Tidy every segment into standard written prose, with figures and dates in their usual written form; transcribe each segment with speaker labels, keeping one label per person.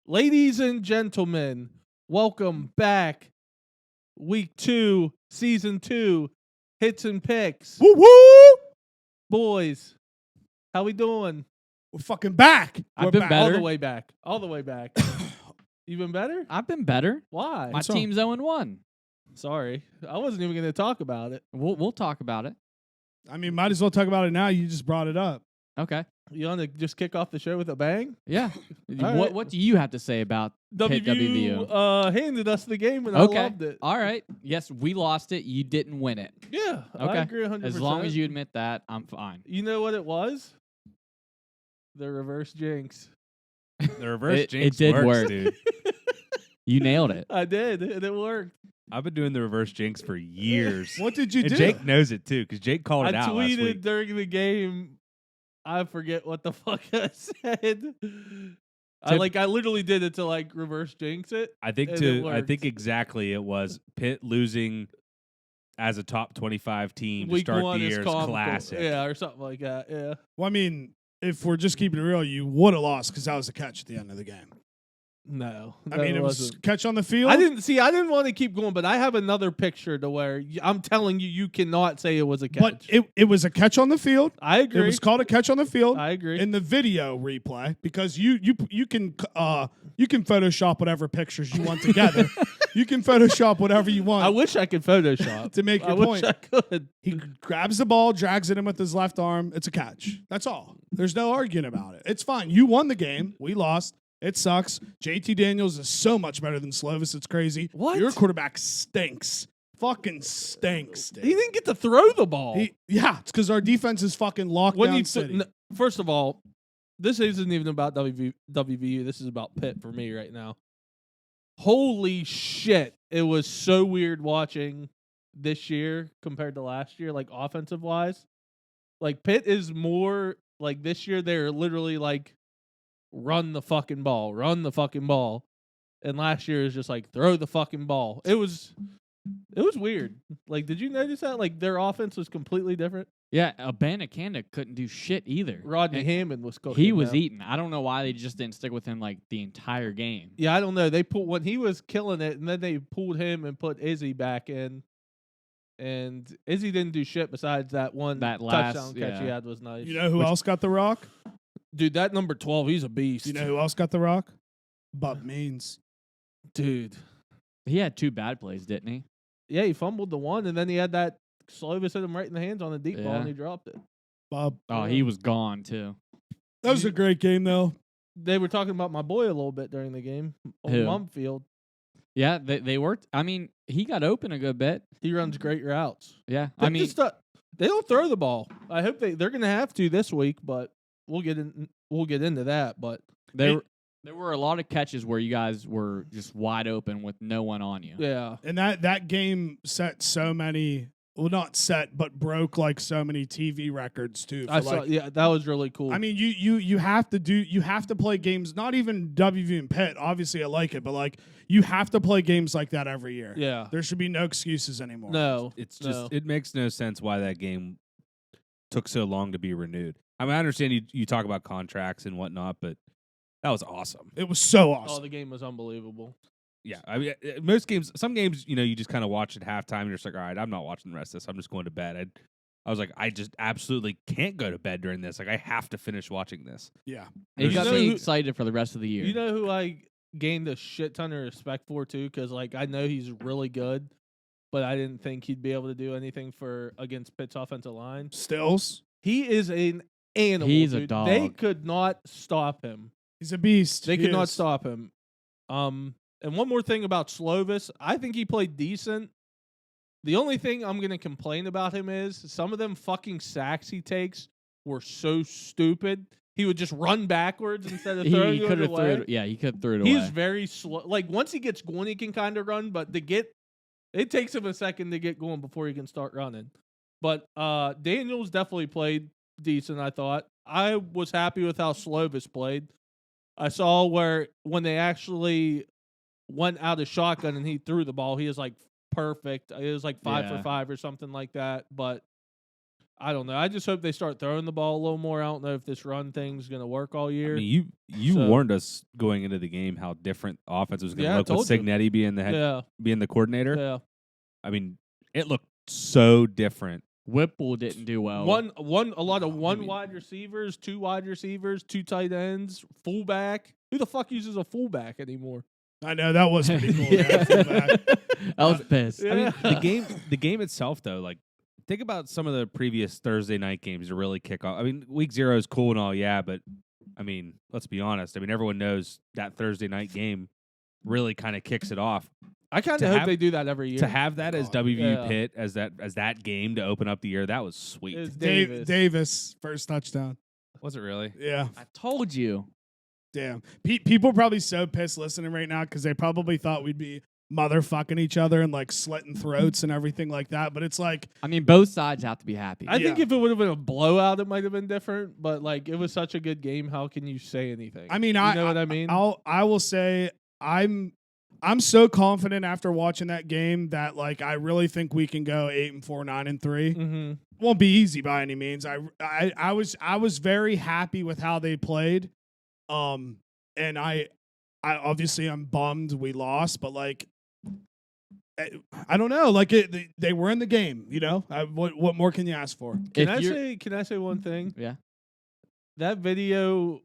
Speaker 1: Ladies and gentlemen, welcome back. Week 2, Season 2, Hits and Picks.
Speaker 2: Woo woo!
Speaker 1: Boys, how we doing?
Speaker 2: We're fucking back.
Speaker 3: I've been
Speaker 2: back.
Speaker 3: better.
Speaker 1: All the way back. All the way back. You been better?
Speaker 3: I've been better.
Speaker 1: Why?
Speaker 3: My team's 0-1.
Speaker 1: Sorry. I wasn't even going to talk about it.
Speaker 3: We'll talk about it.
Speaker 2: I mean, might as well talk about it now. You just brought it up.
Speaker 3: Okay.
Speaker 1: You want to just kick off the show with a bang?
Speaker 3: Yeah.
Speaker 1: All
Speaker 3: what
Speaker 1: right.
Speaker 3: What do you have to say about Pitt WVU?
Speaker 1: Handed us the game and
Speaker 3: Okay.
Speaker 1: I loved it.
Speaker 3: All right. Yes, we lost it. You didn't win it.
Speaker 1: Yeah, I
Speaker 3: Okay.
Speaker 1: agree 100%.
Speaker 3: As long as you admit that, I'm fine.
Speaker 1: You know what it was? The reverse jinx.
Speaker 4: The reverse
Speaker 3: It
Speaker 4: jinx
Speaker 3: did
Speaker 4: works,
Speaker 3: work.
Speaker 4: dude.
Speaker 3: You nailed it.
Speaker 1: I did, and it worked.
Speaker 4: I've been doing the reverse jinx for years.
Speaker 2: What did you
Speaker 4: And
Speaker 2: do?
Speaker 4: Jake knows it too, because Jake called it
Speaker 1: I
Speaker 4: out last
Speaker 1: tweeted
Speaker 4: week.
Speaker 1: during the game. I forget what the fuck I said. I literally did it to like reverse jinx it.
Speaker 4: I think
Speaker 1: and it
Speaker 4: I think
Speaker 1: worked.
Speaker 4: exactly it was Pitt losing as a top 25 team to
Speaker 1: Week
Speaker 4: start
Speaker 1: one
Speaker 4: the
Speaker 1: is
Speaker 4: year is
Speaker 1: comical.
Speaker 4: classic.
Speaker 1: Yeah, or something like that. Yeah.
Speaker 2: Well, I mean, if we're just keeping it real, you would have lost because that was a catch at the end of the game.
Speaker 1: No,
Speaker 2: I mean, it was
Speaker 1: wasn't.
Speaker 2: catch on the field.
Speaker 1: I didn't want to keep going, but I have another picture to where I'm telling you, you cannot say it was a catch.
Speaker 2: But it was a catch on the field.
Speaker 1: I agree.
Speaker 2: It was called a catch on the field.
Speaker 1: I agree.
Speaker 2: In the video replay, because you can Photoshop whatever pictures you want together. You can Photoshop whatever you want.
Speaker 1: I wish I could Photoshop
Speaker 2: To make your
Speaker 1: I wish
Speaker 2: point.
Speaker 1: I could.
Speaker 2: He grabs the ball, drags it in with his left arm. It's a catch. That's all. There's no arguing about it. It's fine. You won the game. We lost. It sucks. JT Daniels is so much better than Slovis. It's crazy.
Speaker 1: What?
Speaker 2: Your quarterback stinks. Fucking stinks. Dude.
Speaker 1: He didn't get to throw the ball.
Speaker 2: Yeah, it's because our defense is fucking locked down city.
Speaker 1: First of all, this isn't even about WVU. This is about Pitt for me right now. Holy shit. It was so weird watching this year compared to last year, like offensive wise. Like Pitt is more like this year, they're literally like run the fucking ball. And last year is just like throw the fucking ball. It was weird. Like, did you notice that? Like their offense was completely different.
Speaker 3: Yeah, Abanikanda couldn't do shit either.
Speaker 1: Rodney
Speaker 3: And
Speaker 1: Hammond was cooking.
Speaker 3: He was
Speaker 1: them.
Speaker 3: eating. I don't know why they just didn't stick with him like the entire game.
Speaker 1: Yeah, I don't know. They pulled when he was killing it, and then they pulled him and put Izzy back in. And Izzy didn't do shit besides that one
Speaker 3: last-
Speaker 1: touchdown catch he
Speaker 3: yeah.
Speaker 1: had was nice.
Speaker 2: You know who else got the rock?
Speaker 1: Dude, that number 12, he's a beast.
Speaker 2: You know who else got the rock? Bub Means.
Speaker 1: Dude.
Speaker 3: He had 2 bad plays, didn't he?
Speaker 1: Yeah, he fumbled the one, and then he had that Slovis hit him right in the hands on a deep ball,
Speaker 3: Yeah.
Speaker 1: and he dropped it.
Speaker 2: Bub.
Speaker 3: Oh, he was gone too.
Speaker 2: That was a great game, though.
Speaker 1: They were talking about my boy a little bit during the game on
Speaker 3: Who?
Speaker 1: Mumfield.
Speaker 3: Yeah, they worked. I mean, he got open a good bit.
Speaker 1: He runs great routes.
Speaker 3: Yeah,
Speaker 1: They
Speaker 3: I mean,
Speaker 1: just, they don't throw the ball. I hope they're going to have to this week, but we'll get into that. But
Speaker 3: there were a lot of catches where you guys were just wide open with no one on you.
Speaker 1: yeah,
Speaker 2: And that game set so many, well, not set, but broke like so many TV records too.
Speaker 1: I saw. Yeah, that was really cool.
Speaker 2: I mean, you have to play games. Not even WV and Pitt. Obviously, I like it, but like you have to play games like that every year.
Speaker 1: yeah,
Speaker 2: There should be no excuses anymore.
Speaker 1: no,
Speaker 4: It's just
Speaker 1: no.
Speaker 4: it makes no sense why that game took so long to be renewed. I mean, I understand you talk about contracts and whatnot, but that was awesome.
Speaker 2: It was so
Speaker 1: Oh,
Speaker 2: awesome.
Speaker 1: the game was unbelievable.
Speaker 4: Yeah, I mean, most games, some games, you just kind of watch at halftime. And you're just like, all right, I'm not watching the rest of this. I'm just going to bed. I was like, I just absolutely can't go to bed during this. Like, I have to finish watching this.
Speaker 2: Yeah.
Speaker 3: It got
Speaker 1: You know
Speaker 3: me
Speaker 1: who-
Speaker 3: excited for the rest of the year.
Speaker 1: You know who I gained a shit ton of respect for too, because like I know he's really good, but I didn't think he'd be able to do anything against Pitt's offensive line.
Speaker 2: Stills.
Speaker 1: He is an animal.
Speaker 3: He's a
Speaker 1: dude.
Speaker 3: dog.
Speaker 1: They could not stop him.
Speaker 2: He's a beast.
Speaker 1: They
Speaker 2: He
Speaker 1: could not
Speaker 2: is.
Speaker 1: stop him. And one more thing about Slovis, I think he played decent. The only thing I'm going to complain about him is some of them fucking sacks he takes were so stupid. He would just run backwards instead of throwing
Speaker 3: he
Speaker 1: it
Speaker 3: could have
Speaker 1: away.
Speaker 3: threw it. Yeah, he could throw it away.
Speaker 1: He's very slow. Like once he gets going, he can kind of run, but it takes him a second to get going before he can start running. But Daniels definitely played decent, I thought. I was happy with how Slovis played. I saw where when they actually went out of shotgun and he threw the ball, he was like perfect. It was like 5 for 5 or something like that. But I don't know. I just hope they start throwing the ball a little more. I don't know if this run thing's going to work all year.
Speaker 4: I mean, you
Speaker 1: So-
Speaker 4: warned us going into the game how different the offense was going to
Speaker 1: Yeah, I
Speaker 4: look with
Speaker 1: told you.
Speaker 4: Signetti being the head, being the coordinator.
Speaker 1: Yeah.
Speaker 4: I mean, it looked so different.
Speaker 3: Whipple didn't do well.
Speaker 1: A lot of wide receivers, 2 wide receivers, 2 tight ends, fullback. Who the fuck uses a fullback anymore?
Speaker 2: I know that was pretty cool.
Speaker 3: Yeah.
Speaker 2: Yeah, fullback.
Speaker 3: I was pissed.
Speaker 1: Yeah.
Speaker 4: I mean, the game itself though, like think about some of the previous Thursday night games to really kick off. I mean, week 0 is cool and all, yeah, but I mean, let's be honest. I mean, everyone knows that Thursday night game really kind of kicks it off.
Speaker 1: I kind
Speaker 4: To
Speaker 1: of hope
Speaker 4: have-
Speaker 1: they do that every year.
Speaker 4: To have that as
Speaker 2: God,
Speaker 4: WVU
Speaker 1: yeah.
Speaker 4: Pitt as that game to open up the year, that was sweet.
Speaker 1: It's
Speaker 2: Davis.
Speaker 1: Davis.
Speaker 2: First touchdown.
Speaker 4: Was it really?
Speaker 2: Yeah.
Speaker 3: I told you.
Speaker 2: Damn. People probably so pissed listening right now because they probably thought we'd be motherfucking each other and like slitting throats and everything like that. But it's like,
Speaker 3: I mean, both sides have to be happy.
Speaker 1: I think
Speaker 2: Yeah.
Speaker 1: if it would have been a blowout, it might have been different. But like, it was such a good game. How can you say anything?
Speaker 2: I mean,
Speaker 1: you know what I mean?
Speaker 2: I will say I'm so confident after watching that game that like I really think we can go 8-4, 9-3.
Speaker 1: Mm-hmm.
Speaker 2: Won't be easy by any means. I was very happy with how they played. And I obviously I'm bummed we lost, but like I don't know. Like they were in the game, you know. What more can you ask for?
Speaker 1: Can
Speaker 3: If
Speaker 1: I say one thing?
Speaker 3: Yeah.
Speaker 1: That video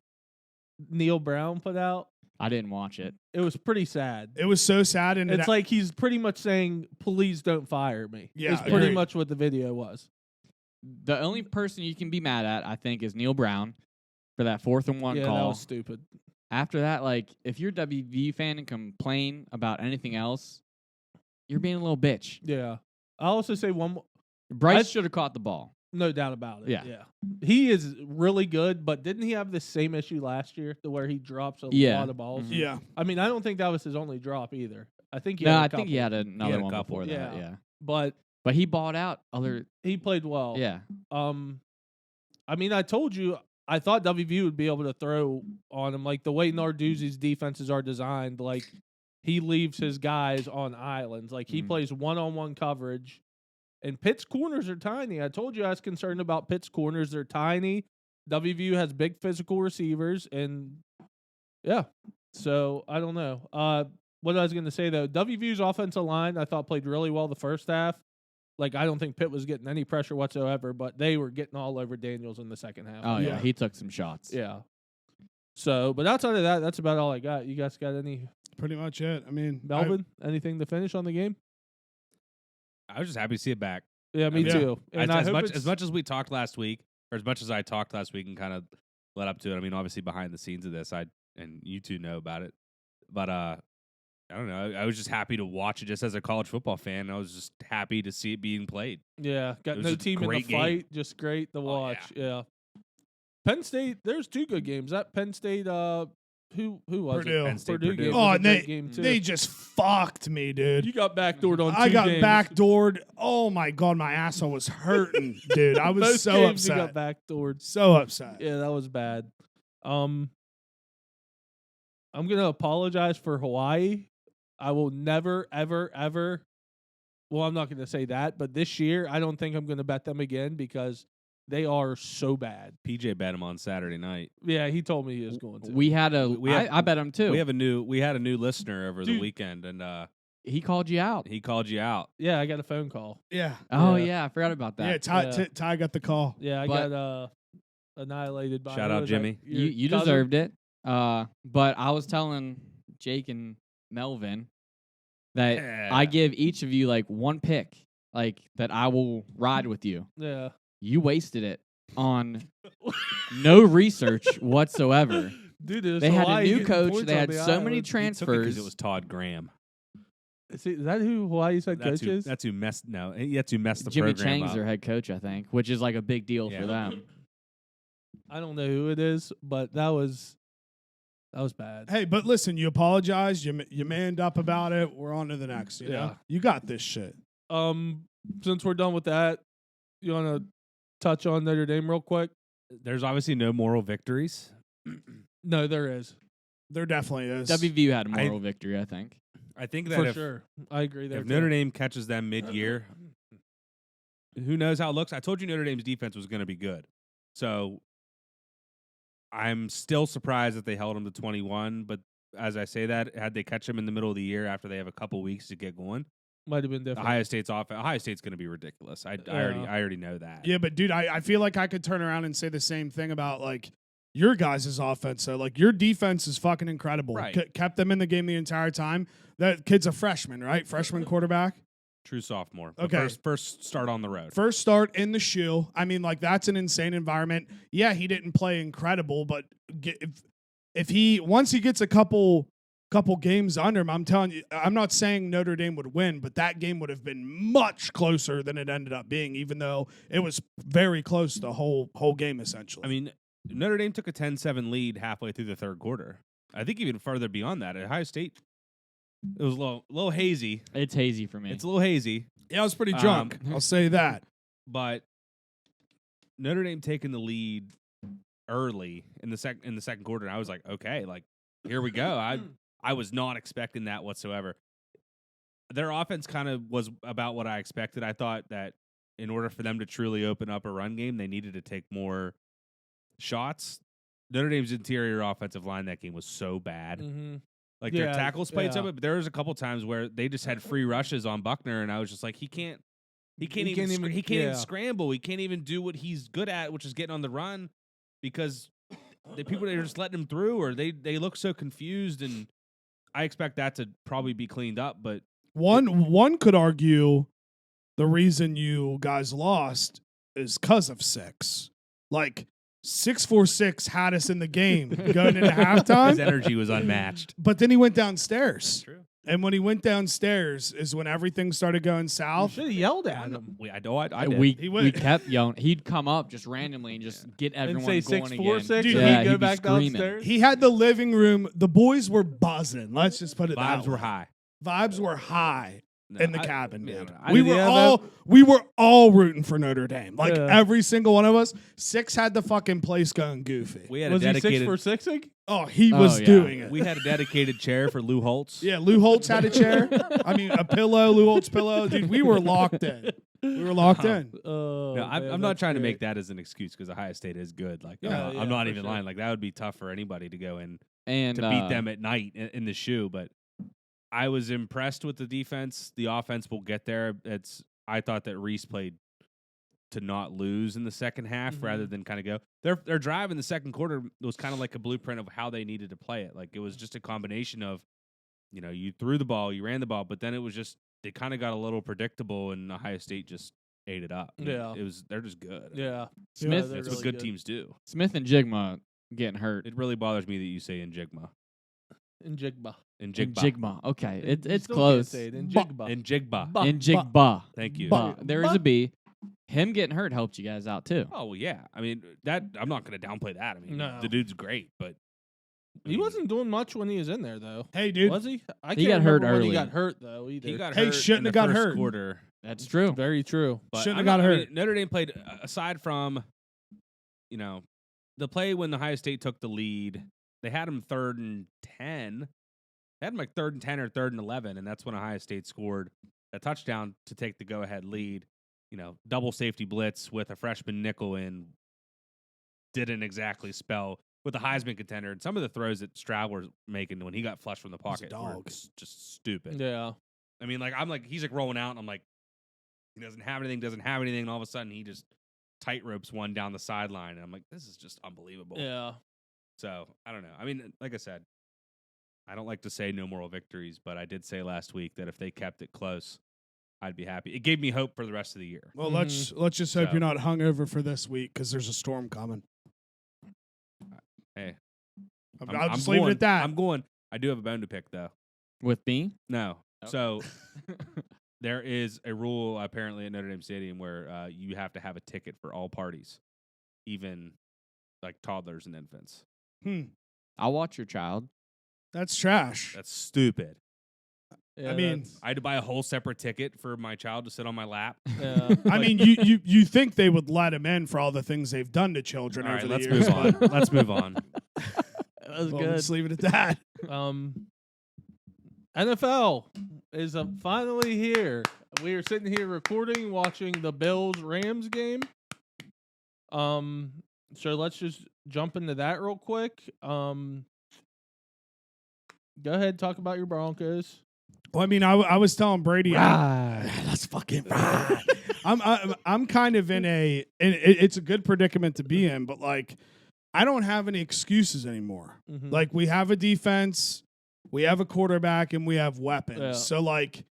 Speaker 1: Neil Brown put out,
Speaker 3: I didn't watch it.
Speaker 1: it was pretty sad.
Speaker 2: It was so sad, and
Speaker 1: It's like he's pretty much saying, "Please don't fire me."
Speaker 2: Yeah,
Speaker 1: it's pretty
Speaker 2: agreed.
Speaker 1: much what the video was.
Speaker 3: The only person you can be mad at, I think, is Neil Brown for that 4th and 1
Speaker 1: Yeah, that
Speaker 3: call.
Speaker 1: was stupid.
Speaker 3: After that, like, if you're a WVU fan and complain about anything else, you're being a little bitch.
Speaker 1: Yeah. I'll also say one more.
Speaker 3: Bryce should have caught the ball.
Speaker 1: No doubt about it.
Speaker 3: Yeah.
Speaker 1: Yeah. He is really good, but didn't he have the same issue last year to where he drops a
Speaker 3: Yeah.
Speaker 1: lot of balls?
Speaker 3: Mhm.
Speaker 2: yeah.
Speaker 1: I mean, I don't think that was his only drop either. I think he
Speaker 3: No,
Speaker 1: had a
Speaker 3: I think he
Speaker 1: couple,
Speaker 3: had another
Speaker 4: had a
Speaker 3: one
Speaker 4: couple.
Speaker 3: before that.
Speaker 1: Yeah.
Speaker 3: Yeah.
Speaker 1: but
Speaker 3: But he balled out other.
Speaker 1: he played well.
Speaker 3: Yeah.
Speaker 1: I mean, I told you I thought WVU would be able to throw on him like the way Narduzzi's defenses are designed. Like he leaves his guys on islands. Like he
Speaker 3: Mhm.
Speaker 1: plays one-on-one coverage. And Pitt's corners are tiny. I told you I was concerned about Pitt's corners. They're tiny. WVU has big physical receivers, and yeah. So I don't know. What I was going to say though, WVU's offensive line I thought played really well the first half. Like I don't think Pitt was getting any pressure whatsoever, but they were getting all over Daniels in the second half.
Speaker 3: Oh, yeah.
Speaker 2: Yeah.
Speaker 3: He took some shots.
Speaker 1: Yeah. So, but outside of that, that's about all I got. You guys got any
Speaker 2: Pretty much it. I mean,
Speaker 1: Melvin? Anything to finish on the game?
Speaker 4: I was just happy to see it back.
Speaker 1: Yeah, me
Speaker 2: Yeah.
Speaker 1: too. And I
Speaker 4: as
Speaker 1: hope
Speaker 4: much
Speaker 1: it's-
Speaker 4: as much as we talked last week, or as much as I talked last week and kind of led up to it. I mean, obviously behind the scenes of this, and you two know about it, but I don't know. I was just happy to watch it just as a college football fan. I was just happy to see it being played.
Speaker 1: Yeah, got
Speaker 4: It was
Speaker 1: no
Speaker 4: a
Speaker 1: team in the
Speaker 4: great game.
Speaker 1: fight. Just great to
Speaker 4: Oh,
Speaker 1: watch. Yeah. Penn State. There's 2 good games. That Penn State. Who was
Speaker 2: Purdue.
Speaker 1: it?
Speaker 4: Penn State,
Speaker 1: Purdue
Speaker 4: Purdue.
Speaker 1: game.
Speaker 2: Oh,
Speaker 1: was a
Speaker 2: and
Speaker 1: great game too.
Speaker 2: they just fucked me, dude.
Speaker 1: You got backdoored on 2
Speaker 2: I got
Speaker 1: games.
Speaker 2: backdoored. Oh my god, my asshole was hurting, dude. I was
Speaker 1: Both
Speaker 2: so
Speaker 1: games you
Speaker 2: upset.
Speaker 1: got backdoored.
Speaker 2: So upset.
Speaker 1: Yeah, that was bad. I'm gonna apologize for Hawaii. I will never, ever, ever. Well, I'm not gonna say that, but this year I don't think I'm gonna bet them again because they are so bad.
Speaker 4: PJ bet him on Saturday night.
Speaker 1: Yeah, he told me he was going to.
Speaker 3: We had a.
Speaker 4: We have-
Speaker 3: I bet him too.
Speaker 4: We had a new listener over the
Speaker 1: Dude.
Speaker 4: weekend, and
Speaker 3: He called you out.
Speaker 4: he called you out.
Speaker 1: Yeah, I got a phone call.
Speaker 2: Yeah.
Speaker 3: Oh
Speaker 1: Yeah.
Speaker 3: yeah, I forgot about
Speaker 2: Yeah,
Speaker 3: that.
Speaker 2: Ty,
Speaker 1: Yeah.
Speaker 2: Ty got the call.
Speaker 1: Yeah, I
Speaker 3: But-
Speaker 1: got annihilated by.
Speaker 4: Shout
Speaker 1: who
Speaker 4: out
Speaker 1: was that?
Speaker 4: Jimmy.
Speaker 1: Your
Speaker 3: You
Speaker 1: cousin?
Speaker 3: deserved it. But I was telling Jake and Melvin that I give each of you like one pick, like that I will ride with you.
Speaker 1: Yeah.
Speaker 3: You wasted it on no research whatsoever.
Speaker 1: Dude, it was
Speaker 3: They had a
Speaker 1: Hawaii
Speaker 3: new
Speaker 1: getting
Speaker 3: coach.
Speaker 1: points
Speaker 3: They
Speaker 1: on
Speaker 3: had
Speaker 1: the
Speaker 3: so many
Speaker 1: island.
Speaker 4: He took it 'cause
Speaker 3: transfers.
Speaker 4: it was Todd Graham.
Speaker 1: Is that who Hawaii's head
Speaker 4: That's
Speaker 1: coach
Speaker 4: who.
Speaker 1: is?
Speaker 4: That's who messed. No, that's who messed the
Speaker 3: Jimmy
Speaker 4: program
Speaker 3: Chang's
Speaker 4: up.
Speaker 3: their head coach, I think, which is like a big deal
Speaker 4: Yeah.
Speaker 3: for them.
Speaker 1: I don't know who it is, but that was bad.
Speaker 2: Hey, but listen, you apologized. You manned up about it. We're on to the next. You know?
Speaker 1: Yeah.
Speaker 2: You got this shit.
Speaker 1: Since we're done with that, you want to touch on Notre Dame real quick?
Speaker 4: There's obviously no moral victories.
Speaker 1: No, there is
Speaker 2: There definitely is.
Speaker 3: WVU had a moral victory, I think.
Speaker 4: I think that
Speaker 1: for
Speaker 4: if,
Speaker 1: sure. I agree there.
Speaker 4: if
Speaker 1: too.
Speaker 4: Notre Dame catches them mid-year, who knows how it looks? I told you Notre Dame's defense was going to be good. So I'm still surprised that they held them to 21. But as I say that, had they catch them in the middle of the year after they have a couple weeks to get going,
Speaker 1: Might have been different.
Speaker 4: Ohio State's going to be ridiculous. I already know that.
Speaker 2: Yeah, but dude, I feel like I could turn around and say the same thing about like your guys' offense. So like your defense is fucking incredible.
Speaker 4: Right.
Speaker 2: Kept them in the game the entire time. That kid's a freshman, right? Freshman quarterback.
Speaker 4: True sophomore.
Speaker 2: Okay.
Speaker 4: First start on the road.
Speaker 2: First start in the shoe. I mean, like that's an insane environment. Yeah, he didn't play incredible, but once he gets a couple games under him, I'm telling you, I'm not saying Notre Dame would win, but that game would have been much closer than it ended up being, even though it was very close the whole game essentially.
Speaker 4: I mean, Notre Dame took a 10-7 lead halfway through the third quarter. I think even further beyond that, at Ohio State, it was a little hazy.
Speaker 3: It's hazy for me.
Speaker 4: It's a little hazy.
Speaker 2: Yeah, I was pretty drunk. I'll say that.
Speaker 4: But Notre Dame taking the lead early in the second quarter, and I was like, okay, like here we go. I was not expecting that whatsoever. Their offense kind of was about what I expected. I thought that in order for them to truly open up a run game, they needed to take more shots. Notre Dame's interior offensive line that game was so bad.
Speaker 1: Mm-hmm.
Speaker 4: Like their tackles played some of it, but there was a couple times where they just had free rushes on Buckner, and I was just like, he can't even scramble. He can't even do what he's good at, which is getting on the run, because the people that are just letting him through, or they look so confused. And I expect that to probably be cleaned up. But
Speaker 2: one could argue the reason you guys lost is because of 6. Like 646 had us in the game going into halftime.
Speaker 4: His energy was unmatched.
Speaker 2: But then he went downstairs.
Speaker 4: That's true.
Speaker 2: And when he went downstairs is when everything started going
Speaker 1: You
Speaker 2: south.
Speaker 1: should have yelled at him.
Speaker 4: I did.
Speaker 3: We kept yelling. He'd come up just randomly and just get everyone
Speaker 1: And say
Speaker 3: going
Speaker 1: 646
Speaker 3: again.
Speaker 1: and
Speaker 2: Dude,
Speaker 1: he'd
Speaker 3: he'd
Speaker 1: go
Speaker 3: be
Speaker 1: back
Speaker 3: screaming.
Speaker 1: downstairs.
Speaker 2: He had the living room. The boys were buzzing. Let's just put it that
Speaker 4: Vibes
Speaker 2: way.
Speaker 4: were high.
Speaker 2: Vibes were high in the cabin, dude.
Speaker 4: I
Speaker 2: We
Speaker 4: did-
Speaker 2: were all rooting for Notre Dame. Like
Speaker 1: Yeah.
Speaker 2: every single one of us. 6 had the fucking place going goofy.
Speaker 4: We had
Speaker 1: Was
Speaker 4: a
Speaker 1: he
Speaker 4: dedicated
Speaker 1: 6 for 6ing?
Speaker 2: Oh, he was
Speaker 3: yeah.
Speaker 2: doing it.
Speaker 4: We had a dedicated chair for Lou Holtz.
Speaker 2: Yeah, Lou Holtz had a chair. I mean, a pillow, Lou Holtz pillow. Dude, we were locked in. We were locked in.
Speaker 1: Oh,
Speaker 4: No, I'm
Speaker 1: man,
Speaker 4: not
Speaker 1: that's
Speaker 4: trying to
Speaker 1: great.
Speaker 4: make that as an excuse, because Ohio State is good. Like,
Speaker 1: Yeah,
Speaker 4: I'm
Speaker 1: yeah,
Speaker 4: not
Speaker 1: for
Speaker 4: even
Speaker 1: sure.
Speaker 4: lying. Like, that would be tough for anybody to go in
Speaker 3: And
Speaker 4: to beat them at night in the shoe. But I was impressed with the defense. The offense will get there. I thought that Reese played to not lose in the second half rather than kind of go. Their drive in the second quarter was kind of like a blueprint of how they needed to play it. Like, it was just a combination of, you threw the ball, you ran the ball, but then it was just they kind of got a little predictable, and Ohio State just ate it up.
Speaker 1: Yeah.
Speaker 4: They're just good.
Speaker 1: Yeah.
Speaker 3: Smith-
Speaker 1: they're
Speaker 4: That's
Speaker 1: really
Speaker 4: what good
Speaker 1: good.
Speaker 4: teams do.
Speaker 3: Smith and Jigma getting hurt.
Speaker 4: It really bothers me that you say Njigma.
Speaker 1: In Jigba.
Speaker 3: In
Speaker 4: Njigba.
Speaker 3: Jigma. Okay, it's
Speaker 1: You still
Speaker 3: close.
Speaker 1: can't say it. In
Speaker 2: Ba-
Speaker 1: Jigba.
Speaker 4: Njigba.
Speaker 3: In Jigba.
Speaker 4: Thank you.
Speaker 3: Ba. There is a B. Him getting hurt helped you guys out too.
Speaker 4: Oh, well, yeah. I mean, that I'm not going to downplay that. I mean,
Speaker 1: No.
Speaker 4: the dude's great, but
Speaker 1: He wasn't doing much when he was in there, though.
Speaker 2: Hey, dude.
Speaker 1: Was he? I
Speaker 3: He
Speaker 1: can't
Speaker 3: got hurt
Speaker 1: remember when
Speaker 3: early.
Speaker 1: he got hurt, though, either.
Speaker 4: he got
Speaker 2: Hey,
Speaker 4: hurt.
Speaker 2: shouldn't
Speaker 4: in the
Speaker 2: have got
Speaker 4: first
Speaker 2: hurt.
Speaker 4: quarter.
Speaker 3: That's true.
Speaker 1: Very true.
Speaker 4: But
Speaker 2: Shouldn't
Speaker 4: I'm
Speaker 2: have got
Speaker 4: not- I
Speaker 2: hurt.
Speaker 4: mean, Notre Dame played, aside from, the play when Ohio State took the lead, they had him 3rd and 10. They had him like 3rd and 10 or 3rd and 11, and that's when Ohio State scored a touchdown to take the go-ahead lead. Double safety blitz with a freshman nickel in didn't exactly spell with the Heisman contender. And some of the throws that Stroud was making when he got flushed from the
Speaker 2: He's a
Speaker 4: pocket were
Speaker 2: dog.
Speaker 4: just stupid.
Speaker 1: Yeah.
Speaker 4: I mean, he's like rolling out, and I'm like, he doesn't have anything, and all of a sudden he just tight ropes one down the sideline, and I'm like, this is just unbelievable.
Speaker 1: Yeah.
Speaker 4: So I don't know. I mean, like I said, I don't like to say no moral victories, but I did say last week that if they kept it close, I'd be happy. It gave me hope for the rest of the year.
Speaker 2: Well, let's just hope
Speaker 4: So-
Speaker 2: you're not hungover for this week because there's a storm coming.
Speaker 4: Hey,
Speaker 2: I'll just leave it at that.
Speaker 4: I'm going. I do have a bone to pick, though.
Speaker 3: With me?
Speaker 4: No.
Speaker 3: Oh.
Speaker 4: So there is a rule apparently at Notre Dame Stadium where you have to have a ticket for all parties, even like toddlers and infants.
Speaker 3: I'll watch your child.
Speaker 2: That's trash.
Speaker 4: That's stupid.
Speaker 1: Yeah,
Speaker 2: I mean,
Speaker 1: that's-
Speaker 4: I had to buy a whole separate ticket for my child to sit on my lap.
Speaker 1: yeah.
Speaker 2: I mean, you think they would let him in for all the things they've done to children
Speaker 4: All
Speaker 2: over
Speaker 4: right,
Speaker 2: the
Speaker 4: let's
Speaker 2: years?
Speaker 4: move on. Let's move on.
Speaker 1: That was
Speaker 2: Well,
Speaker 1: good.
Speaker 2: let's leave it at that.
Speaker 1: NFL is finally here. We are sitting here recording, watching the Bills-Rams game. So let's just jump into that real quick. Go ahead, talk about your Broncos.
Speaker 2: Well, I mean, I was telling Brady,
Speaker 1: Right.
Speaker 2: let's fucking ride. I'm kind of in it's a good predicament to be in, but like, I don't have any excuses anymore.
Speaker 1: Mhm.
Speaker 2: Like, we have a defense, we have a quarterback, and we have weapons.
Speaker 1: Yeah.
Speaker 2: So like,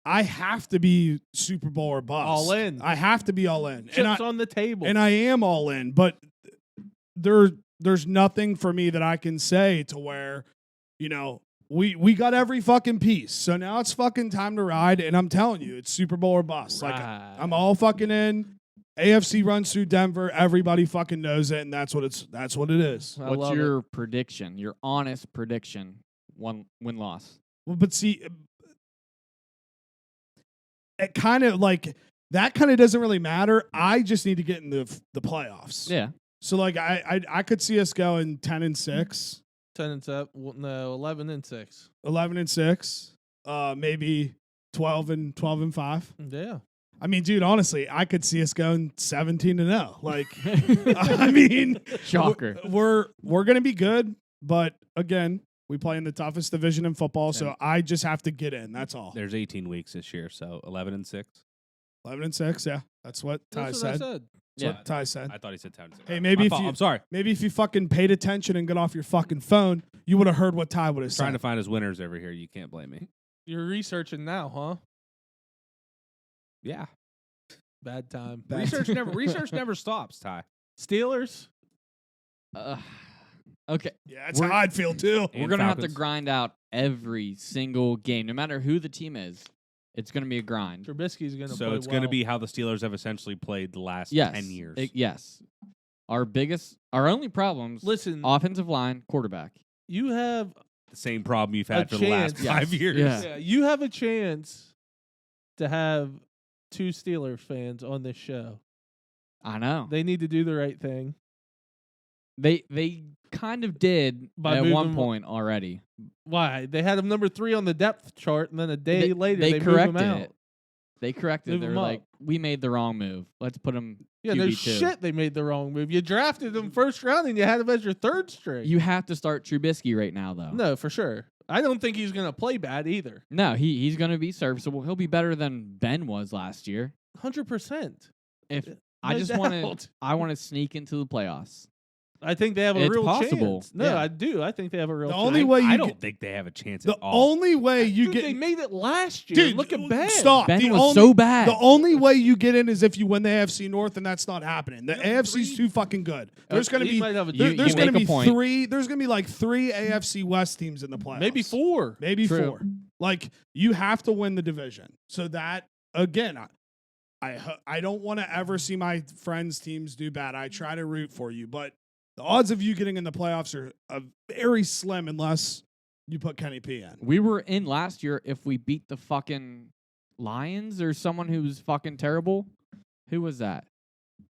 Speaker 2: I have to be Super Bowl or bust.
Speaker 1: All in.
Speaker 2: I have to be all in.
Speaker 1: Chips on the table.
Speaker 2: And I am all in, but there's nothing for me that I can say to where, you know, we got every fucking piece. So now it's fucking time to ride, and I'm telling you, it's Super Bowl or bust. Like, I'm all fucking in. AFC runs through Denver. Everybody fucking knows it, and that's what it is.
Speaker 1: I
Speaker 3: What's
Speaker 1: love
Speaker 3: your prediction? Your honest prediction? Win-loss.
Speaker 2: Well, but see, it kind of like that kind of doesn't really matter. I just need to get in the playoffs.
Speaker 3: Yeah.
Speaker 2: So like I could see us going 10-6.
Speaker 1: 10-7, no, 11-6.
Speaker 2: 11-6, maybe 12-5.
Speaker 1: Yeah.
Speaker 2: I mean, dude, honestly, I could see us going 17-0. Like, I mean,
Speaker 3: Shocker.
Speaker 2: we're gonna be good, but again, we play in the toughest division in football, so I just have to get in. That's all.
Speaker 4: There's 18 weeks this year, so 11-6.
Speaker 2: 11-6, yeah, that's what Ty
Speaker 1: That's what I
Speaker 2: said.
Speaker 1: said.
Speaker 2: That's what Ty said.
Speaker 4: I thought he said 10-6.
Speaker 2: Hey, maybe
Speaker 4: My
Speaker 2: if
Speaker 4: fault.
Speaker 2: you-
Speaker 4: I'm sorry.
Speaker 2: Maybe if you fucking paid attention and got off your fucking phone, you would have heard what Ty would have said.
Speaker 4: Trying to find his winners over here. You can't blame me.
Speaker 1: You're researching now, huh?
Speaker 4: Yeah.
Speaker 1: Bad time.
Speaker 4: Research never stops, Ty.
Speaker 1: Steelers.
Speaker 3: Okay.
Speaker 2: Yeah, that's how I'd feel too.
Speaker 3: We're
Speaker 4: And
Speaker 3: going to have to
Speaker 4: Falcons.
Speaker 3: grind out every single game. No matter who the team is, it's going to be a grind.
Speaker 1: Trubisky's going to play
Speaker 4: So it's going to
Speaker 1: well.
Speaker 4: be how the Steelers have essentially played the last
Speaker 3: Yes.
Speaker 4: 10 years.
Speaker 3: Yes. Our only problems,
Speaker 1: Listen,
Speaker 3: offensive line, quarterback.
Speaker 1: you have
Speaker 4: The same problem you've had
Speaker 1: A
Speaker 4: for the last
Speaker 1: chance.
Speaker 4: 5 years.
Speaker 3: Yeah.
Speaker 1: you have a chance to have 2 Steelers fans on this show.
Speaker 3: I know.
Speaker 1: They need to do the right thing.
Speaker 3: They kind of did
Speaker 1: By
Speaker 3: at
Speaker 1: moving
Speaker 3: one
Speaker 1: them-
Speaker 3: point already.
Speaker 1: Why? They had him number 3 on the depth chart, and then a day later
Speaker 3: they
Speaker 1: they moved
Speaker 3: corrected
Speaker 1: him out.
Speaker 3: it. They corrected.
Speaker 1: Move
Speaker 3: They were
Speaker 1: him up.
Speaker 3: like, we made the wrong move. Let's put him
Speaker 1: Yeah, no
Speaker 3: QB2.
Speaker 1: shit. They made the wrong move. You drafted him first round, and you had him as your third string.
Speaker 3: You have to start Trubisky right now, though.
Speaker 1: No, for sure. I don't think he's going to play bad either.
Speaker 3: No, he's going to be serviceable. He'll be better than Ben was last year.
Speaker 1: 100%.
Speaker 3: If
Speaker 1: No
Speaker 3: I just want
Speaker 1: doubt.
Speaker 3: to, I want to sneak into the playoffs.
Speaker 1: I think they have a
Speaker 3: It's
Speaker 1: real
Speaker 3: possible.
Speaker 1: chance. No,
Speaker 3: Yeah.
Speaker 1: I do. I think they have a real
Speaker 2: The
Speaker 1: chance.
Speaker 2: only way you
Speaker 4: I
Speaker 2: get-
Speaker 4: don't think they have a chance
Speaker 2: The
Speaker 4: at all.
Speaker 2: only way you
Speaker 1: Dude,
Speaker 2: get
Speaker 1: they made it last year.
Speaker 2: Dude,
Speaker 1: Look at Ben.
Speaker 2: stop.
Speaker 3: Ben
Speaker 2: The
Speaker 3: was
Speaker 2: only-
Speaker 3: so bad.
Speaker 2: The only way you get in is if you win the AFC North, and that's not happening. The
Speaker 1: Yeah,
Speaker 2: AFC's
Speaker 1: 3
Speaker 2: too fucking good. There's going to
Speaker 1: He
Speaker 2: be
Speaker 1: might have a
Speaker 3: You-
Speaker 2: there's
Speaker 3: you
Speaker 2: going to
Speaker 3: make
Speaker 2: be
Speaker 3: a point.
Speaker 2: 3. There's going to be like 3 AFC West teams in the playoffs.
Speaker 1: maybe 4.
Speaker 2: Maybe
Speaker 3: True.
Speaker 2: 4. Like, you have to win the division. So that again, I don't want to ever see my friends' teams do bad. I try to root for you, but the odds of you getting in the playoffs are very slim unless you put Kenny P in.
Speaker 3: We were in last year if we beat the fucking Lions or someone who was fucking terrible. Who was that?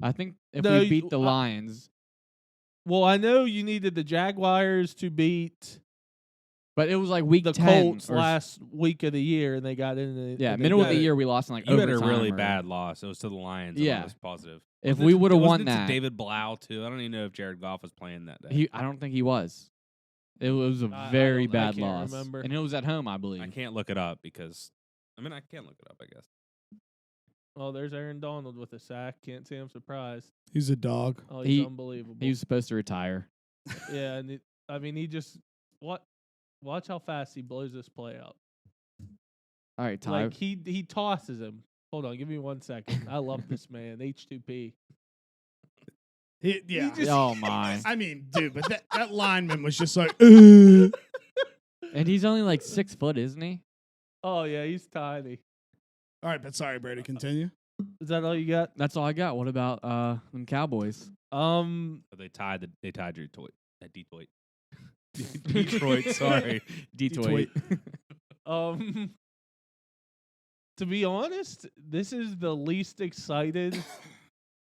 Speaker 3: I think if
Speaker 1: No,
Speaker 3: we beat the Lions,
Speaker 1: Well, I know you needed the Jaguars to beat
Speaker 3: but it was like week
Speaker 1: the
Speaker 3: 10
Speaker 1: Colts
Speaker 3: or
Speaker 1: last week of the year, and they got in.
Speaker 3: yeah,
Speaker 1: and they
Speaker 3: middle of
Speaker 1: got
Speaker 3: the
Speaker 1: it.
Speaker 3: year we lost in like
Speaker 4: You had a
Speaker 3: overtime
Speaker 4: really
Speaker 3: or-
Speaker 4: bad loss. It was to the Lions.
Speaker 3: Yeah.
Speaker 4: I was positive.
Speaker 3: If
Speaker 4: Wasn't
Speaker 3: we
Speaker 4: it-
Speaker 3: would have
Speaker 4: wasn't
Speaker 3: won
Speaker 4: it to
Speaker 3: that,
Speaker 4: David Blau too. I don't even know if Jared Goff was playing that day.
Speaker 3: I don't think he was. It was a
Speaker 1: I
Speaker 3: very
Speaker 1: don't- I
Speaker 3: bad
Speaker 1: can't
Speaker 3: loss,
Speaker 1: remember.
Speaker 3: and it was at home, I believe.
Speaker 4: I can't look it up because I can look it up. I guess.
Speaker 1: Oh, there's Aaron Donald with a sack. Can't say I'm surprised.
Speaker 2: He's a dog.
Speaker 1: Oh, he's
Speaker 3: He-
Speaker 1: unbelievable.
Speaker 3: He was supposed to retire.
Speaker 1: Yeah, and he just watch how fast he blows this play up.
Speaker 3: All right, Ty.
Speaker 1: Like he tosses him. Hold on, give me 1 second. I love this man. H2P.
Speaker 2: Yeah.
Speaker 1: just-
Speaker 3: Oh my!
Speaker 2: I mean, dude, but that lineman was just like,
Speaker 3: And he's only like 6 foot, isn't he?
Speaker 1: Oh yeah, he's tiny.
Speaker 2: All right, but sorry, Brady, continue.
Speaker 1: Is that all you got?
Speaker 3: That's all I got. What about them Cowboys?
Speaker 4: But they tied Detroit. Detroit. Detroit. Sorry,
Speaker 3: Detroit.
Speaker 1: To be honest, this is the least excited.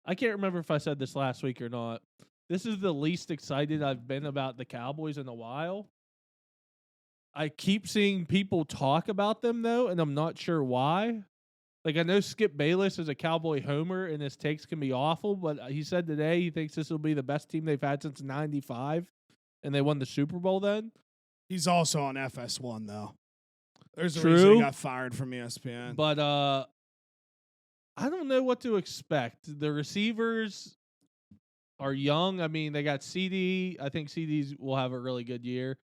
Speaker 1: I can't remember if I said this last week or not. This is the least excited I've been about the Cowboys in a while. I keep seeing people talk about them though, and I'm not sure why. Like I know Skip Bayless is a Cowboy homer, and his takes can be awful, but he said today he thinks this will be the best team they've had since '95, and they won the Super Bowl then.
Speaker 2: He's also on FS1 though. There's a
Speaker 1: True.
Speaker 2: reason he got fired from ESPN.
Speaker 1: But I don't know what to expect. The receivers are young. I mean, they got CD. I think CDs will have a really good year.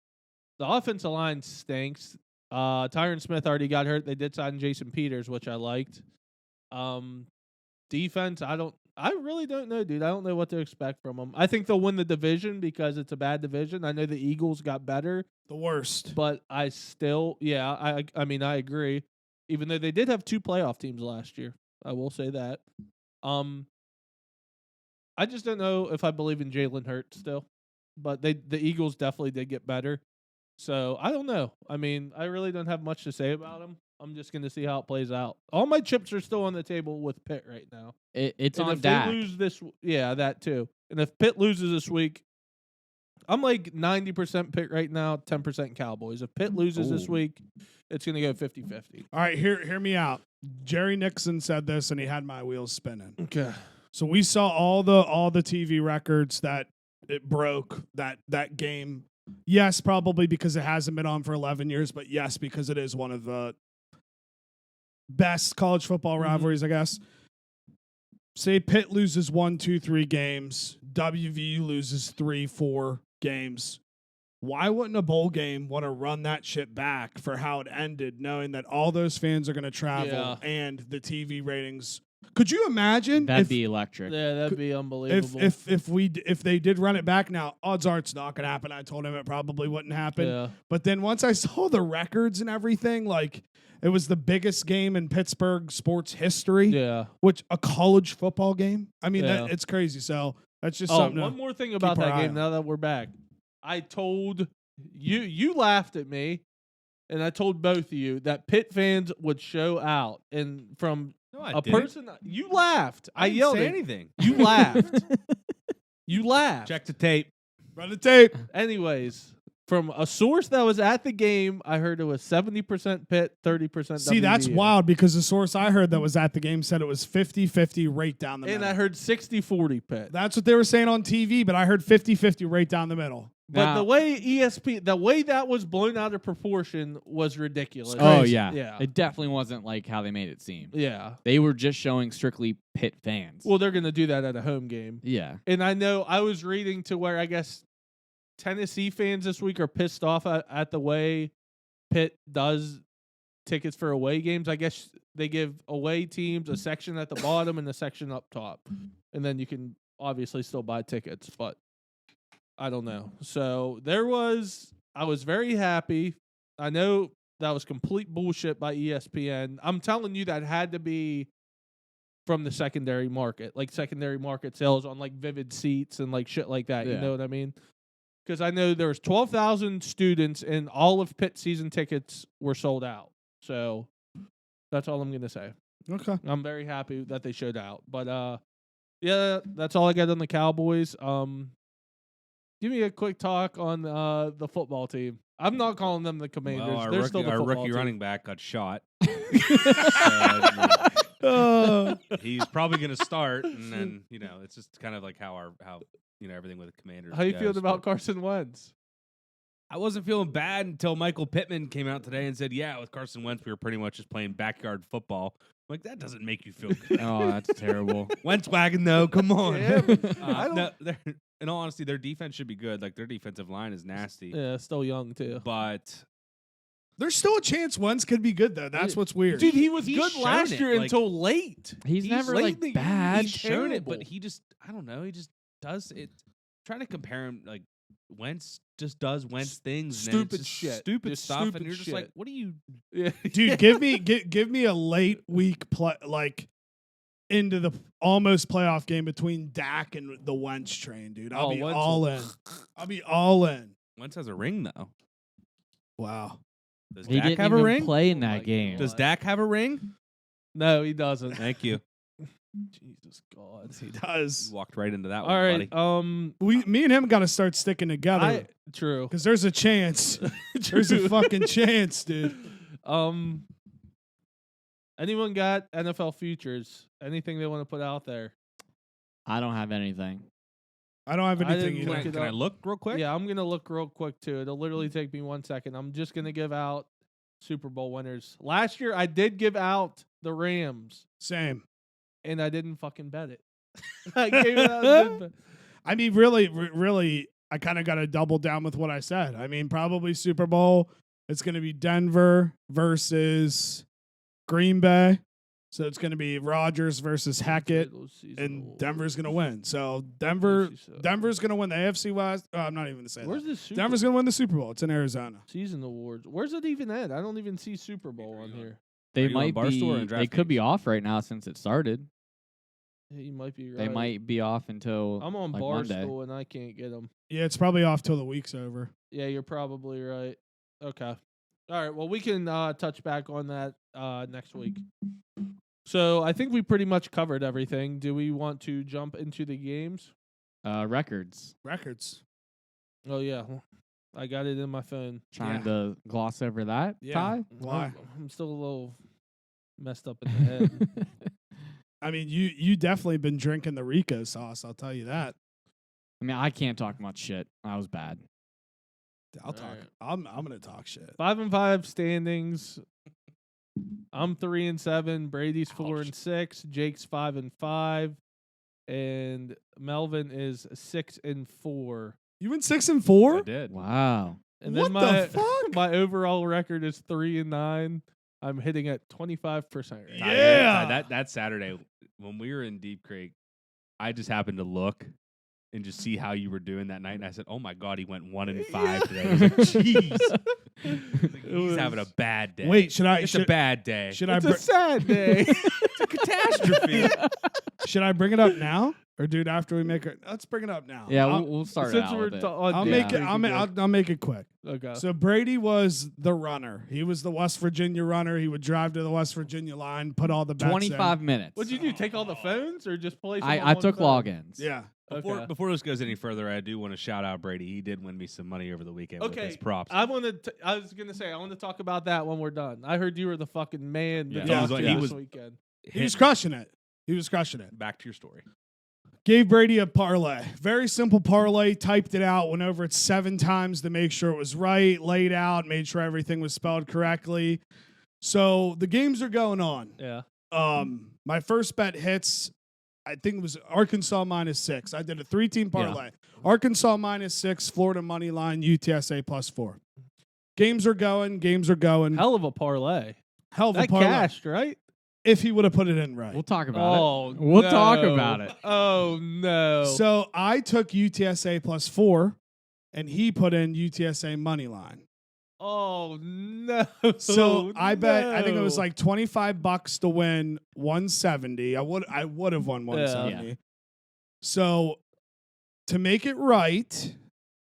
Speaker 1: The offensive line stinks. Tyron Smith already got hurt. They did sign Jason Peters, which I liked. Defense, I really don't know, dude. I don't know what to expect from them. I think they'll win the division because it's a bad division. I know the Eagles got better.
Speaker 2: The worst.
Speaker 1: But I still, I mean, I agree. Even though they did have 2 playoff teams last year. I will say that. I just don't know if I believe in Jalen Hurts still. But the Eagles definitely did get better. So, I don't know. I mean, I really don't have much to say about them. I'm just going to see how it plays out. All my chips are still on the table with Pitt right now.
Speaker 3: It's
Speaker 1: and
Speaker 3: on
Speaker 1: if
Speaker 3: Dak.
Speaker 1: they lose this, that too. And if Pitt loses this week, I'm like 90% Pitt right now, 10% Cowboys. If Pitt loses this week, it's going to go 50-50.
Speaker 2: All right, hear me out. Jerry Nixon said this, and he had my wheels spinning.
Speaker 1: Okay.
Speaker 2: So we saw all the TV records that it broke that game. Yes, probably because it hasn't been on for 11 years, but yes, because it is one of the best college football rivalries, I guess. Say Pitt loses 1, 2, 3 games. WVU loses 3, 4 games. Why wouldn't a bowl game want to run that shit back for how it ended, knowing that all those fans are going to travel and the TV ratings? Could you imagine?
Speaker 3: That'd be electric.
Speaker 1: Yeah, that'd be unbelievable.
Speaker 2: If they did run it back now, odds are it's not going to happen. I told him it probably wouldn't happen.
Speaker 1: Yeah.
Speaker 2: But then once I saw the records and everything, like it was the biggest game in Pittsburgh sports history.
Speaker 1: Yeah.
Speaker 2: Which a college football game. I mean,
Speaker 1: Yeah.
Speaker 2: it's crazy. So that's just something.
Speaker 1: One more thing about
Speaker 2: our
Speaker 1: that
Speaker 2: eye
Speaker 1: game.
Speaker 2: on.
Speaker 1: Now that we're back, I told you laughed at me, and I told both of you that Pitt fans would show out, and from
Speaker 4: No, I
Speaker 1: a
Speaker 4: didn't.
Speaker 1: person, you laughed. I
Speaker 4: didn't
Speaker 1: yelled
Speaker 4: say
Speaker 1: at
Speaker 4: anything.
Speaker 1: you. Laughed. You laughed.
Speaker 4: Check the tape.
Speaker 2: Run the tape.
Speaker 1: Anyways, from a source that was at the game, I heard it was 70% Pitt, 30%
Speaker 2: See, that's
Speaker 1: WVU.
Speaker 2: wild because the source I heard that was at the game said it was 50-50 right down the
Speaker 1: And
Speaker 2: middle.
Speaker 1: I heard 60-40 Pitt.
Speaker 2: That's what they were saying on TV, but I heard 50-50 right down the middle.
Speaker 1: But
Speaker 3: Now-
Speaker 1: the way that was blown out of proportion was ridiculous.
Speaker 3: Oh
Speaker 2: crazy.
Speaker 3: yeah.
Speaker 1: Yeah.
Speaker 3: It definitely wasn't like how they made it seem.
Speaker 1: Yeah.
Speaker 3: They were just showing strictly Pitt fans.
Speaker 1: Well, they're going to do that at a home game.
Speaker 3: yeah.
Speaker 1: And I know I was reading to where I guess Tennessee fans this week are pissed off at the way Pitt does tickets for away games. I guess they give away teams a section at the bottom and a section up top. And then you can obviously still buy tickets, but I don't know. So I was very happy. I know that was complete bullshit by ESPN. I'm telling you that had to be from the secondary market, like secondary market sales on like Vivid Seats and like shit like that. You
Speaker 3: Yeah.
Speaker 1: know what I mean? Because I know there was 12,000 students and all of Pitt season tickets were sold out. So that's all I'm going to say.
Speaker 2: Okay.
Speaker 1: I'm very happy that they showed out. But yeah, that's all I got on the Cowboys. Give me a quick talk on the football team. I'm not calling them the Commanders.
Speaker 4: Well,
Speaker 1: They're still the
Speaker 4: our
Speaker 1: football
Speaker 4: rookie
Speaker 1: team.
Speaker 4: running back got shot.
Speaker 2: Uh,
Speaker 4: He's probably going to start, and then it's just kind of like how everything with the Commanders.
Speaker 1: How you
Speaker 4: goes,
Speaker 1: feeling about
Speaker 4: but
Speaker 1: Carson Wentz?
Speaker 4: I wasn't feeling bad until Michael Pittman came out today and said, "Yeah, with Carson Wentz, we were pretty much just playing backyard football." I'm like, that doesn't make you feel good.
Speaker 3: Oh, that's terrible.
Speaker 4: Wentz wagon though, come on.
Speaker 1: Yeah, but I don't-
Speaker 4: no, in all honesty, their defense should be good. Like their defensive line is nasty,
Speaker 1: Yeah, still young too.
Speaker 4: but
Speaker 2: there's still a chance Wentz could be good, though. That's what's weird.
Speaker 1: Dude, he was
Speaker 4: He's
Speaker 1: good
Speaker 4: shown
Speaker 1: last
Speaker 4: it,
Speaker 1: year
Speaker 4: like-
Speaker 1: until late.
Speaker 3: He's never like
Speaker 1: lately-
Speaker 3: bad.
Speaker 4: he's shown it. But
Speaker 1: terrible.
Speaker 4: he just, I don't know, he just does it. Trying to compare him, like Wentz just does Wentz things, and it's
Speaker 1: stupid
Speaker 4: just
Speaker 1: shit.
Speaker 4: stupid
Speaker 1: Just
Speaker 4: stuff,
Speaker 1: stupid
Speaker 4: and you're just like,
Speaker 1: shit.
Speaker 4: what are you?
Speaker 1: Yeah.
Speaker 2: Dude, give me a late week like into the almost playoff game between Dak and the Wentz train, dude. I'll be
Speaker 1: Wentz
Speaker 2: all
Speaker 1: will-
Speaker 2: in. I'll be all in.
Speaker 4: Wentz has a ring though.
Speaker 2: Wow.
Speaker 4: Does
Speaker 3: He
Speaker 4: Dak
Speaker 3: didn't
Speaker 4: have
Speaker 3: even
Speaker 4: a ring?
Speaker 3: play in
Speaker 1: Oh my
Speaker 3: that game.
Speaker 4: Does Dak have a ring?
Speaker 1: No, he doesn't.
Speaker 4: Thank you.
Speaker 1: Jesus God.
Speaker 2: He does.
Speaker 4: Walked right into that
Speaker 1: All
Speaker 4: one,
Speaker 1: right.
Speaker 4: buddy.
Speaker 2: Me and him got to start sticking together
Speaker 1: True.
Speaker 2: because there's a chance. There's a fucking chance, dude.
Speaker 1: Anyone got NFL futures? Anything they want to put out there?
Speaker 3: I don't have anything.
Speaker 2: I don't have
Speaker 1: I
Speaker 2: anything
Speaker 1: didn't
Speaker 2: either.
Speaker 1: look it
Speaker 4: Can I
Speaker 1: up.
Speaker 4: look real quick?
Speaker 1: Yeah, I'm gonna look real quick too. It'll literally take me 1 second. I'm just gonna give out Super Bowl winners. Last year I did give out the Rams,
Speaker 2: Same.
Speaker 1: and I didn't fucking bet it. I gave it out.
Speaker 2: I mean, really, I kind of got to double down with what I said. I mean, probably Super Bowl. It's going to be Denver versus Green Bay. So it's going to be Rodgers versus Hackett, and Denver's going to win. So Denver's going to win the AFC West. Oh, I'm not even going to say
Speaker 1: Where's
Speaker 2: that.
Speaker 1: this Super
Speaker 2: Denver's going to win the Super Bowl. It's in Arizona.
Speaker 1: Season awards? Where's it even at? I don't even see Super Bowl on here.
Speaker 3: They
Speaker 4: you on
Speaker 3: might
Speaker 4: Barstool or
Speaker 3: be. They could be
Speaker 4: DraftKings?
Speaker 3: off right now since it started.
Speaker 1: Yeah, you might be right.
Speaker 3: They might be off until
Speaker 1: I'm on
Speaker 3: like Monday.
Speaker 1: Barstool and I can't get them.
Speaker 2: Yeah, it's probably off till the week's over.
Speaker 1: Yeah, you're probably right. Okay. All right. Well, we can touch back on that next week. So I think we pretty much covered everything. Do we want to jump into the games?
Speaker 3: Records.
Speaker 1: Oh, yeah. I got it in my phone.
Speaker 3: Trying to gloss over that.
Speaker 2: Yeah.
Speaker 3: Ty?
Speaker 2: Why?
Speaker 1: I'm still a little messed up in the head.
Speaker 2: I mean, you definitely been drinking the Rico sauce. I'll tell you that.
Speaker 3: I mean, I can't talk much shit. I was bad.
Speaker 2: I'll talk.
Speaker 1: right.
Speaker 2: I'm gonna talk shit.
Speaker 1: 5-5 standings. I'm 3-7. Brady's 4-6. Jake's 5-5, and Melvin is 6-4.
Speaker 2: You went 6-4.
Speaker 4: I did.
Speaker 3: Wow.
Speaker 1: And
Speaker 2: What
Speaker 1: then
Speaker 2: the fuck?
Speaker 1: my overall record is 3-9. I'm hitting at 25% right now.
Speaker 2: Yeah.
Speaker 4: That Saturday when we were in Deep Creek, I just happened to look and just see how you were doing that night, and I said, "Oh my God, he went 1-5 today." I was like, "Jeez, he's having a bad day."
Speaker 2: Wait, should I?
Speaker 4: It's a bad day.
Speaker 2: Should
Speaker 1: It's
Speaker 2: I?
Speaker 1: a sad day.
Speaker 4: It's a catastrophe.
Speaker 2: Should I bring it up now, or dude after we make it? Let's bring it up now.
Speaker 3: Yeah,
Speaker 2: I'll,
Speaker 3: we'll start it
Speaker 1: Since
Speaker 3: out
Speaker 1: we're
Speaker 3: with it.
Speaker 1: on
Speaker 2: I'll
Speaker 1: Deep
Speaker 2: make it.
Speaker 1: Creek
Speaker 2: I'll
Speaker 1: again.
Speaker 2: make it quick.
Speaker 1: Okay.
Speaker 2: So Brady was the runner. He was the West Virginia runner. He would drive to the West Virginia line, put all the bets
Speaker 3: 25 minutes.
Speaker 1: What'd you do? Take all the phones or just place them on
Speaker 3: I
Speaker 1: one
Speaker 3: took
Speaker 1: phone?
Speaker 3: logins.
Speaker 2: In. Yeah.
Speaker 1: Okay.
Speaker 4: Before this goes any further, I do want to shout out Brady. He did win me some money over the weekend with
Speaker 1: Okay.
Speaker 4: his props.
Speaker 1: I was gonna say I want to talk about that when we're done. I heard you were the fucking man.
Speaker 4: Yeah.
Speaker 1: that
Speaker 2: Yeah.
Speaker 1: talked to
Speaker 2: He
Speaker 1: you
Speaker 4: was-
Speaker 1: this weekend.
Speaker 2: He was crushing it.
Speaker 4: Back to your story.
Speaker 2: Gave Brady a parlay. Very simple parlay. Typed it out. Went over it 7 times to make sure it was right. Laid out. Made sure everything was spelled correctly. So the games are going on.
Speaker 1: Yeah.
Speaker 2: My first bet hits. I think it was Arkansas -6. I did a 3-team parlay. Arkansas -6. Florida money line. UTSA +4. Games are going.
Speaker 1: Hell of a parlay.
Speaker 2: Hell of a
Speaker 1: That
Speaker 2: parlay.
Speaker 1: cashed, right?
Speaker 2: If he would have put it in right.
Speaker 3: We'll talk about
Speaker 1: Oh,
Speaker 3: it. We'll
Speaker 1: no.
Speaker 3: talk about it.
Speaker 1: Oh no.
Speaker 2: So I took UTSA +4, and he put in UTSA money line.
Speaker 1: oh no.
Speaker 2: So I bet I think it was
Speaker 1: No.
Speaker 2: like $25 to win 170. I would have won 170.
Speaker 3: Yeah.
Speaker 2: So to make it right,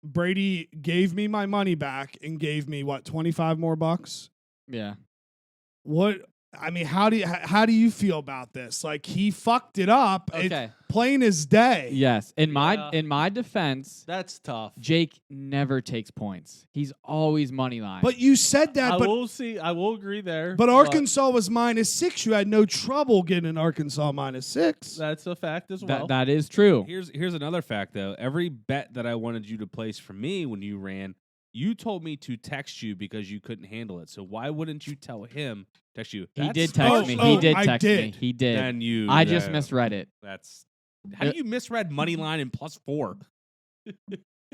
Speaker 2: Brady gave me my money back and gave me what 25 more bucks.
Speaker 3: Yeah.
Speaker 2: What I mean, how do you feel about this? Like he fucked it up. It's
Speaker 3: Okay.
Speaker 2: plain as day.
Speaker 3: Yes. In
Speaker 1: Yeah.
Speaker 3: my defense,
Speaker 1: That's tough.
Speaker 3: Jake never takes points. He's always money line.
Speaker 2: But you said that.
Speaker 1: I
Speaker 2: But
Speaker 1: will agree there.
Speaker 2: But Arkansas was -6. You had no trouble getting Arkansas -6.
Speaker 1: That's a fact as well.
Speaker 3: that is true.
Speaker 4: Here's another fact though. Every bet that I wanted you to place for me when you ran, you told me to text you because you couldn't handle it. So why wouldn't you tell him text you?
Speaker 3: He
Speaker 4: That's
Speaker 3: did
Speaker 4: smart.
Speaker 3: text me.
Speaker 2: Oh,
Speaker 3: He did
Speaker 2: I
Speaker 3: text me.
Speaker 2: did.
Speaker 3: He did.
Speaker 4: Then you.
Speaker 3: I just misread it.
Speaker 4: That's how do you misread money line and +4?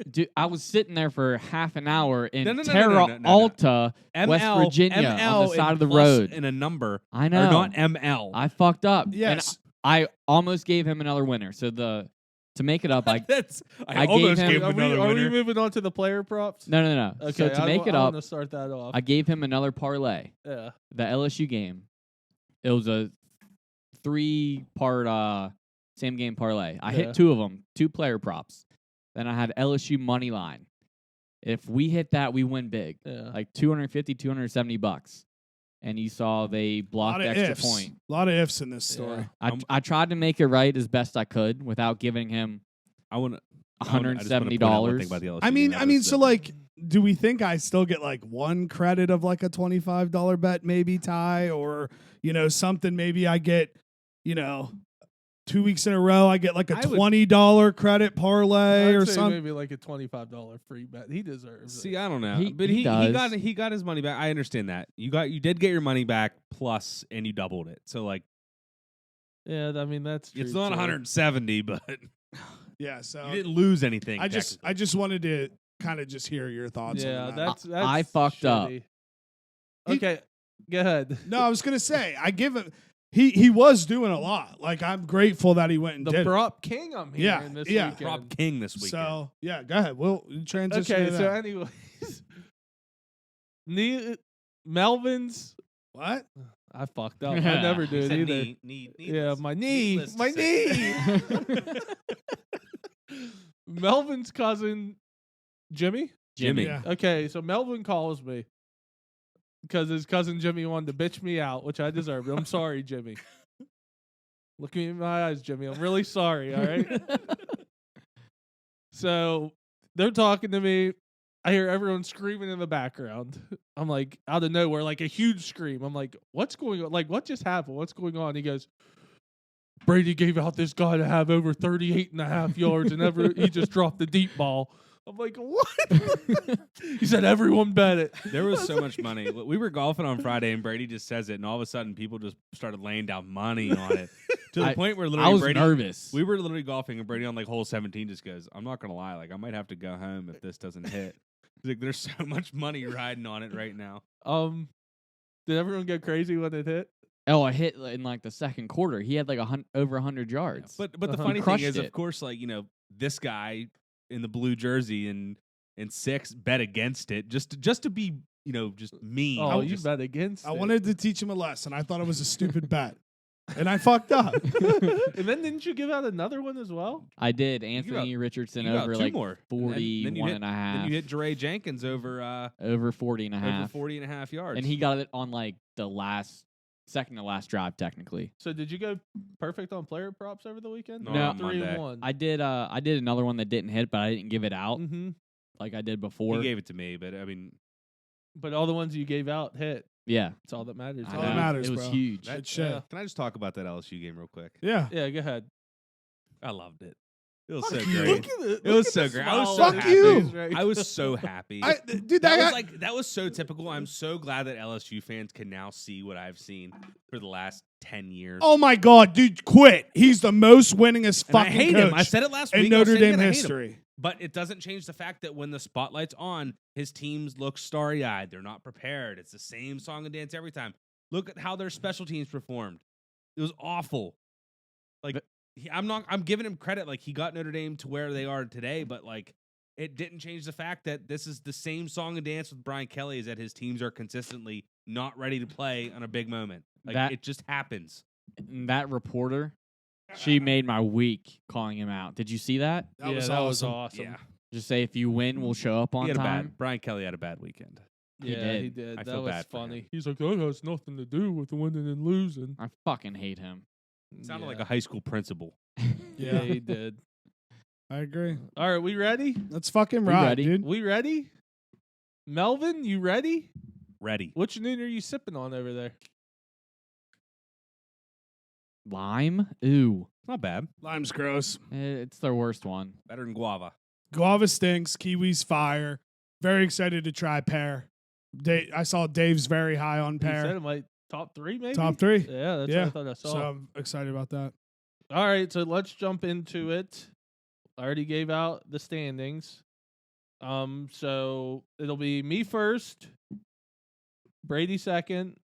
Speaker 3: Dude, I was sitting there for half an hour in
Speaker 4: No, no, no,
Speaker 3: Terra
Speaker 4: no, no, no, no.
Speaker 3: Alta,
Speaker 4: ML,
Speaker 3: West Virginia, on
Speaker 4: ML
Speaker 3: the side
Speaker 4: and
Speaker 3: of the
Speaker 4: plus
Speaker 3: road.
Speaker 4: in a number.
Speaker 3: I
Speaker 4: Or
Speaker 3: know.
Speaker 4: not ML.
Speaker 3: I fucked up. And
Speaker 2: Yes.
Speaker 3: I almost gave him another winner. So to make it up, I
Speaker 4: I
Speaker 3: gave
Speaker 4: almost
Speaker 3: him-
Speaker 4: gave
Speaker 1: are,
Speaker 4: another
Speaker 1: we
Speaker 4: winner.
Speaker 1: moving on to the player props?
Speaker 3: no.
Speaker 1: Okay.
Speaker 3: So to make it up,
Speaker 1: I'm gonna start that off.
Speaker 3: I gave him another parlay.
Speaker 1: Yeah.
Speaker 3: The LSU game. It was a 3-part same game parlay. I
Speaker 1: Yeah.
Speaker 3: hit 2 of them, 2 player props. Then I had LSU money line. If we hit that, we win big.
Speaker 1: Yeah.
Speaker 3: Like $250, $270. and you saw they
Speaker 2: A
Speaker 3: blocked
Speaker 2: lot
Speaker 3: the
Speaker 2: of
Speaker 3: extra
Speaker 2: ifs.
Speaker 3: point.
Speaker 2: A lot of ifs in this story.
Speaker 3: I tried to make it right as best I could without giving him
Speaker 4: I want to.
Speaker 3: $170.
Speaker 2: I mean, so like, do we think I still get like one credit of like a $25 bet, maybe Ty, or something? Maybe I get 2 weeks in a row, I get like a $20 credit parlay
Speaker 1: I'd
Speaker 2: or
Speaker 1: say
Speaker 2: something.
Speaker 1: maybe like a $25 free bet. He deserves
Speaker 4: See,
Speaker 1: it.
Speaker 4: I don't know,
Speaker 3: He
Speaker 4: but
Speaker 3: does.
Speaker 4: he got his money back. I understand that you did get your money back plus, and you doubled it. So like,
Speaker 1: Yeah, I mean that's true.
Speaker 4: it's not
Speaker 1: too.
Speaker 4: 170, but
Speaker 2: Yeah, so
Speaker 4: you didn't lose anything.
Speaker 2: I just wanted to kind of just hear your thoughts.
Speaker 1: Yeah,
Speaker 2: on that.
Speaker 1: that's
Speaker 3: I fucked up.
Speaker 1: shitty. Okay, go ahead.
Speaker 2: No, I was gonna say I give him. He was doing a lot. Like I'm grateful that he went and
Speaker 1: The
Speaker 2: did it.
Speaker 1: prop king I'm hearing this weekend.
Speaker 4: Prop king this weekend.
Speaker 2: So yeah, go ahead. We'll transition.
Speaker 1: Okay,
Speaker 2: to
Speaker 1: so
Speaker 2: that.
Speaker 1: anyways, Melvin's.
Speaker 2: What?
Speaker 1: I fucked up. I never do
Speaker 4: He
Speaker 1: it
Speaker 4: said
Speaker 1: either.
Speaker 4: needless.
Speaker 1: My knee,
Speaker 4: Needless to
Speaker 1: my
Speaker 4: say.
Speaker 1: knee. Melvin's cousin, Jimmy.
Speaker 4: Jimmy.
Speaker 2: Yeah.
Speaker 1: Okay, so Melvin calls me because his cousin Jimmy wanted to bitch me out, which I deserved. I'm sorry, Jimmy. Look me in my eyes, Jimmy. I'm really sorry. All right. So they're talking to me. I hear everyone screaming in the background. I'm like, out of nowhere, like a huge scream. I'm like, what's going on? Like, what just happened? What's going on? He goes, Brady gave out this guy to have over 38.5 yards, and he just dropped the deep ball. I'm like, what? He said everyone bet it.
Speaker 4: There was so much money. We were golfing on Friday, and Brady just says it, and all of a sudden, people just started laying down money on it to the point where literally
Speaker 3: I was
Speaker 4: Brady,
Speaker 3: nervous.
Speaker 4: We were literally golfing, and Brady on like hole 17 just goes, "I'm not gonna lie, like I might have to go home if this doesn't hit." He's like, "There's so much money riding on it right now."
Speaker 1: Did everyone go crazy when it hit?
Speaker 3: Oh, I hit in like the second quarter. He had like over 100 yards.
Speaker 4: But the
Speaker 1: Uh-huh.
Speaker 4: funny thing
Speaker 3: Crushed
Speaker 4: is,
Speaker 3: it.
Speaker 4: of course, like this guy in the blue jersey and 6 bet against it just to be just mean.
Speaker 1: Oh, you
Speaker 4: just,
Speaker 1: bet against
Speaker 2: I
Speaker 1: it.
Speaker 2: wanted to teach him a lesson. I thought it was a stupid bet, and I fucked up.
Speaker 1: And then didn't you give out another one as well?
Speaker 3: I did.
Speaker 4: got-
Speaker 3: Anthony Richardson
Speaker 4: you got
Speaker 3: over
Speaker 4: 2
Speaker 3: like
Speaker 4: more.
Speaker 3: 41 and a half.
Speaker 4: Then you hit Dre Jenkins over
Speaker 3: over 40 and a
Speaker 4: over
Speaker 3: half.
Speaker 4: 40 and a half yards.
Speaker 3: And he got it on like the second to last drive, technically.
Speaker 1: So did you go perfect on player props over the weekend?
Speaker 4: No,
Speaker 3: No.
Speaker 4: on
Speaker 1: 3
Speaker 4: Monday.
Speaker 1: and 1.
Speaker 3: I did another one that didn't hit, but I didn't give it out
Speaker 1: Mm-hmm.
Speaker 3: like I did before.
Speaker 4: He gave it to me, but I mean,
Speaker 1: But all the ones you gave out hit.
Speaker 3: Yeah.
Speaker 1: That's all that matters.
Speaker 3: I
Speaker 2: all that
Speaker 3: know.
Speaker 2: matters,
Speaker 3: It was
Speaker 2: bro.
Speaker 3: huge.
Speaker 2: Good shit.
Speaker 1: Yeah.
Speaker 4: can I just talk about that LSU game real quick?
Speaker 2: Yeah.
Speaker 1: Yeah, go ahead.
Speaker 4: I loved it. It was
Speaker 2: Fuck
Speaker 4: so
Speaker 2: you.
Speaker 4: great.
Speaker 1: Look at
Speaker 4: It was so great. I was so
Speaker 2: Fuck
Speaker 4: happy.
Speaker 2: you.
Speaker 4: I was so happy.
Speaker 2: Dude,
Speaker 4: that was so typical. I'm so glad that LSU fans can now see what I've seen for the last 10 years.
Speaker 2: Oh my God, dude, quit! He's the most winningest
Speaker 4: and I
Speaker 2: fucking
Speaker 4: hate
Speaker 2: coach
Speaker 4: him. I said it last
Speaker 2: in
Speaker 4: week. I was
Speaker 2: Notre
Speaker 4: saying
Speaker 2: Dame
Speaker 4: it, I hate him.
Speaker 2: history.
Speaker 4: But it doesn't change the fact that when the spotlight's on, his teams look starry-eyed. They're not prepared. It's the same song and dance every time. Look at how their special teams performed. It was awful. Like I'm giving him credit. Like he got Notre Dame to where they are today, but like it didn't change the fact that this is the same song and dance with Brian Kelly is that his teams are consistently not ready to play on a big moment. Like it just happens.
Speaker 3: And that reporter, she made my week calling him out. Did you see that?
Speaker 2: That
Speaker 1: yeah,
Speaker 2: was
Speaker 1: that
Speaker 2: awesome.
Speaker 1: was awesome.
Speaker 4: Yeah.
Speaker 3: Just say if you win, we'll show up on time.
Speaker 4: Brian Kelly had a bad weekend.
Speaker 1: Yeah, he
Speaker 3: did.
Speaker 1: did.
Speaker 4: I
Speaker 1: That
Speaker 4: feel
Speaker 1: was
Speaker 4: bad for him.
Speaker 1: funny. He's like, that has nothing to do with winning and losing.
Speaker 3: I fucking hate him.
Speaker 4: Sounded
Speaker 1: Yeah.
Speaker 4: like a high school principal.
Speaker 1: Yeah, he did.
Speaker 2: I agree.
Speaker 1: All right, we ready?
Speaker 2: Let's fucking
Speaker 3: We
Speaker 2: ride,
Speaker 3: ready?
Speaker 2: dude.
Speaker 1: We ready? Melvin, you ready?
Speaker 4: Ready.
Speaker 1: Which noon are you sipping on over there?
Speaker 3: Lime? Ooh.
Speaker 4: Not bad.
Speaker 2: Lime's gross.
Speaker 3: It's their worst one.
Speaker 4: Better than guava.
Speaker 2: Guava stinks. Kiwi's fire. Very excited to try pear. I saw Dave's very high on
Speaker 1: You said
Speaker 2: pear.
Speaker 1: it might top 3, maybe?
Speaker 2: Top 3.
Speaker 1: Yeah, that's
Speaker 2: Yeah.
Speaker 1: what I thought I saw.
Speaker 2: So I'm excited about that.
Speaker 1: All right, so let's jump into it. I already gave out the standings. So it'll be me first, Brady second.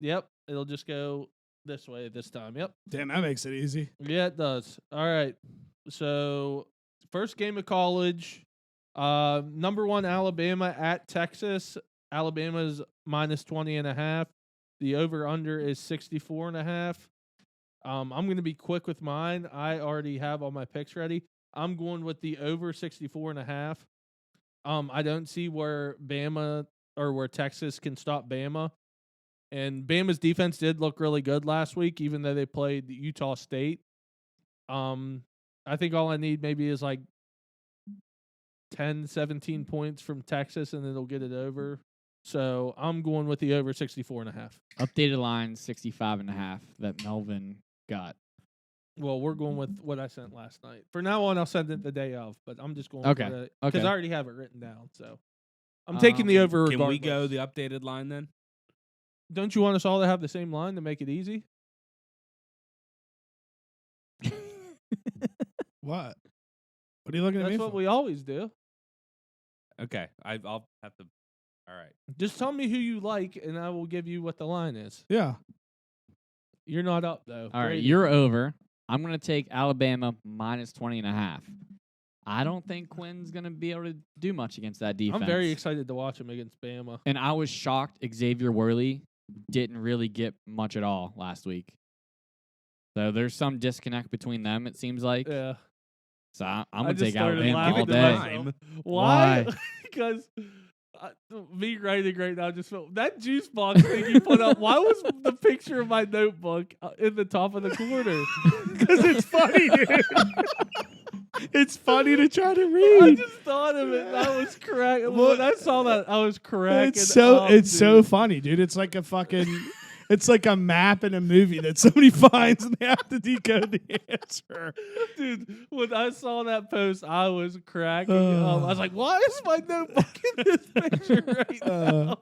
Speaker 1: Yep, it'll just go this way this time. Yep.
Speaker 2: Damn, that makes it easy.
Speaker 1: Yeah, it does. All right. So first game of college, number 1 Alabama at Texas. Alabama's minus 20.5. The over under is 64.5. I'm going to be quick with mine. I already have all my picks ready. I'm going with the over 64.5. I don't see where Bama or where Texas can stop Bama. And Bama's defense did look really good last week, even though they played Utah State. I think all I need maybe is like 10, 17 points from Texas, and it'll get it over. So I'm going with the over 64.5.
Speaker 3: Updated line 65.5 that Melvin got.
Speaker 1: Well, we're going with what I sent last night. For now on, I'll send it the day of, but I'm just going
Speaker 3: Okay.
Speaker 1: with it because
Speaker 3: Okay.
Speaker 1: I already have it written down. So I'm taking the over
Speaker 4: Can we
Speaker 1: regardless.
Speaker 4: go the updated line then?
Speaker 1: Don't you want us all to have the same line to make it easy?
Speaker 2: What? What are you looking at
Speaker 1: That's
Speaker 2: me
Speaker 1: what
Speaker 2: for?
Speaker 1: we always do.
Speaker 4: Okay, I'll have to. All right.
Speaker 1: Just tell me who you like, and I will give you what the line is.
Speaker 2: Yeah.
Speaker 1: You're not up, though.
Speaker 3: All right,
Speaker 1: Brady.
Speaker 3: you're over. I'm going to take Alabama minus 20.5. I don't think Quinn's going to be able to do much against that defense.
Speaker 1: I'm very excited to watch him against Bama.
Speaker 3: And I was shocked Xavier Worley didn't really get much at all last week. So there's some disconnect between them, it seems like.
Speaker 1: Yeah.
Speaker 3: So I'm
Speaker 1: I
Speaker 3: going to
Speaker 1: just
Speaker 3: take
Speaker 1: started
Speaker 3: Alabama
Speaker 1: laughing
Speaker 3: all
Speaker 1: to
Speaker 3: day.
Speaker 1: myself.
Speaker 3: Why?
Speaker 1: Why? Because me writing right now just felt that juice box thing you put up. Why was the picture of my notebook in the top of the corner?
Speaker 2: Because it's funny, dude. It's funny to try to
Speaker 1: I
Speaker 2: read.
Speaker 1: just thought of it. I was cracking. When I saw that, I was cracking.
Speaker 2: It's so
Speaker 1: up,
Speaker 2: it's so
Speaker 1: dude.
Speaker 2: funny, dude. It's like a fucking it's like a map in a movie that somebody finds and they have to decode the answer.
Speaker 1: Dude, when I saw that post, I was cracking up. I was like, why is my notebook in this picture right now?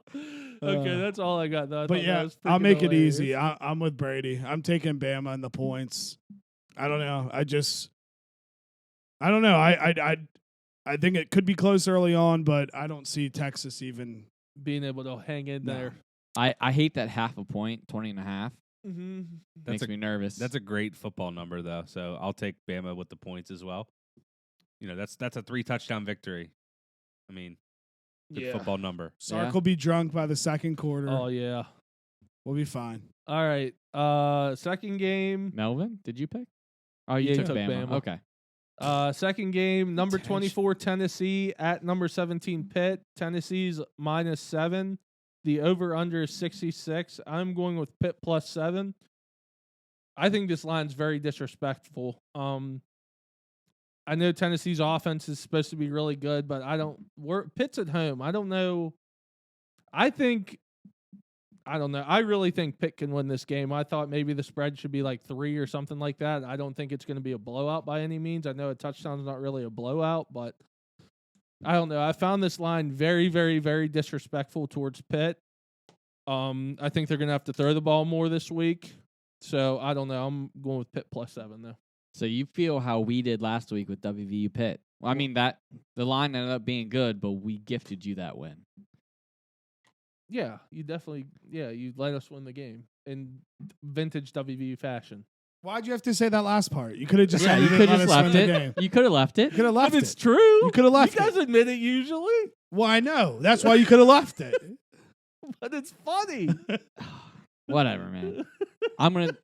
Speaker 1: Okay, that's all I got, though. I
Speaker 2: But
Speaker 1: thought that
Speaker 2: yeah,
Speaker 1: was
Speaker 2: I'll
Speaker 1: freaking
Speaker 2: make it
Speaker 1: hilarious.
Speaker 2: easy. I'm with Brady. I'm taking Bama and the points. I don't know. I don't know. I think it could be close early on, but I don't see Texas even.
Speaker 1: Being able to hang in
Speaker 2: No.
Speaker 1: there.
Speaker 3: I hate that half a point, 20.5.
Speaker 1: Mm-hmm.
Speaker 3: Makes me nervous.
Speaker 4: That's a great football number though. So I'll take Bama with the points as well. You know, that's a 3-touchdown victory. I mean, good football number.
Speaker 2: Sark
Speaker 3: Yeah.
Speaker 2: will be drunk by the second quarter.
Speaker 1: Oh, yeah.
Speaker 2: We'll be fine.
Speaker 1: All right. Second game.
Speaker 3: Melvin, did you pick? Oh, you
Speaker 1: Yeah, he
Speaker 3: took
Speaker 1: took
Speaker 3: Bama.
Speaker 1: Bama.
Speaker 3: Okay.
Speaker 1: Second game, number
Speaker 2: Attention.
Speaker 1: 24 Tennessee at number 17 Pitt. Tennessee's -7. The over/under is 66. I'm going with Pitt +7. I think this line's very disrespectful. I know Tennessee's offense is supposed to be really good, but Pitt's at home. I don't know. I don't know. I really think Pitt can win this game. I thought maybe the spread should be like 3 or something like that. I don't think it's going to be a blowout by any means. I know a touchdown's not really a blowout, but I don't know. I found this line very, very, very disrespectful towards Pitt. I think they're going to have to throw the ball more this week. So I don't know. I'm going with Pitt +7 though.
Speaker 3: So you feel how we did last week with WVU Pitt. Well, I mean, that the line ended up being good, but we gifted you that win.
Speaker 1: Yeah, you definitely. Yeah, you let us win the game in vintage WVU fashion.
Speaker 2: Why'd you have to say that last part? You could have just
Speaker 3: Yeah,
Speaker 2: said
Speaker 3: you
Speaker 2: didn't
Speaker 3: could
Speaker 2: let
Speaker 3: just
Speaker 2: us win
Speaker 3: left
Speaker 2: the
Speaker 3: it.
Speaker 2: game.
Speaker 3: You could have left it.
Speaker 2: You could have left
Speaker 1: If it's
Speaker 2: it.
Speaker 1: true,
Speaker 2: You coulda left
Speaker 1: You guys
Speaker 2: it.
Speaker 1: admit it usually,
Speaker 2: Well, I know. That's why you could have left it.
Speaker 1: but it's funny.
Speaker 3: Whatever, man.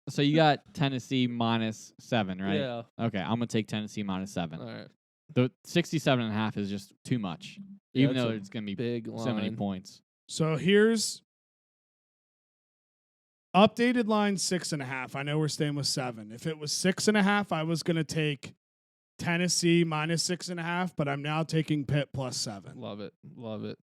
Speaker 3: So you got Tennessee -7, right?
Speaker 1: Yeah.
Speaker 3: Okay, I'm gonna take Tennessee -7.
Speaker 1: All right.
Speaker 3: The 67.5 is just too much,
Speaker 1: Yeah,
Speaker 3: even
Speaker 1: it's
Speaker 3: though
Speaker 1: a
Speaker 3: it's gonna be
Speaker 1: Big line.
Speaker 3: so many points.
Speaker 2: So here's updated line 6.5. I know we're staying with 7. If it was 6.5, I was gonna take Tennessee -6.5, but I'm now taking Pitt +7.
Speaker 1: Love it. Love it.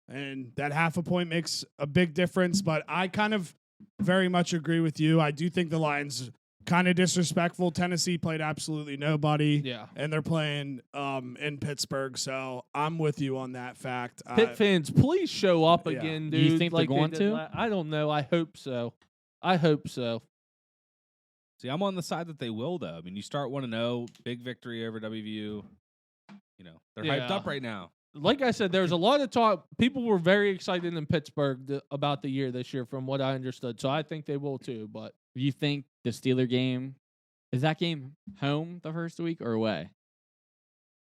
Speaker 2: And that half a point makes a big difference. But I kind of very much agree with you. I do think the line's kind of disrespectful. Tennessee played absolutely nobody.
Speaker 1: Yeah.
Speaker 2: And they're playing in Pittsburgh. So I'm with you on that fact.
Speaker 1: Pitt fans, please show up
Speaker 2: Yeah.
Speaker 1: again,
Speaker 3: You
Speaker 1: dude.
Speaker 3: think they're
Speaker 1: like they
Speaker 3: going
Speaker 1: did
Speaker 3: to?
Speaker 1: I don't know. I hope so. I hope so.
Speaker 4: See, I'm on the side that they will though. I mean, you start 1-0, big victory over WVU. You know, they're hyped
Speaker 1: Yeah.
Speaker 4: up right now.
Speaker 1: Like I said, there's a lot of talk. People were very excited in Pittsburgh about the year this year, from what I understood. So I think they will too. But
Speaker 3: You think the Steeler game is that game home the first week or away?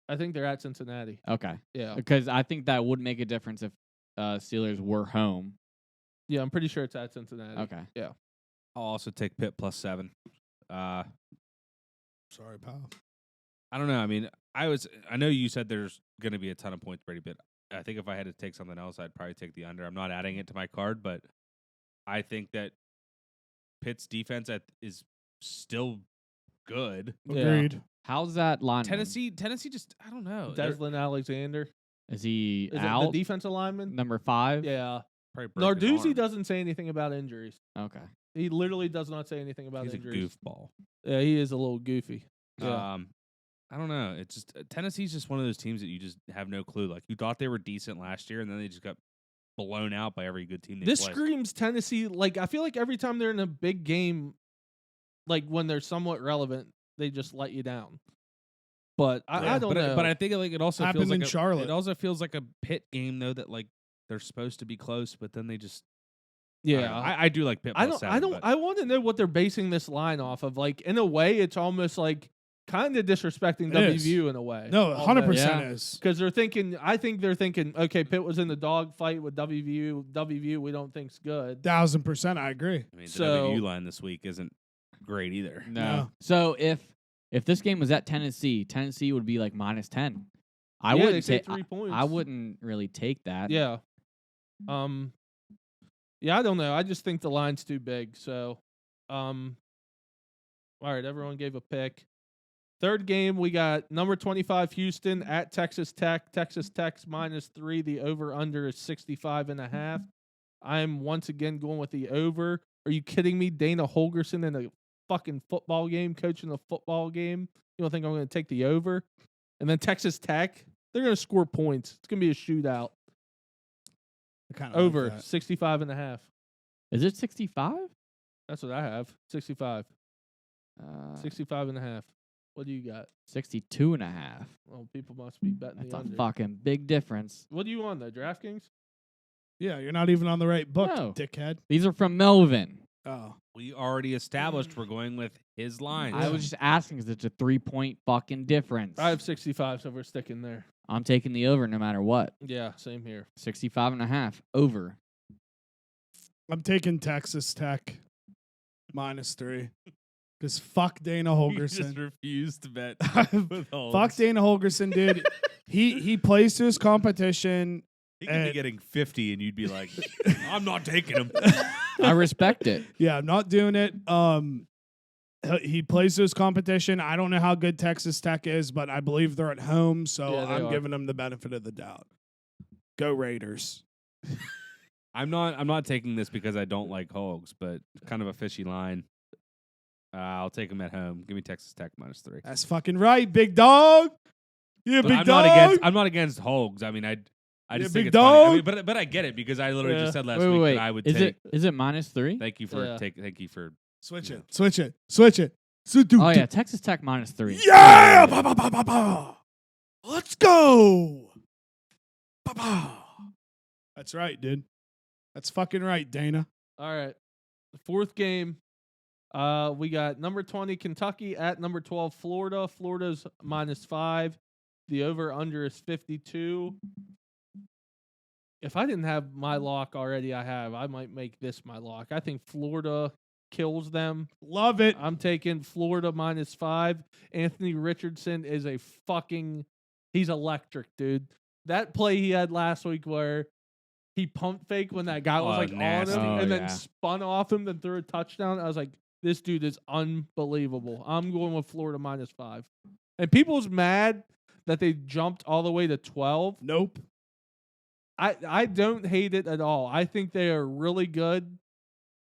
Speaker 1: I think they're at Cincinnati.
Speaker 3: Okay,
Speaker 1: Yeah.
Speaker 3: because I think that would make a difference if Steelers were home.
Speaker 1: Yeah, I'm pretty sure it's at Cincinnati.
Speaker 3: Okay.
Speaker 1: Yeah.
Speaker 4: I'll also take Pitt +7.
Speaker 2: Sorry, pal.
Speaker 4: I don't know. I mean, I know you said there's going to be a ton of points, Brady, but I think if I had to take something else, I'd probably take the under. I'm not adding it to my card, but I think that Pitt's defense is still good.
Speaker 1: Yeah.
Speaker 2: Agreed.
Speaker 3: How's that line?
Speaker 4: Tennessee just I don't know. They're
Speaker 1: Deslin Alexander.
Speaker 3: Is he
Speaker 1: Is it
Speaker 3: out?
Speaker 1: the defensive lineman?
Speaker 3: Number 5?
Speaker 1: Yeah.
Speaker 4: probably broke his
Speaker 1: Narduzzi
Speaker 4: arm.
Speaker 1: doesn't say anything about injuries.
Speaker 3: Okay.
Speaker 1: He literally does not say anything about
Speaker 4: He's
Speaker 1: injuries.
Speaker 4: a goofball.
Speaker 1: Yeah, he is a little goofy. Yeah.
Speaker 4: I don't know. It's just Tennessee's just one of those teams that you just have no clue. Like you thought they were decent last year, and then they just got blown out by every good team they
Speaker 1: This
Speaker 4: play.
Speaker 1: screams Tennessee. Like, I feel like every time they're in a big game, like when they're somewhat relevant, they just let you down. But I don't know.
Speaker 4: But I think like it also
Speaker 2: Happened
Speaker 4: feels like
Speaker 2: in Charlotte.
Speaker 4: It also feels like a Pitt game though that like they're supposed to be close, but then they just
Speaker 1: yeah.
Speaker 4: I do like Pitt.
Speaker 1: I
Speaker 4: plus
Speaker 1: don't.
Speaker 4: 7, but
Speaker 1: I want to know what they're basing this line off of. Like, in a way, it's almost like kind of disrespecting
Speaker 2: It is.
Speaker 1: WVU in a way.
Speaker 2: No, 100%
Speaker 3: Yeah.
Speaker 2: is.
Speaker 1: Because they're thinking. I think they're thinking. Okay, Pitt was in the dog fight with WVU. WVU, we don't think's good.
Speaker 2: 1000%, I agree.
Speaker 4: I mean, the
Speaker 1: So-
Speaker 4: WU line this week isn't great either.
Speaker 3: No.
Speaker 2: No.
Speaker 3: So if this game was at Tennessee would be like -10. I
Speaker 1: Yeah, they
Speaker 3: wouldn't
Speaker 1: say
Speaker 3: take
Speaker 1: 3 points.
Speaker 3: I wouldn't really take that.
Speaker 1: Yeah. Yeah, I don't know. I just think the line's too big. So, all right, everyone gave a pick. Third game, we got number 25 Houston at Texas Tech. Texas Tech's -3. The over/under is 65.5. I'm once again going with the over. Are you kidding me? Dana Holgerson in a fucking football game, coaching a football game. You don't think I'm going to take the over? And then Texas Tech, they're going to score points. It's going to be a shootout.
Speaker 2: I kinda
Speaker 1: Over
Speaker 2: like that.
Speaker 1: 65.5.
Speaker 3: Is it 65?
Speaker 1: That's what I have. 65. 65.5. What do you got?
Speaker 3: 62.5.
Speaker 1: Well, people must be betting
Speaker 3: That's
Speaker 1: the
Speaker 3: a
Speaker 1: under.
Speaker 3: fucking big difference.
Speaker 1: What do you on though? DraftKings?
Speaker 2: Yeah, you're not even on the right book,
Speaker 3: No.
Speaker 2: dickhead.
Speaker 3: These are from Melvin.
Speaker 2: Oh.
Speaker 4: We already established we're going with his lines.
Speaker 3: I was just asking because it's a 3-point fucking difference.
Speaker 1: I have 65, so we're sticking there.
Speaker 3: I'm taking the over no matter what.
Speaker 1: Yeah, same here.
Speaker 3: 65.5 over.
Speaker 2: I'm taking Texas Tech -3. Because fuck Dana
Speaker 4: You just
Speaker 2: Holgerson.
Speaker 4: refused to bet with Holmes.
Speaker 2: Fuck Dana Holgerson, dude. He plays to his competition.
Speaker 4: He could be getting 50, and you'd be like, "I'm not taking him."
Speaker 3: I respect it.
Speaker 2: Yeah, I'm not doing it. He plays to his competition. I don't know how good Texas Tech is, but I believe they're at home, so
Speaker 1: Yeah, they
Speaker 2: I'm
Speaker 1: are.
Speaker 2: giving them the benefit of the doubt. Go Raiders.
Speaker 4: I'm not taking this because I don't like Hogs, but kind of a fishy line. I'll take him at home. Give me Texas Tech -3.
Speaker 2: That's fucking right, big dog. Yeah,
Speaker 4: But
Speaker 2: big
Speaker 4: I'm
Speaker 2: dog.
Speaker 4: I'm not against Hogs. I mean, I
Speaker 2: Yeah,
Speaker 4: just
Speaker 2: big
Speaker 4: think it's funny. I
Speaker 2: dog.
Speaker 4: mean, but I get it because I literally
Speaker 1: Yeah.
Speaker 4: just said last
Speaker 3: Wait,
Speaker 4: week
Speaker 3: wait.
Speaker 4: that I would
Speaker 3: Is
Speaker 4: take.
Speaker 3: it -3?
Speaker 4: Thank you for
Speaker 1: Yeah.
Speaker 4: thank you for.
Speaker 2: Switch
Speaker 4: Yeah.
Speaker 2: it. Switch it. Switch it.
Speaker 3: Oh yeah, Texas Tech -3.
Speaker 2: Yeah! Ba, ba, ba, ba, ba. Let's go. Ba, ba. That's right, dude. That's fucking right, Dana.
Speaker 1: All right. The fourth game, we got number 20 Kentucky at number 12 Florida. Florida's -5. The over/under is 52. If I didn't have my lock already, I might make this my lock. I think Florida kills them.
Speaker 2: Love it.
Speaker 1: I'm taking Florida -5. Anthony Richardson is he's electric, dude. That play he had last week where he pump fake when that guy was
Speaker 4: Oh,
Speaker 1: like
Speaker 4: nasty.
Speaker 1: on him
Speaker 3: Oh,
Speaker 1: and then
Speaker 3: yeah.
Speaker 1: spun off him, then threw a touchdown. I was like, this dude is unbelievable. I'm going with Florida -5. And people's mad that they jumped all the way to 12.
Speaker 2: Nope.
Speaker 1: I don't hate it at all. I think they are really good.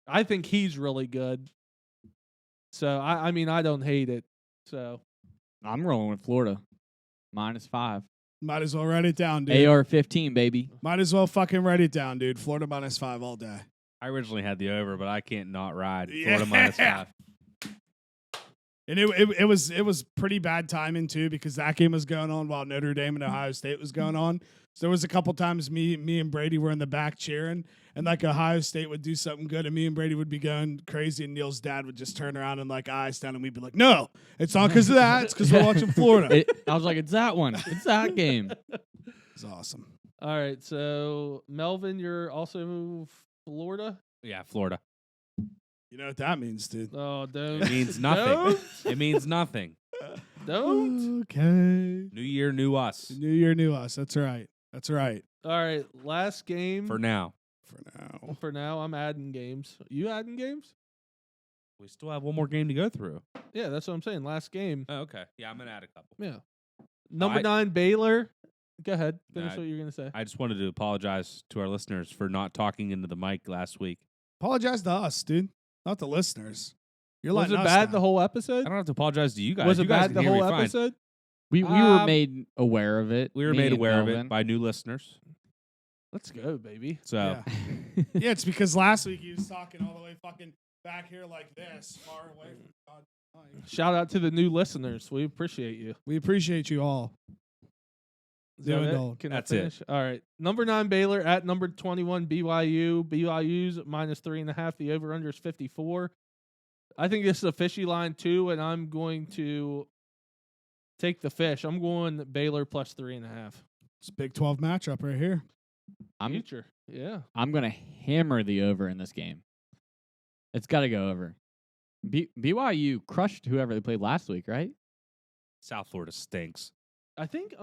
Speaker 1: I think he's really good. So I mean I don't hate it. So
Speaker 3: I'm rolling with Florida. -5.
Speaker 2: Might as well write it down, dude.
Speaker 3: AR-15, baby.
Speaker 2: Might as well fucking write it down, dude. Florida -5 all day.
Speaker 4: I originally had the over, but I can't not ride
Speaker 2: Yeah.
Speaker 4: Florida -5.
Speaker 2: And it was pretty bad timing too because that game was going on while Notre Dame and Ohio State was going on. So there was a couple times me and Brady were in the back cheering, and like Ohio State would do something good, and me and Brady would be going crazy, and Neil's dad would just turn around and like eyes down, and we'd be like, "No, it's not because of that. It's because we're watching Florida."
Speaker 3: I was like, it's that one. It's that game.
Speaker 2: It's awesome.
Speaker 1: all right, so Melvin, you're also Florida?
Speaker 4: Yeah, Florida.
Speaker 2: You know what that means, dude?
Speaker 1: Oh, don't.
Speaker 4: It means nothing. It means nothing.
Speaker 1: Don't.
Speaker 2: Okay.
Speaker 4: New year, new us.
Speaker 2: New year, new us. That's right. That's right.
Speaker 1: All right, last game.
Speaker 4: For now.
Speaker 2: For now.
Speaker 1: I'm adding games. You adding games?
Speaker 4: We still have one more game to go through.
Speaker 1: Yeah, that's what I'm saying. Last game.
Speaker 4: Oh, okay. Yeah, I'm gonna add a couple.
Speaker 1: Yeah. Number 9, Baylor. Go ahead. Finish
Speaker 4: Nah,
Speaker 1: what you're gonna say.
Speaker 4: I just wanted to apologize to our listeners for not talking into the mic last week.
Speaker 2: Apologize to us, dude. Not the listeners. You're
Speaker 1: Was
Speaker 2: letting
Speaker 1: it
Speaker 2: us
Speaker 1: bad
Speaker 2: down.
Speaker 1: the whole
Speaker 4: I
Speaker 1: episode?
Speaker 4: don't have to apologize to you guys.
Speaker 1: Was
Speaker 4: You
Speaker 1: it
Speaker 4: guys
Speaker 1: bad
Speaker 4: can
Speaker 1: the
Speaker 4: hear me
Speaker 1: whole
Speaker 4: fine.
Speaker 1: episode?
Speaker 3: We were made aware of it.
Speaker 4: We were
Speaker 3: Me
Speaker 4: made
Speaker 3: and
Speaker 4: aware of it
Speaker 3: Melvin.
Speaker 4: by new listeners.
Speaker 1: Let's go, baby.
Speaker 4: So
Speaker 2: Yeah. Yeah, it's because last week he was talking all the way fucking back here like this, far away from God's mic.
Speaker 1: Shout out to the new listeners. We appreciate you.
Speaker 2: We appreciate you all.
Speaker 1: Is
Speaker 2: New
Speaker 1: that
Speaker 2: and
Speaker 1: it?
Speaker 2: old.
Speaker 1: Can
Speaker 4: That's
Speaker 1: I
Speaker 4: it.
Speaker 1: finish? All right. Number 9, Baylor at number 21, BYU. BYU's -3.5. The over-under is 54. I think this is a fishy line, too, and I'm going to take the fish. I'm going Baylor plus 3.5.
Speaker 2: It's a Big 12 matchup right here.
Speaker 1: Future. Yeah.
Speaker 3: I'm gonna hammer the over in this game. It's got to go over. BYU crushed whoever they played last week, right?
Speaker 4: South Florida stinks.
Speaker 1: I think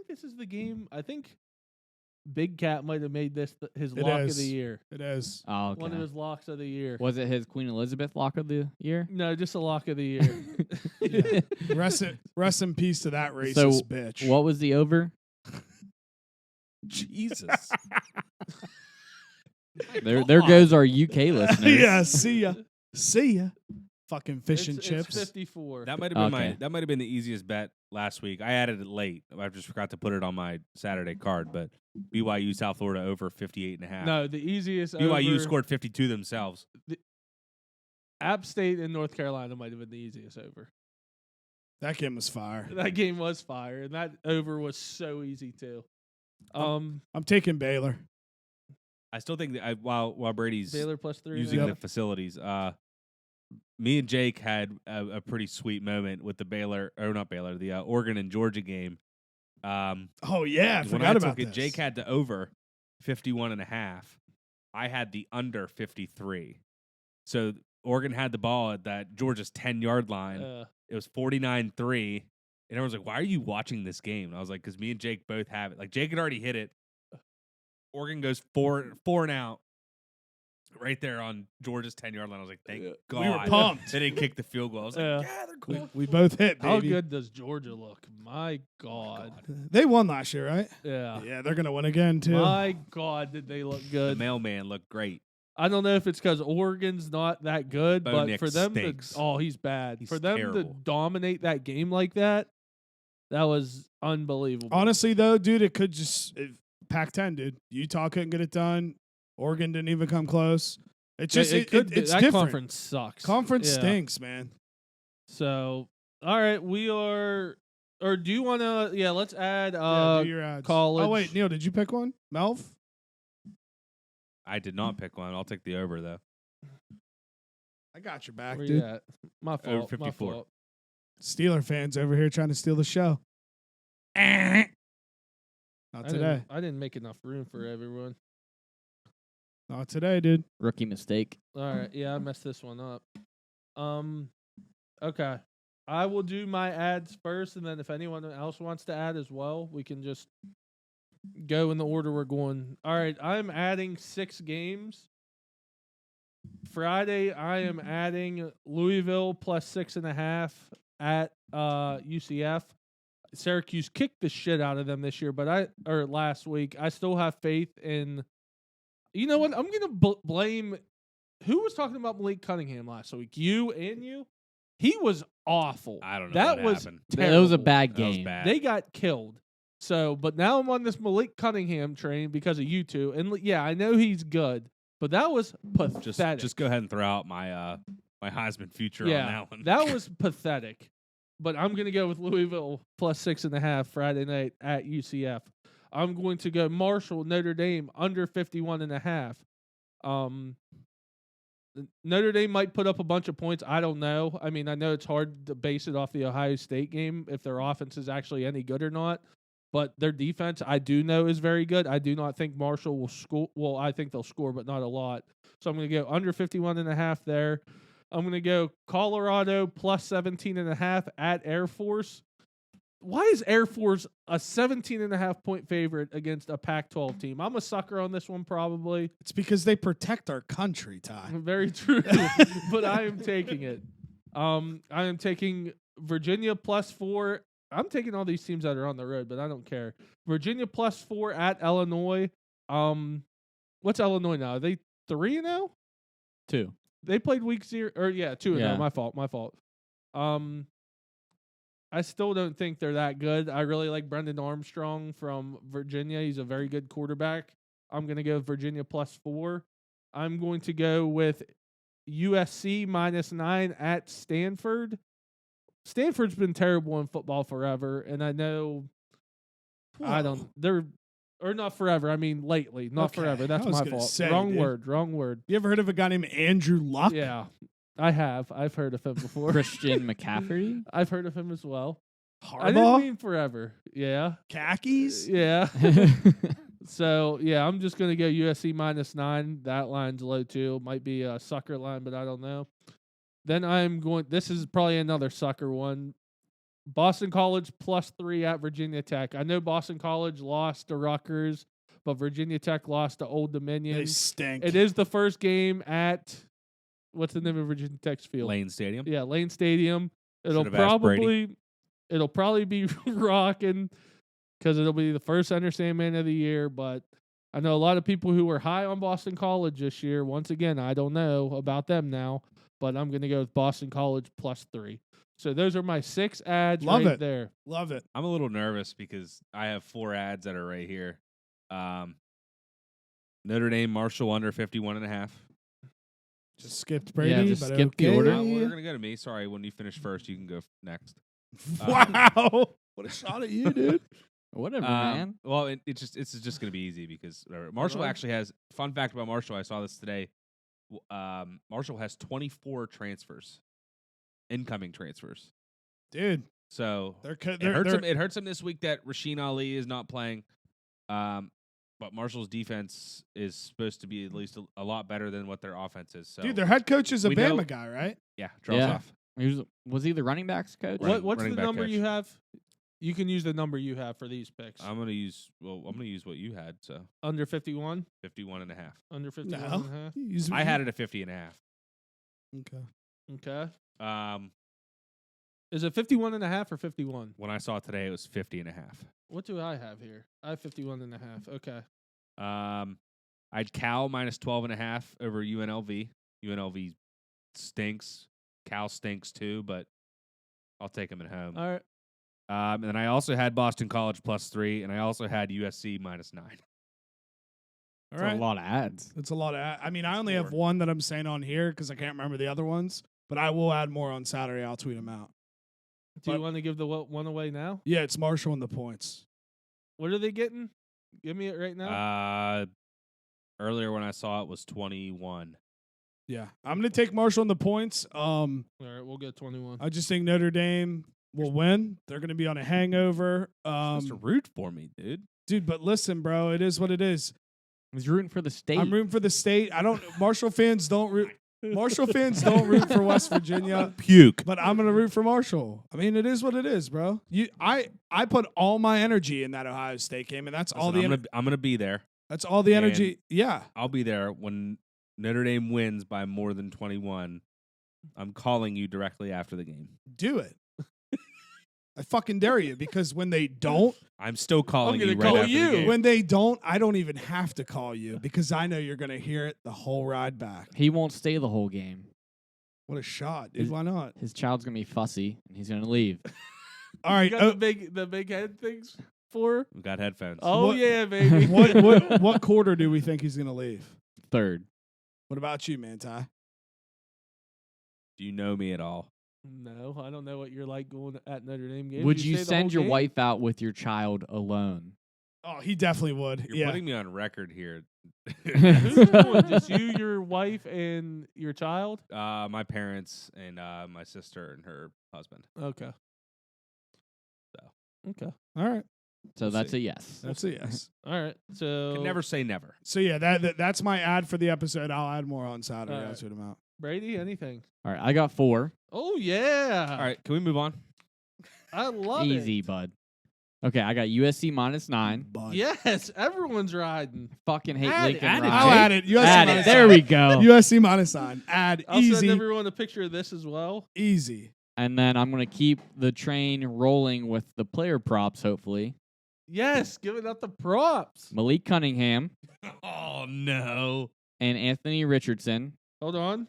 Speaker 1: this is the game. I think Big Cat might have made this his
Speaker 2: It
Speaker 1: lock of
Speaker 2: is.
Speaker 1: the year.
Speaker 2: It is.
Speaker 3: Oh, okay.
Speaker 1: One of his locks of the year.
Speaker 3: Was it his Queen Elizabeth lock of the year?
Speaker 1: No, just a lock of the year.
Speaker 2: Yeah. Rest in peace to that racist
Speaker 3: So,
Speaker 2: bitch.
Speaker 3: What was the over?
Speaker 4: Jesus.
Speaker 3: There goes our UK listeners.
Speaker 2: Yeah, see ya. See ya. Fucking fish and
Speaker 1: It's
Speaker 2: chips.
Speaker 1: 54.
Speaker 4: That might have been
Speaker 3: Okay.
Speaker 4: that might have been the easiest bet last week. I added it late. I just forgot to put it on my Saturday card, but BYU South Florida over 58.5.
Speaker 1: No, the easiest
Speaker 4: BYU
Speaker 1: over,
Speaker 4: scored 52 themselves.
Speaker 1: App State and North Carolina might have been the easiest over.
Speaker 2: That game was fire.
Speaker 1: That game was fire, and that over was so easy too.
Speaker 2: I'm taking Baylor.
Speaker 4: I still think that while Brady's
Speaker 1: Baylor plus 3.
Speaker 4: using
Speaker 2: Yep.
Speaker 4: the facilities, me and Jake had a pretty sweet moment with the Oregon and Georgia game.
Speaker 2: Oh yeah, I
Speaker 4: When
Speaker 2: forgot about
Speaker 4: took it,
Speaker 2: this.
Speaker 4: Jake had the over 51.5. I had the under 53. So Oregon had the ball at that Georgia's 10-yard line. It was 49-3. And everyone's like, why are you watching this game? And I was like, because me and Jake both have it. Like, Jake had already hit it. Oregon goes four and out right there on Georgia's 10-yard line. I was like, thank God.
Speaker 2: We were pumped.
Speaker 4: They didn't kick the field goal. I was like,
Speaker 1: Yeah.
Speaker 4: yeah, they're cool.
Speaker 2: We both hit, baby.
Speaker 1: How good does Georgia look? My God.
Speaker 2: They won last year, right?
Speaker 1: Yeah.
Speaker 2: Yeah, they're gonna win again too.
Speaker 1: My God, did they look
Speaker 4: The
Speaker 1: good?
Speaker 4: mailman looked great.
Speaker 1: I don't know if it's because Oregon's not that good,
Speaker 4: Bo
Speaker 1: but
Speaker 4: Nix
Speaker 1: for them
Speaker 4: stinks.
Speaker 1: he's bad.
Speaker 4: He's
Speaker 1: For them to
Speaker 4: terrible.
Speaker 1: dominate that game like that was unbelievable.
Speaker 2: Honestly, though, dude, it could just Pac-10, dude. Utah couldn't get it done. Oregon didn't even come close. It's just
Speaker 1: it could be,
Speaker 2: it's
Speaker 1: that
Speaker 2: different.
Speaker 1: conference sucks.
Speaker 2: Conference
Speaker 1: Yeah.
Speaker 2: stinks, man.
Speaker 1: So, all right, we are. Or do you want to? Yeah, let's add
Speaker 2: Yeah, do your ads.
Speaker 1: college.
Speaker 2: Oh wait, Neil, did you pick one? Melv?
Speaker 4: I did not pick one. I'll take the over, though.
Speaker 2: I got your back,
Speaker 1: Where
Speaker 2: dude.
Speaker 1: you at? My fault.
Speaker 4: Over
Speaker 1: My
Speaker 4: 54.
Speaker 1: fault.
Speaker 2: Steeler fans over here trying to steal the show. Not today.
Speaker 1: I didn't make enough room for everyone.
Speaker 2: Not today, dude.
Speaker 3: Rookie mistake.
Speaker 1: All right, yeah, I messed this one up. Okay. I will do my ads first, and then if anyone else wants to add as well, we can just go in the order we're going. All right, I'm adding 6 games. Friday, I am adding Louisville plus 6.5 at UCF. Syracuse kicked the shit out of them this year, but last week. I still have faith in. You know what? I'm gonna blame. Who was talking about Malik Cunningham last week? You and you. He was awful.
Speaker 4: I don't know
Speaker 1: That
Speaker 4: what
Speaker 1: was
Speaker 4: happened.
Speaker 3: That was a
Speaker 1: terrible.
Speaker 3: bad
Speaker 4: That was
Speaker 3: game.
Speaker 4: bad.
Speaker 1: They got killed. So, but now I'm on this Malik Cunningham train because of you two. And yeah, I know he's good, but that was pathetic.
Speaker 4: Just go ahead and throw out my my Heisman future on that one.
Speaker 1: That was pathetic. But I'm going to go with Louisville plus 6.5 Friday night at UCF. I'm going to go Marshall, Notre Dame under 51.5. Notre Dame might put up a bunch of points. I don't know. I mean, I know it's hard to base it off the Ohio State game if their offense is actually any good or not. But their defense, I do know, is very good. I do not think Marshall will score. Well, I think they'll score, but not a lot. So I'm going to go under 51.5 there. I'm going to go Colorado plus 17.5 at Air Force. Why is Air Force a 17.5-point favorite against a Pac-12 team? I'm a sucker on this one, probably.
Speaker 2: It's because they protect our country, Ty.
Speaker 1: Very true, but I am taking it. I am taking Virginia +4. I'm taking all these teams that are on the road, but I don't care. Virginia +4 at Illinois. What's Illinois now? Are they 3-0?
Speaker 3: 2.
Speaker 1: They played week 0, or 2-0.
Speaker 3: Yeah.
Speaker 1: My fault. I still don't think they're that good. I really like Brendan Armstrong from Virginia. He's a very good quarterback. I'm going to go Virginia +4. I'm going to go with USC -9 at Stanford. Stanford's been terrible in football forever, and I know they're not forever. I mean lately, not
Speaker 2: Okay,
Speaker 1: forever. That's
Speaker 2: I was
Speaker 1: my
Speaker 2: gonna
Speaker 1: fault.
Speaker 2: say,
Speaker 1: Wrong
Speaker 2: dude.
Speaker 1: word.
Speaker 2: You ever heard of a guy named Andrew Luck?
Speaker 1: Yeah, I have. I've heard of him before.
Speaker 3: Christian McCaffrey.
Speaker 1: I've heard of him as well. I didn't
Speaker 2: Harbaugh?
Speaker 1: mean forever. Yeah.
Speaker 2: Khakis?
Speaker 1: Yeah. So, yeah, I'm just going to go USC -9. That line's low, too. Might be a sucker line, but I don't know. Then this is probably another sucker one. Boston College +3 at Virginia Tech. I know Boston College lost to Rutgers, but Virginia Tech lost to Old Dominion.
Speaker 2: They stink.
Speaker 1: It is the first game at, what's the name of Virginia Tech's field?
Speaker 4: Lane Stadium.
Speaker 1: Yeah, Lane Stadium.
Speaker 4: Should've asked Brady.
Speaker 1: It'll probably be rocking because it'll be the first Enter Sandman of the year. But I know a lot of people who were high on Boston College this year. Once again, I don't know about them now, but I'm going to go with Boston College +3. So those are my 6 ads
Speaker 2: Love
Speaker 1: right
Speaker 2: it.
Speaker 1: there.
Speaker 2: Love it.
Speaker 4: I'm a little nervous because I have 4 ads that are right here. Notre Dame Marshall under 51.5.
Speaker 2: Just skipped Brady,
Speaker 3: just
Speaker 2: but
Speaker 3: skip the
Speaker 2: okay.
Speaker 3: order.
Speaker 4: We're gonna go to me. Sorry, when you finish first, you can go next.
Speaker 2: Wow. What a shot at you, dude.
Speaker 3: Whatever, man.
Speaker 4: Well, it's just gonna be easy because Marshall actually has. Fun fact about Marshall, I saw this today. Marshall has 24 transfers, incoming transfers.
Speaker 2: Dude.
Speaker 4: So
Speaker 2: They're
Speaker 4: it hurts them this week that Rasheen Ali is not playing. But Marshall's defense is supposed to be at least a lot better than what their offense is. So
Speaker 2: Dude, their head coach is a
Speaker 4: we know-
Speaker 2: Bama guy, right?
Speaker 4: yeah, draws
Speaker 3: Yeah.
Speaker 4: off.
Speaker 3: Was he the running backs coach?
Speaker 4: Right.
Speaker 1: What's the
Speaker 4: running back
Speaker 1: number
Speaker 4: coach.
Speaker 1: you have? You can use the number you have for these picks.
Speaker 4: I'm gonna use what you had. So
Speaker 1: Under 51?
Speaker 4: 51.5.
Speaker 1: Under 51
Speaker 2: No.
Speaker 1: and a half?
Speaker 4: I had it at 50.5.
Speaker 2: Okay.
Speaker 1: Okay. Is it 51 and a half or 51?
Speaker 4: When I saw it today, it was 50.5.
Speaker 1: What do I have here? I have 51 and a half. Okay.
Speaker 4: I had Cal -12.5 over UNLV. UNLV stinks. Cal stinks too, but I'll take them at home.
Speaker 1: All right.
Speaker 4: And then I also had Boston College +3, and I also had USC -9.
Speaker 2: All
Speaker 3: That's
Speaker 2: right.
Speaker 3: a lot of ads.
Speaker 2: That's a lot of. I mean, I only have one that I'm saying on here because I can't remember the other ones, but I will add more on Saturday. I'll tweet them out.
Speaker 1: Do you want to give the one away now?
Speaker 2: Yeah, it's Marshall and the points.
Speaker 1: What are they getting? Give me it right now.
Speaker 4: Earlier when I saw it was 21.
Speaker 2: Yeah, I'm gonna take Marshall and the points.
Speaker 1: All right, we'll get 21.
Speaker 2: I just think Notre Dame will win. They're gonna be on a hangover.
Speaker 4: Supposed to root for me, dude.
Speaker 2: Dude, but listen, bro, it is what it is.
Speaker 3: He's rooting for the state.
Speaker 2: I'm rooting for the state. Marshall fans don't root. Marshall fans don't root for West Virginia.
Speaker 4: Puke.
Speaker 2: But I'm gonna root for Marshall. I mean, it is what it is, bro. I put all my energy in that Ohio State game, and that's all the.
Speaker 4: I'm gonna be there.
Speaker 2: That's all the energy. Yeah,
Speaker 4: I'll be there when Notre Dame wins by more than 21. I'm calling you directly after the game.
Speaker 2: do it. I fucking dare you, because when they don't,
Speaker 4: I'm still calling
Speaker 1: gonna
Speaker 4: you right
Speaker 1: call
Speaker 4: after
Speaker 1: you.
Speaker 4: the game.
Speaker 2: when they don't, I don't even have to call you because I know you're gonna hear it the whole ride back.
Speaker 3: He won't stay the whole game.
Speaker 2: What a shot, dude!
Speaker 3: Is-
Speaker 2: Why not?
Speaker 3: His child's gonna be fussy, and he's gonna leave.
Speaker 2: All right.
Speaker 1: You got the big head things for?
Speaker 4: We've got headphones.
Speaker 1: Oh
Speaker 2: What-
Speaker 1: yeah, baby.
Speaker 2: what quarter do we think he's gonna leave?
Speaker 3: Third.
Speaker 2: What about you, man, Ty?
Speaker 4: Do you know me at all?
Speaker 1: No, I don't know what you're like going at Notre Dame games.
Speaker 3: Would you
Speaker 1: stay the
Speaker 3: send
Speaker 1: whole
Speaker 3: your
Speaker 1: game?
Speaker 3: wife out with your child alone?
Speaker 2: Oh, he definitely would.
Speaker 4: You're
Speaker 2: yeah.
Speaker 4: putting me on record here.
Speaker 1: Who's going? Just you, your wife, and your child?
Speaker 4: My parents and my sister and her husband.
Speaker 1: Okay. Okay.
Speaker 2: All right.
Speaker 3: So
Speaker 2: We'll
Speaker 3: that's
Speaker 2: see.
Speaker 3: a yes.
Speaker 2: That's a yes.
Speaker 1: All right. So
Speaker 4: Can never say never.
Speaker 2: So yeah, that's my ad for the episode. I'll add more on Saturday.
Speaker 1: All
Speaker 2: I'll
Speaker 1: right.
Speaker 2: tweet them out.
Speaker 1: Brady, anything?
Speaker 3: All right, I got 4.
Speaker 1: Oh yeah.
Speaker 4: All right, can we move on?
Speaker 1: I love
Speaker 3: Easy,
Speaker 1: it.
Speaker 3: bud. Okay, I got USC -9.
Speaker 2: Bud.
Speaker 1: Yes, everyone's riding.
Speaker 3: Fucking hate
Speaker 1: Add it,
Speaker 3: Lincoln
Speaker 1: add it,
Speaker 3: Riley.
Speaker 2: I'll add it. USC
Speaker 3: Add it.
Speaker 2: minus
Speaker 3: There
Speaker 2: nine.
Speaker 3: we go.
Speaker 2: USC -9. Add
Speaker 1: I'll send
Speaker 2: easy.
Speaker 1: everyone a picture of this as well.
Speaker 2: Easy.
Speaker 3: And then I'm going to keep the train rolling with the player props, hopefully.
Speaker 1: Yes, giving up the props.
Speaker 3: Malik Cunningham
Speaker 4: Oh no.
Speaker 3: and Anthony Richardson,
Speaker 1: Hold on.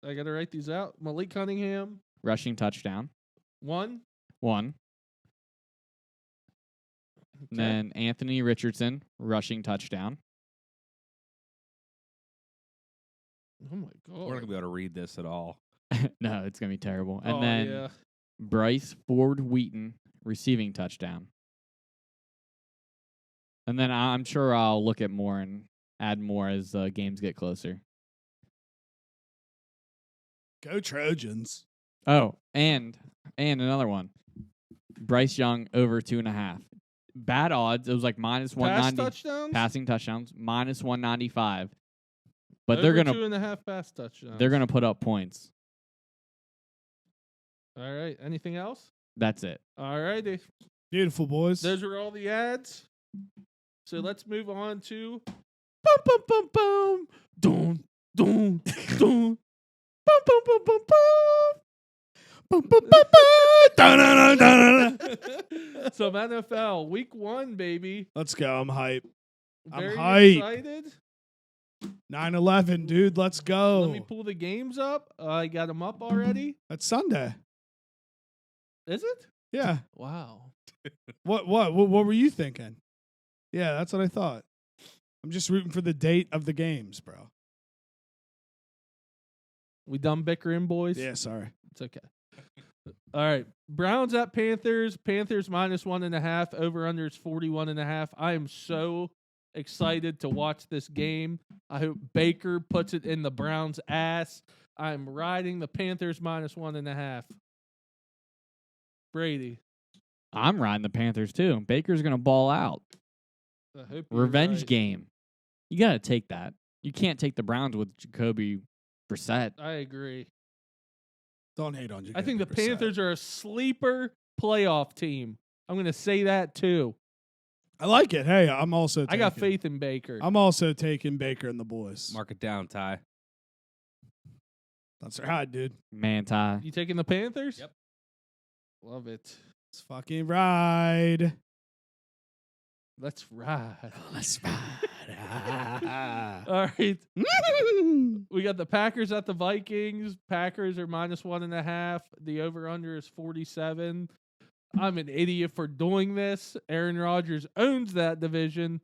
Speaker 1: I got to write these out. Malik Cunningham,
Speaker 3: rushing touchdown.
Speaker 1: 1.
Speaker 3: 1.
Speaker 1: Okay.
Speaker 3: And then Anthony Richardson, rushing touchdown.
Speaker 1: Oh, my God.
Speaker 4: We're not gonna be able to read this at all.
Speaker 3: No, it's going to be terrible. And
Speaker 1: Oh,
Speaker 3: then
Speaker 1: yeah.
Speaker 3: Bryce Ford Wheaton, receiving touchdown. And then I'm sure I'll look at more and add more as games get closer.
Speaker 2: Go Trojans.
Speaker 3: Oh, and another one. Bryce Young over 2.5. Bad odds. It was like
Speaker 1: Pass
Speaker 3: -190
Speaker 1: touchdowns?
Speaker 3: passing touchdowns, -195. But
Speaker 1: Over
Speaker 3: they're gonna
Speaker 1: 2.5 pass touchdowns.
Speaker 3: put up points.
Speaker 1: All right. Anything else?
Speaker 3: That's it.
Speaker 1: All righty.
Speaker 2: Beautiful, boys.
Speaker 1: Those were all the ads. So let's move on to bum bum bum bum dun dun dun bum bum bum bum bum.
Speaker 2: Bum, bum, bum, bum. Dun-dun-dun-dun-dun.
Speaker 1: Some NFL week 1, baby.
Speaker 2: Let's go. I'm hype. I'm
Speaker 1: Very
Speaker 2: hype.
Speaker 1: excited.
Speaker 2: 9/11, dude. Let's go.
Speaker 1: Let me pull the games up. I got them up already.
Speaker 2: That's Sunday.
Speaker 1: Is it?
Speaker 2: Yeah.
Speaker 1: Wow.
Speaker 2: What were you thinking? Yeah, that's what I thought. I'm just rooting for the date of the games, bro.
Speaker 1: We done bickering, boys?
Speaker 2: Yeah, sorry.
Speaker 1: It's okay. All right. Browns at Panthers. Panthers -1.5. Over under is 41.5. I am so excited to watch this game. I hope Baker puts it in the Browns' ass. I'm riding the Panthers -1.5. Brady.
Speaker 3: I'm riding the Panthers too. Baker's gonna ball out.
Speaker 1: I hope you're
Speaker 3: Revenge
Speaker 1: right.
Speaker 3: game. You gotta take that. You can't take the Browns with Jacoby Brissett.
Speaker 1: I agree.
Speaker 2: Don't hate on you.
Speaker 1: I think the Panthers are a sleeper playoff team. I'm going to say that too.
Speaker 2: I like it. Hey, I'm also
Speaker 1: I got faith in Baker.
Speaker 2: I'm also taking Baker and the boys.
Speaker 4: Mark it down, Ty.
Speaker 2: That's right, dude.
Speaker 3: Man, Ty.
Speaker 1: You taking the Panthers?
Speaker 4: Yep.
Speaker 1: Love it.
Speaker 2: Let's fucking ride.
Speaker 1: Let's ride.
Speaker 2: Let's ride.
Speaker 1: All right. We got the Packers at the Vikings. Packers are -1.5. The over-under is 47. I'm an idiot for doing this. Aaron Rodgers owns that division.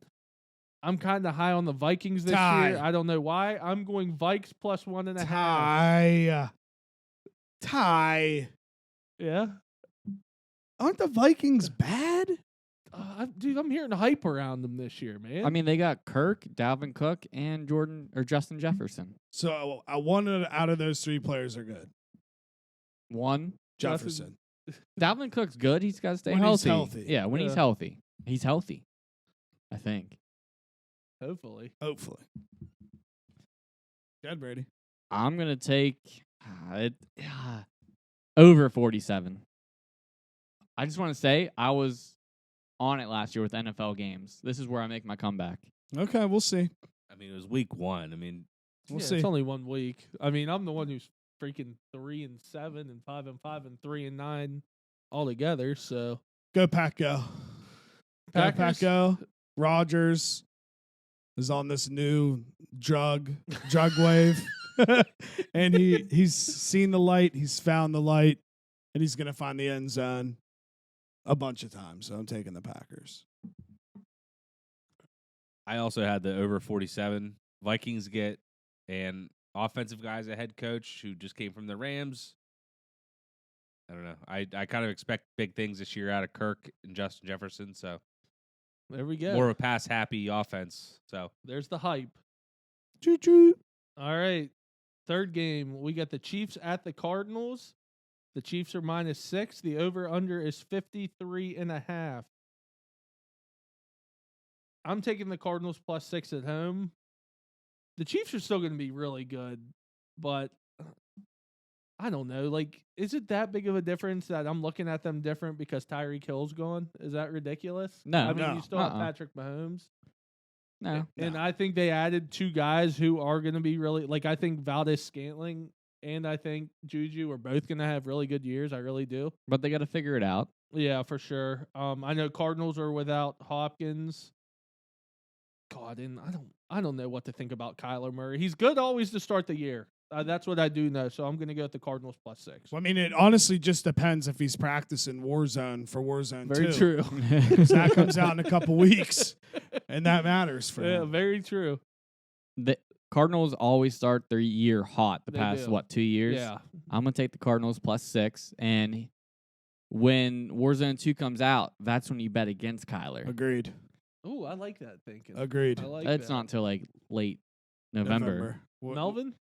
Speaker 1: I'm kind of high on the Vikings this
Speaker 2: Tie.
Speaker 1: year. I don't know why. I'm going Vikes +1.5.
Speaker 2: Tie.
Speaker 1: Yeah.
Speaker 2: Aren't the Vikings bad?
Speaker 1: Dude, I'm hearing hype around them this year, man.
Speaker 3: I mean, they got Kirk, Dalvin Cook, and Justin Jefferson.
Speaker 2: So one out of those 3 players are good.
Speaker 3: One.
Speaker 2: Jefferson.
Speaker 3: Dalvin Cook's good. He's got to stay
Speaker 2: When he's
Speaker 3: healthy.
Speaker 2: healthy.
Speaker 3: Yeah, when he's
Speaker 1: Yeah.
Speaker 3: healthy. He's healthy, I think.
Speaker 1: Hopefully.
Speaker 2: Hopefully. Good, Brady.
Speaker 3: I'm going to take over 47. I just want to say I was on it last year with NFL games. This is where I make my comeback.
Speaker 2: Okay, we'll see.
Speaker 4: I mean, it was week 1. I mean,
Speaker 2: We'll
Speaker 1: Yeah,
Speaker 2: see.
Speaker 1: It's only 1 week. I mean, I'm the one who's freaking 3-7 and 5-5 and 3-9 all together. So
Speaker 2: Go Pack Go. Go Pack
Speaker 1: Packers?
Speaker 2: Go. Rodgers is on this new drug wave. And he's seen the light, he's found the light, and he's gonna find the end zone a bunch of times. So I'm taking the Packers.
Speaker 4: I also had the over 47. Vikings get an offensive guy as a head coach who just came from the Rams. I don't know. I kind of expect big things this year out of Kirk and Justin Jefferson. So
Speaker 1: there we go.
Speaker 4: more of a pass happy offense. So
Speaker 1: There's the hype.
Speaker 2: Choo choo.
Speaker 1: All right. Third game. We got the Chiefs at the Cardinals. The Chiefs are -6. The over-under is 53.5. I'm taking the Cardinals +6 at home. The Chiefs are still going to be really good, but I don't know. Like, is it that big of a difference that I'm looking at them different because Tyreek Hill's gone? Is that ridiculous?
Speaker 3: No.
Speaker 1: I mean,
Speaker 2: No.
Speaker 1: you still have
Speaker 3: Uh-uh.
Speaker 1: Patrick Mahomes.
Speaker 3: No.
Speaker 1: And
Speaker 2: No.
Speaker 1: I think they added 2 guys who are going to be really, like, I think Valdez-Scantling and I think Juju are both going to have really good years. I really do.
Speaker 3: But they got to figure it out.
Speaker 1: Yeah, for sure. I know Cardinals are without Hopkins. God, and I don't know what to think about Kyler Murray. He's good always to start the year. That's what I do know. So I'm going to go with the Cardinals +6.
Speaker 2: Well, I mean, it honestly just depends if he's practicing Warzone for Warzone
Speaker 1: Very
Speaker 2: 2.
Speaker 1: true.
Speaker 2: 'Cause that comes out in a couple weeks, and that matters for
Speaker 1: Yeah,
Speaker 2: him.
Speaker 1: very true.
Speaker 3: The Cardinals always start their year hot the
Speaker 1: They
Speaker 3: past,
Speaker 1: do.
Speaker 3: 2 years?
Speaker 1: Yeah.
Speaker 3: I'm going to take the Cardinals +6. And when Warzone 2 comes out, that's when you bet against Kyler.
Speaker 2: Agreed.
Speaker 1: Oh, I like that thinking.
Speaker 2: Agreed.
Speaker 1: I like
Speaker 3: It's
Speaker 1: that.
Speaker 3: not until like late November.
Speaker 1: Melvin?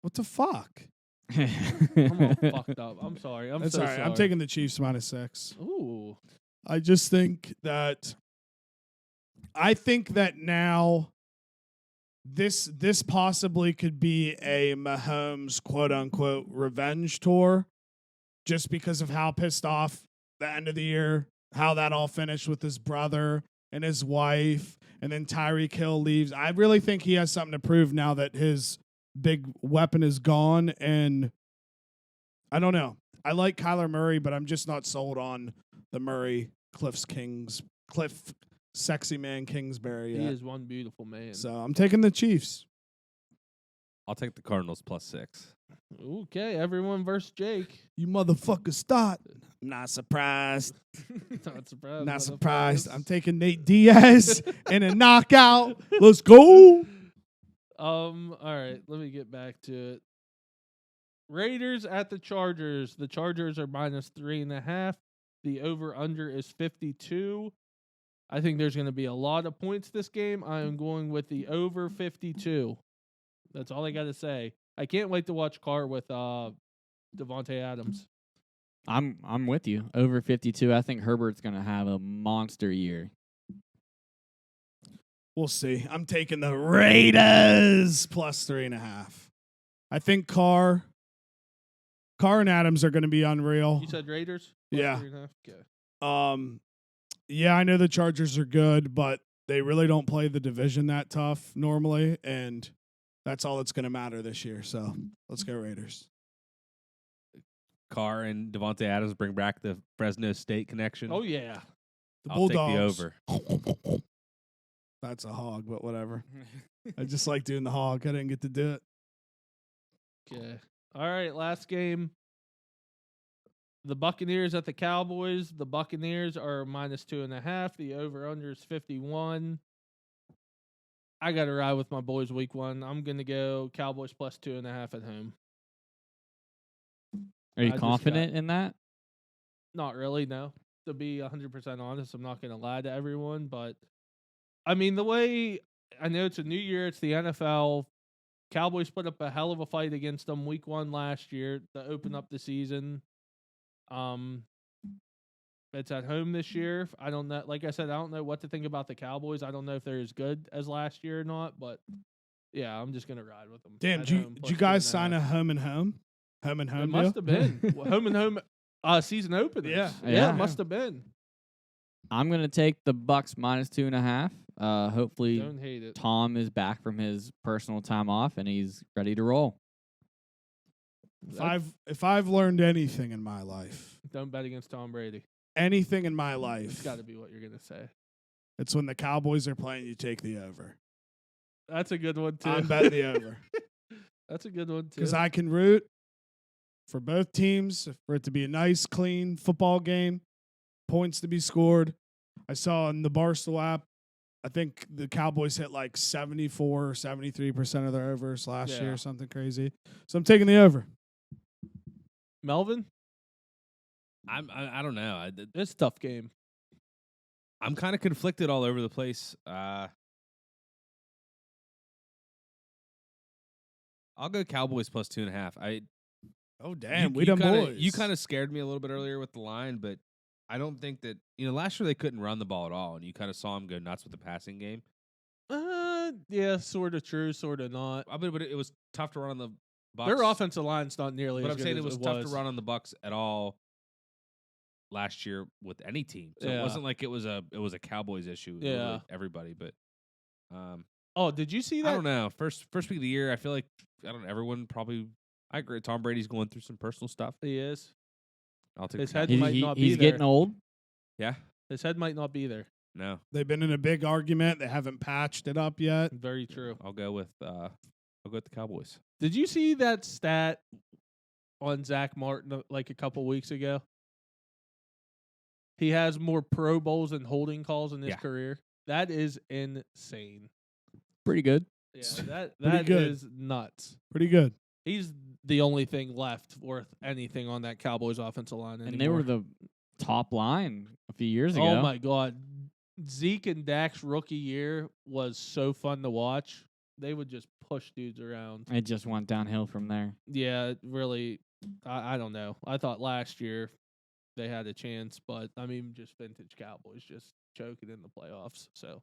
Speaker 2: What the fuck?
Speaker 1: I'm all fucked up. I'm sorry. I'm
Speaker 2: That's
Speaker 1: so
Speaker 2: all right.
Speaker 1: sorry.
Speaker 2: I'm taking the Chiefs -6.
Speaker 1: Ooh.
Speaker 2: I just think that now this possibly could be a Mahomes quote unquote revenge tour, just because of how pissed off the end of the year, how that all finished with his brother and his wife, and then Tyreek Hill leaves. I really think he has something to prove now that his big weapon is gone, and I don't know. I like Kyler Murray, but I'm just not sold on the Murray Cliff sexy man Kingsbury
Speaker 1: He
Speaker 2: yet.
Speaker 1: is one beautiful man.
Speaker 2: So I'm taking the Chiefs.
Speaker 4: I'll take the Cardinals +6.
Speaker 1: Okay, everyone versus Jake.
Speaker 2: You motherfuckers start. I'm not surprised.
Speaker 1: Not surprised.
Speaker 2: Not surprised.
Speaker 1: motherfuckers.
Speaker 2: I'm taking Nate Diaz in a knockout. Let's go.
Speaker 1: All right, let me get back to it. Raiders at the Chargers. The Chargers are -3.5. The over/under is 52. I think there's going to be a lot of points this game. I am going with the over 52. That's all I got to say. I can't wait to watch Carr with Devontae Adams.
Speaker 3: I'm with you. Over 52. I think Herbert's going to have a monster year.
Speaker 2: We'll see. I'm taking the Raiders +3.5. I think Carr and Adams are going to be unreal.
Speaker 1: You said Raiders?
Speaker 2: Yeah.
Speaker 1: +3.5? Okay.
Speaker 2: Yeah, I know the Chargers are good, but they really don't play the division that tough normally, and that's all that's going to matter this year. So let's go Raiders.
Speaker 4: Carr and Devontae Adams bring back the Fresno State connection.
Speaker 1: Oh, yeah.
Speaker 2: The
Speaker 4: I'll take the
Speaker 2: Bulldogs.
Speaker 4: over.
Speaker 2: That's a hog, but whatever. I just like doing the hog. I didn't get to do it.
Speaker 1: Okay. All right, last game. The Buccaneers at the Cowboys. The Buccaneers are -2.5. The over/under is 51. I got to ride with my boys week 1. I'm going to go Cowboys +2.5 at home.
Speaker 3: Are you
Speaker 1: I just
Speaker 3: confident in that?
Speaker 1: Not really, no. To be 100% honest, I'm not going to lie to everyone, but I mean, the way I know it's a new year, it's the NFL. Cowboys put up a hell of a fight against them week 1 last year to open up the season. It's at home this year. I don't know. Like I said, I don't know what to think about the Cowboys. I don't know if they're as good as last year or not, but yeah, I'm just gonna ride with them.
Speaker 2: Damn,
Speaker 1: at
Speaker 2: did
Speaker 1: home,
Speaker 2: you guys
Speaker 1: +2.5.
Speaker 2: sign a home and home? Home and home
Speaker 1: It must
Speaker 2: deal?
Speaker 1: have been home and home season openers.
Speaker 2: Yeah.
Speaker 1: yeah,
Speaker 3: Yeah.
Speaker 1: it must have been.
Speaker 3: I'm going to take the Bucks -2.5. Hopefully
Speaker 1: Don't hate it.
Speaker 3: Tom is back from his personal time off and he's ready to roll.
Speaker 2: If I've learned anything in my life,
Speaker 1: Don't bet against Tom Brady.
Speaker 2: anything in my
Speaker 1: It's
Speaker 2: life,
Speaker 1: got to be what you're gonna say.
Speaker 2: it's when the Cowboys are playing, you take the over.
Speaker 1: That's a good one too.
Speaker 2: I'm betting the over.
Speaker 1: That's a good one too.
Speaker 2: Because I can root for both teams, for it to be a nice, clean football game, points to be scored. I saw in the Barstool app, I think the Cowboys hit like 74 or 73% of their overs last year,
Speaker 1: Yeah.
Speaker 2: something crazy. So I'm taking the over.
Speaker 1: Melvin,
Speaker 4: I don't know.
Speaker 1: it's a tough game.
Speaker 4: I'm kind of conflicted all over the place. I'll go Cowboys +2.5.
Speaker 2: Oh, damn.
Speaker 4: You-
Speaker 2: We
Speaker 4: you
Speaker 2: done
Speaker 4: kinda-
Speaker 2: boys.
Speaker 4: You kind of scared me a little bit earlier with the line, but I don't think that last year they couldn't run the ball at all, and you kind of saw them go nuts with the passing game.
Speaker 1: Yeah, sort of true, sort of not.
Speaker 4: I mean, but it was tough to run on the Bucks,
Speaker 1: Their offensive line's not nearly
Speaker 4: But
Speaker 1: as
Speaker 4: I'm
Speaker 1: good
Speaker 4: saying
Speaker 1: as
Speaker 4: it was tough to run on the Bucks at all last year with any team. So
Speaker 1: Yeah.
Speaker 4: it wasn't like it was a Cowboys issue. It was
Speaker 1: Yeah.
Speaker 4: literally everybody. But
Speaker 1: Oh, did you see that?
Speaker 4: I don't know. First week of the year, I feel like everyone probably. I agree. Tom Brady's going through some personal stuff.
Speaker 1: He is.
Speaker 4: I'll take
Speaker 1: His
Speaker 4: the
Speaker 1: head
Speaker 4: Cowboys.
Speaker 1: might not be
Speaker 3: He's
Speaker 1: there.
Speaker 3: getting old.
Speaker 4: Yeah.
Speaker 1: His head might not be there.
Speaker 4: No.
Speaker 2: They've been in a big argument. They haven't patched it up yet.
Speaker 1: Very true.
Speaker 4: I'll go with the Cowboys.
Speaker 1: Did you see that stat on Zach Martin like a couple weeks ago? He has more Pro Bowls and holding calls in his
Speaker 4: Yeah.
Speaker 1: career. That is insane.
Speaker 3: Pretty good.
Speaker 1: Yeah, that
Speaker 2: Pretty good.
Speaker 1: is nuts.
Speaker 2: Pretty good.
Speaker 1: He's the only thing left worth anything on that Cowboys offensive line anymore.
Speaker 3: And they were the top line a few years ago.
Speaker 1: Oh my God. Zeke and Dak's rookie year was so fun to watch. They would just push dudes around.
Speaker 3: It just went downhill from there.
Speaker 1: Yeah, it really, I don't know. I thought last year they had a chance, but I mean, just vintage Cowboys just choking in the playoffs. So,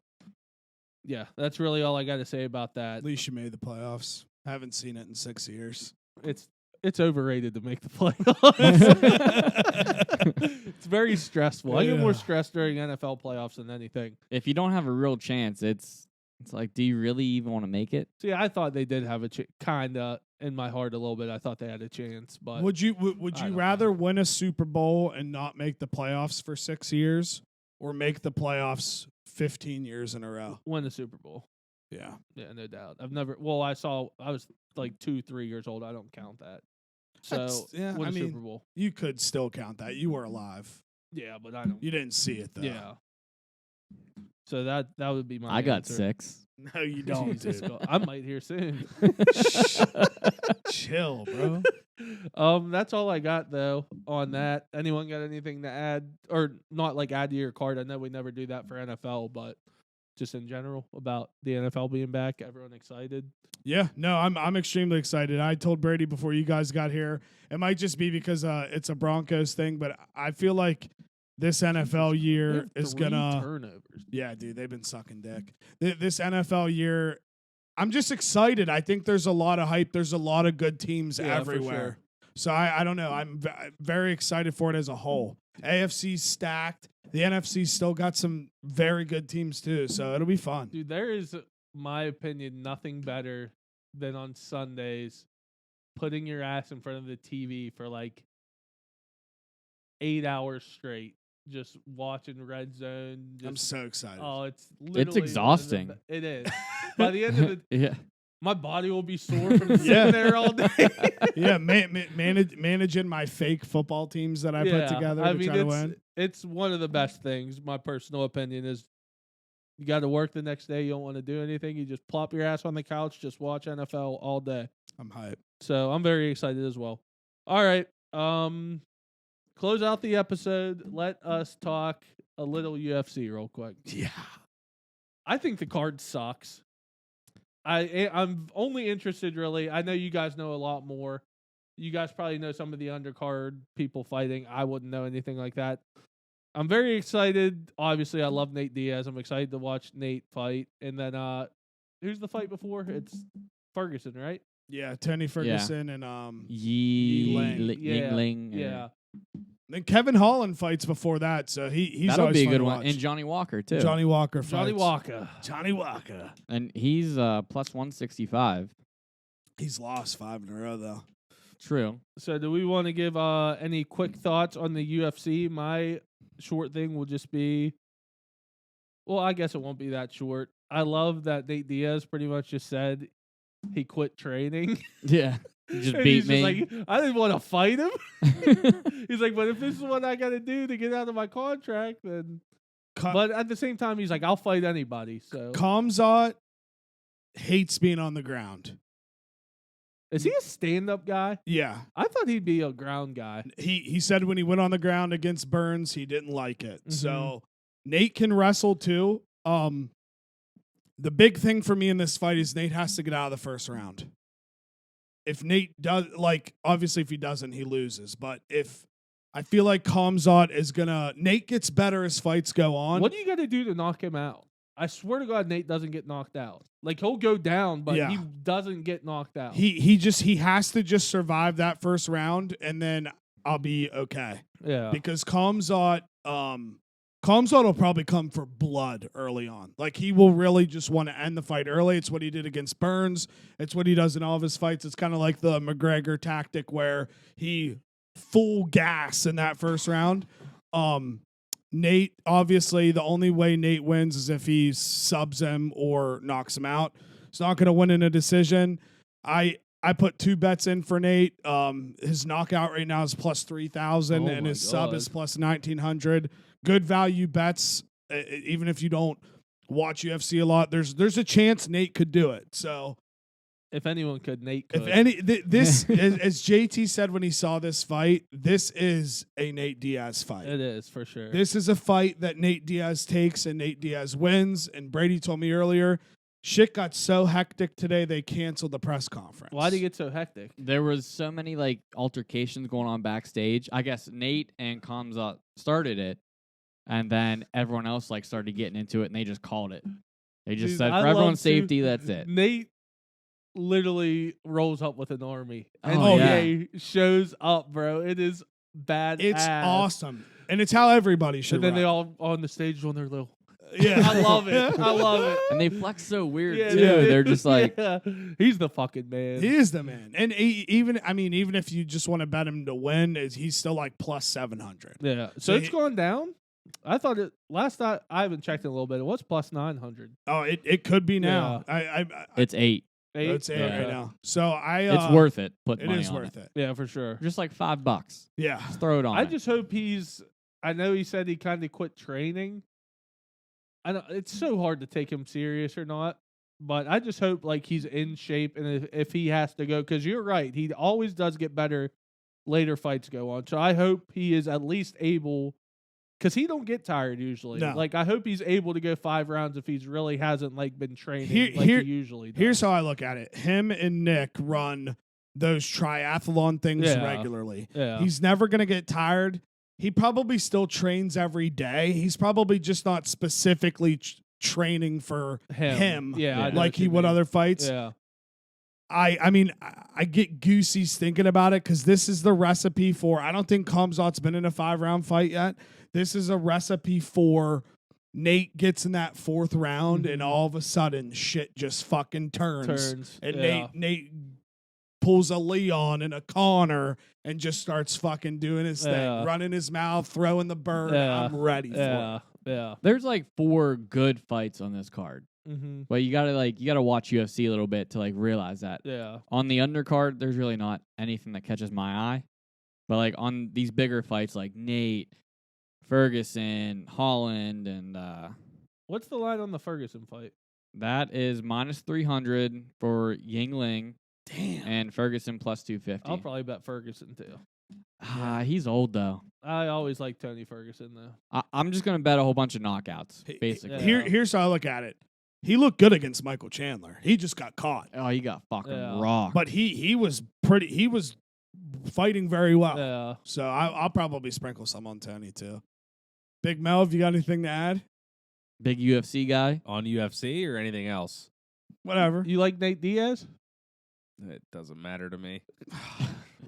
Speaker 1: yeah, that's really all I got to say about that.
Speaker 2: At least you made the playoffs. Haven't seen it in 6 years.
Speaker 1: It's overrated to make the playoffs. It's very stressful. I get more
Speaker 2: Yeah.
Speaker 1: stressed during NFL playoffs than anything.
Speaker 3: If you don't have a real chance, it's like, do you really even want to make it?
Speaker 1: See, I thought they did have a kind of in my heart a little bit. I thought they had a chance, but
Speaker 2: Would you
Speaker 1: I don't
Speaker 2: rather win a Super Bowl and not make the playoffs for 6 years, or make the playoffs 15 years in a row?
Speaker 1: win the Super Bowl.
Speaker 2: Yeah.
Speaker 1: Yeah, no doubt. I've never. Well, I was like 2-3 years old. I don't count that. So
Speaker 2: That's- yeah,
Speaker 1: win
Speaker 2: I
Speaker 1: a
Speaker 2: mean-
Speaker 1: Super Bowl.
Speaker 2: You could still count that. You were alive.
Speaker 1: Yeah, but I don't.
Speaker 2: You didn't see it though.
Speaker 1: Yeah. So that would be my.
Speaker 3: I got
Speaker 1: answer.
Speaker 3: 6.
Speaker 2: No, you don't,
Speaker 1: Jesus
Speaker 2: dude.
Speaker 1: God. I might hear soon.
Speaker 2: Chill, bro.
Speaker 1: That's all I got though on that. Anyone got anything to add, or not like add to your card? I know we never do that for NFL, but just in general about the NFL being back. Everyone excited?
Speaker 2: Yeah, no, I'm extremely excited. I told Brady before you guys got here. It might just be because it's a Broncos thing, but I feel like this NFL
Speaker 1: They
Speaker 2: year
Speaker 1: have
Speaker 2: is
Speaker 1: 3
Speaker 2: gonna.
Speaker 1: turnovers.
Speaker 2: Yeah, dude, they've been sucking dick. This NFL year, I'm just excited. I think there's a lot of hype. There's a lot of good teams
Speaker 1: Yeah, for
Speaker 2: everywhere.
Speaker 1: sure.
Speaker 2: So I don't know. I'm very excited for it as a whole. AFC's stacked. The NFC's still got some very good teams too. So it'll be fun.
Speaker 1: Dude, there is, my opinion, nothing better than on Sundays putting your ass in front of the TV for like 8 hours straight, just watching Red Zone.
Speaker 2: I'm
Speaker 1: Just,
Speaker 2: so excited.
Speaker 1: oh, it's literally one of the
Speaker 3: exhausting.
Speaker 1: It is. By the end of the,
Speaker 3: Yeah.
Speaker 1: my body will be sore from sitting
Speaker 2: Yeah.
Speaker 1: there all day.
Speaker 2: Yeah, managing my fake football teams that I put together
Speaker 1: I
Speaker 2: to
Speaker 1: mean,
Speaker 2: try to win.
Speaker 1: it's one of the best things. My personal opinion is, you got to work the next day. You don't want to do anything. You just plop your ass on the couch, just watch NFL all day.
Speaker 2: I'm hyped.
Speaker 1: So I'm very excited as well. All right. Close out the episode. Let us talk a little UFC real quick.
Speaker 2: Yeah.
Speaker 1: I think the card sucks. I'm only interested, really. I know you guys know a lot more. You guys probably know some of the undercard people fighting. I wouldn't know anything like that. I'm very excited. Obviously, I love Nate Diaz. I'm excited to watch Nate fight. And then, who's the fight before? It's Ferguson, right?
Speaker 2: Yeah, Tony Ferguson and
Speaker 3: Ying
Speaker 1: Yeah.
Speaker 3: Ling.
Speaker 1: Yeah.
Speaker 2: then Kevin Holland fights before that, so he's
Speaker 3: That'll
Speaker 2: always
Speaker 3: be a
Speaker 2: fun
Speaker 3: good
Speaker 2: to
Speaker 3: one.
Speaker 2: watch.
Speaker 3: And Johnny Walker, too.
Speaker 2: Johnny Walker fights.
Speaker 1: Johnny Walker.
Speaker 2: Johnny Walker.
Speaker 3: And he's plus 165.
Speaker 2: He's lost 5 in a row though.
Speaker 3: True.
Speaker 1: So do we want to give any quick thoughts on the UFC? My short thing will just be, well, I guess it won't be that short. I love that Nate Diaz pretty much just said he quit training.
Speaker 3: Yeah. You just
Speaker 1: And
Speaker 3: beat
Speaker 1: he's
Speaker 3: me.
Speaker 1: Just like, I didn't want to fight him. He's like, but if this is what I got to do to get out of my contract, then. But at the same time, he's like, I'll fight anybody. So
Speaker 2: Kamzat hates being on the ground.
Speaker 1: is he a stand-up guy?
Speaker 2: Yeah.
Speaker 1: I thought he'd be a ground guy.
Speaker 2: He said when he went on the ground against Burns, he didn't like it.
Speaker 1: Mhm.
Speaker 2: So Nate can wrestle too. The big thing for me in this fight is Nate has to get out of the first round. If Nate does, like, obviously if he doesn't, he loses. But if I feel like Kamzat is gonna, Nate gets better as fights go on.
Speaker 1: What do you got to do to knock him out? I swear to God, Nate doesn't get knocked out. Like, he'll go down, but
Speaker 2: Yeah.
Speaker 1: he doesn't get knocked out.
Speaker 2: He has to just survive that first round, and then I'll be okay.
Speaker 1: Yeah.
Speaker 2: Because Kamzat will probably come for blood early on. Like, he will really just want to end the fight early. It's what he did against Burns. It's what he does in all of his fights. It's kind of like the McGregor tactic where he full gas in that first round. Nate, obviously, the only way Nate wins is if he subs him or knocks him out. He's not going to win in a decision. I put 2 bets in for Nate. His knockout right now is plus 3,000, and his sub is plus 1,900. Good value bets. Even if you don't watch UFC a lot, there's a chance Nate could do it. So
Speaker 1: if anyone could, Nate could.
Speaker 2: if any, this as JT said when he saw this fight, this is a Nate Diaz fight.
Speaker 1: It is for sure.
Speaker 2: This is a fight that Nate Diaz takes and Nate Diaz wins. And Brady told me earlier, shit got so hectic today they canceled the press conference.
Speaker 1: Why did it get so hectic?
Speaker 3: There was so many like altercations going on backstage. I guess Nate and Kamzat started it, and then everyone else like started getting into it, and they just called it. They just
Speaker 1: Dude,
Speaker 3: said
Speaker 1: I
Speaker 3: for
Speaker 1: love
Speaker 3: everyone's
Speaker 1: to-
Speaker 3: safety, that's it.
Speaker 1: Nate literally rolls up with an army. And
Speaker 3: Oh,
Speaker 2: yeah.
Speaker 1: EA shows up, bro. It is bad.
Speaker 2: It's awesome. And it's how everybody should
Speaker 1: And then
Speaker 2: run.
Speaker 1: they all on the stage on their little.
Speaker 2: Yeah.
Speaker 1: I love it. I love it.
Speaker 3: And they flex so weird
Speaker 1: Yeah,
Speaker 3: too.
Speaker 1: they-
Speaker 3: They're just like,
Speaker 1: yeah. He's the fucking man.
Speaker 2: He is the man. And even if you just want to bet him to win, he's still like plus 700.
Speaker 1: Yeah.
Speaker 2: So
Speaker 1: So it's
Speaker 2: he-
Speaker 1: gone down. I thought it last night. I haven't checked it a little bit. It was plus 900.
Speaker 2: Oh, it could be now. I
Speaker 3: it's 8.
Speaker 2: it's 8
Speaker 3: Yeah.
Speaker 2: right now. So
Speaker 3: It's worth it. Put
Speaker 2: It
Speaker 3: money
Speaker 2: is
Speaker 3: on
Speaker 2: worth
Speaker 3: it.
Speaker 2: it.
Speaker 1: Yeah, for sure.
Speaker 3: Just like $5.
Speaker 2: Yeah.
Speaker 3: Just throw it on.
Speaker 1: I
Speaker 3: it.
Speaker 1: just hope he's. I know he said he kind of quit training. I know it's so hard to take him serious or not, but I just hope like he's in shape, and if he has to go, because you're right, he always does get better later fights go on. So I hope he is at least able, because he don't get tired usually.
Speaker 2: No.
Speaker 1: Like I hope he's able to go 5 rounds if he's really hasn't like been training
Speaker 2: Here-
Speaker 1: like
Speaker 2: here-
Speaker 1: he usually does.
Speaker 2: Here's how I look at it. Him and Nick run those triathlon things
Speaker 1: Yeah.
Speaker 2: regularly.
Speaker 1: Yeah.
Speaker 2: He's never going to get tired. He probably still trains every day. He's probably just not specifically training for him
Speaker 1: Yeah, I know
Speaker 2: like
Speaker 1: what
Speaker 2: he
Speaker 1: you
Speaker 2: would
Speaker 1: mean.
Speaker 2: other fights.
Speaker 1: Yeah.
Speaker 2: I mean, I get goosies thinking about it because this is the recipe for. I don't think Kamzat's been in a 5-round fight yet. This is a recipe for Nate gets in that 4th round and all of a sudden shit just fucking turns. And
Speaker 1: yeah.
Speaker 2: Nate pulls a Leon and a Connor and just starts fucking doing his
Speaker 1: Yeah.
Speaker 2: thing, running his mouth, throwing the bird.
Speaker 1: Yeah.
Speaker 2: I'm ready for it.
Speaker 1: Yeah. Yeah.
Speaker 3: There's like 4 good fights on this card.
Speaker 1: Mm-hmm.
Speaker 3: But you gotta watch UFC a little bit to like realize that.
Speaker 1: Yeah.
Speaker 3: On the undercard, there's really not anything that catches my eye. But like on these bigger fights like Nate, Ferguson, Holland, and
Speaker 1: What's the line on the Ferguson fight?
Speaker 3: that is minus 300 for Yingling
Speaker 2: Damn.
Speaker 3: and Ferguson plus
Speaker 1: I'll
Speaker 3: 250.
Speaker 1: probably bet Ferguson too.
Speaker 3: He's old though.
Speaker 1: I always like Tony Ferguson though.
Speaker 3: I'm just gonna bet a whole bunch of knockouts, basically.
Speaker 1: Yeah.
Speaker 2: Here's how I look at it. He looked good against Michael Chandler. He just got caught.
Speaker 3: Oh, you got fucking
Speaker 1: Yeah.
Speaker 3: rocked.
Speaker 2: But he was fighting very well.
Speaker 1: Yeah.
Speaker 2: So I'll probably sprinkle some on Tony too. Big Mel, have you got anything to add?
Speaker 3: Big UFC guy.
Speaker 4: On UFC or anything else?
Speaker 2: Whatever.
Speaker 1: You like Nate Diaz?
Speaker 4: It doesn't matter to me.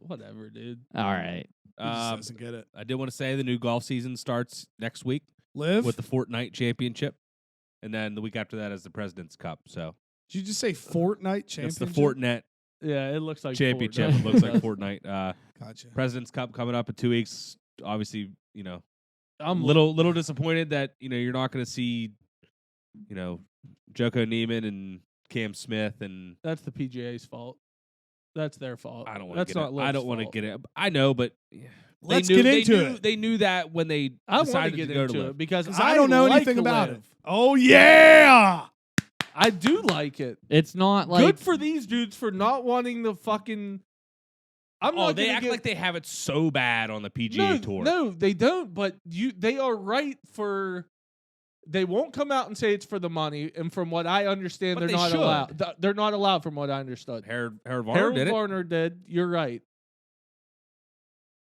Speaker 1: Whatever, dude.
Speaker 3: All right.
Speaker 2: He just doesn't get it.
Speaker 4: I did want to say the new golf season starts next week
Speaker 2: Live?
Speaker 4: with the Fortnite Championship, and then the week after that is the President's Cup. So
Speaker 2: Did you just say Fortnite championship?
Speaker 4: it's the Fortnite
Speaker 1: Yeah, it looks like
Speaker 4: Championship.
Speaker 1: Fortnite.
Speaker 4: It looks like Fortnite.
Speaker 2: Gotcha.
Speaker 4: President's Cup coming up in 2 weeks. Obviously,
Speaker 1: I'm
Speaker 4: I'm little disappointed that you're not going to see, Joko Neiman and Cam Smith and
Speaker 1: That's the PGA's fault. That's their fault.
Speaker 4: I don't want
Speaker 1: That's
Speaker 4: to get
Speaker 1: not
Speaker 4: it. I
Speaker 1: Liv's
Speaker 4: don't want to
Speaker 1: fault.
Speaker 4: get it. I know, but
Speaker 2: Let's
Speaker 4: they knew,
Speaker 2: get into
Speaker 4: they knew,
Speaker 2: it.
Speaker 4: They knew that when they
Speaker 1: I want to
Speaker 4: decided
Speaker 1: get
Speaker 4: to go to
Speaker 1: into
Speaker 4: Live.
Speaker 1: it because
Speaker 2: I don't know
Speaker 1: like
Speaker 2: anything about
Speaker 1: Liv.
Speaker 2: it. Oh yeah.
Speaker 1: I do like it.
Speaker 3: It's not like
Speaker 1: Good for these dudes for not wanting the fucking. I'm
Speaker 4: Oh,
Speaker 1: not
Speaker 4: they
Speaker 1: gonna
Speaker 4: act
Speaker 1: get-
Speaker 4: like they have it so bad on the PGA
Speaker 1: no,
Speaker 4: Tour.
Speaker 1: No, they don't. But they are right for. They won't come out and say it's for the money, and from what I understand,
Speaker 4: But
Speaker 1: they're
Speaker 4: they
Speaker 1: not
Speaker 4: should.
Speaker 1: allowed. They're not allowed, from what I understood.
Speaker 4: Harold Varner
Speaker 1: Harold
Speaker 4: did it.
Speaker 1: Varner did. You're right.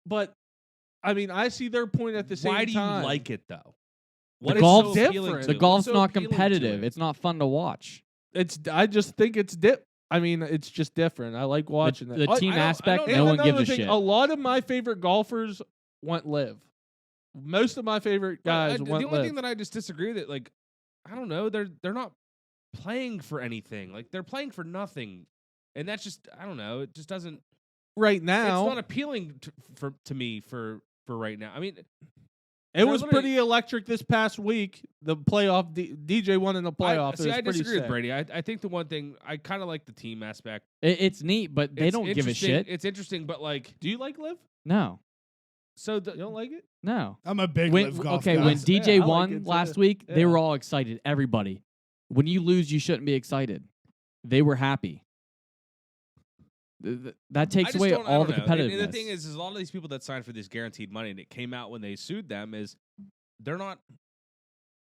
Speaker 1: But I mean, I see their point at the same
Speaker 4: Why do you
Speaker 1: time.
Speaker 4: like it though? What
Speaker 3: The
Speaker 4: is
Speaker 3: golf's
Speaker 4: so appealing
Speaker 1: different.
Speaker 4: to
Speaker 3: The
Speaker 4: it?
Speaker 3: golf's
Speaker 4: What's so
Speaker 3: not
Speaker 4: appealing to
Speaker 3: competitive.
Speaker 4: it?
Speaker 3: It's not fun to watch.
Speaker 1: I just think it's I mean, it's just different. I like watching
Speaker 3: The
Speaker 1: it.
Speaker 3: team
Speaker 4: I don't
Speaker 3: aspect,
Speaker 1: And
Speaker 3: no one
Speaker 1: another
Speaker 3: gives a
Speaker 1: thing,
Speaker 3: shit.
Speaker 1: a lot of my favorite golfers went live. Most of my favorite guys
Speaker 4: the
Speaker 1: went
Speaker 4: only
Speaker 1: live.
Speaker 4: thing that I just disagree with, like, I don't know, they're not playing for anything. Like, they're playing for nothing, and that's just, I don't know, it just doesn't.
Speaker 1: Right
Speaker 4: It's
Speaker 1: now,
Speaker 4: not appealing to me for right now. I mean,
Speaker 1: it
Speaker 4: they're
Speaker 1: was
Speaker 4: literally-
Speaker 1: pretty electric this past week. The playoff, DJ won in the playoff.
Speaker 4: See,
Speaker 1: it was
Speaker 4: I
Speaker 1: pretty
Speaker 4: disagree with
Speaker 1: sick.
Speaker 4: Brady. I think the one thing I kind of like the team aspect.
Speaker 3: It's neat, but they
Speaker 4: It's
Speaker 3: don't give a
Speaker 4: interesting-
Speaker 3: shit.
Speaker 4: It's interesting, but like,
Speaker 1: Do you like live?
Speaker 3: No,
Speaker 4: so
Speaker 1: You
Speaker 4: the,
Speaker 1: don't like it?
Speaker 3: no.
Speaker 2: I'm a big
Speaker 3: When,
Speaker 2: live golf
Speaker 3: okay,
Speaker 2: guy.
Speaker 3: when
Speaker 1: Yeah,
Speaker 3: DJ
Speaker 1: I like
Speaker 3: won
Speaker 1: it too.
Speaker 3: last week, they
Speaker 1: Yeah.
Speaker 3: were all excited. Everybody. When you lose, you shouldn't be excited. They were happy. That
Speaker 4: I
Speaker 3: takes
Speaker 4: just
Speaker 3: away
Speaker 4: don't- I
Speaker 3: all
Speaker 4: don't
Speaker 3: the
Speaker 4: know.
Speaker 3: competitiveness.
Speaker 4: And the thing is a lot of these people that signed for this guaranteed money and it came out when they sued them is they're not.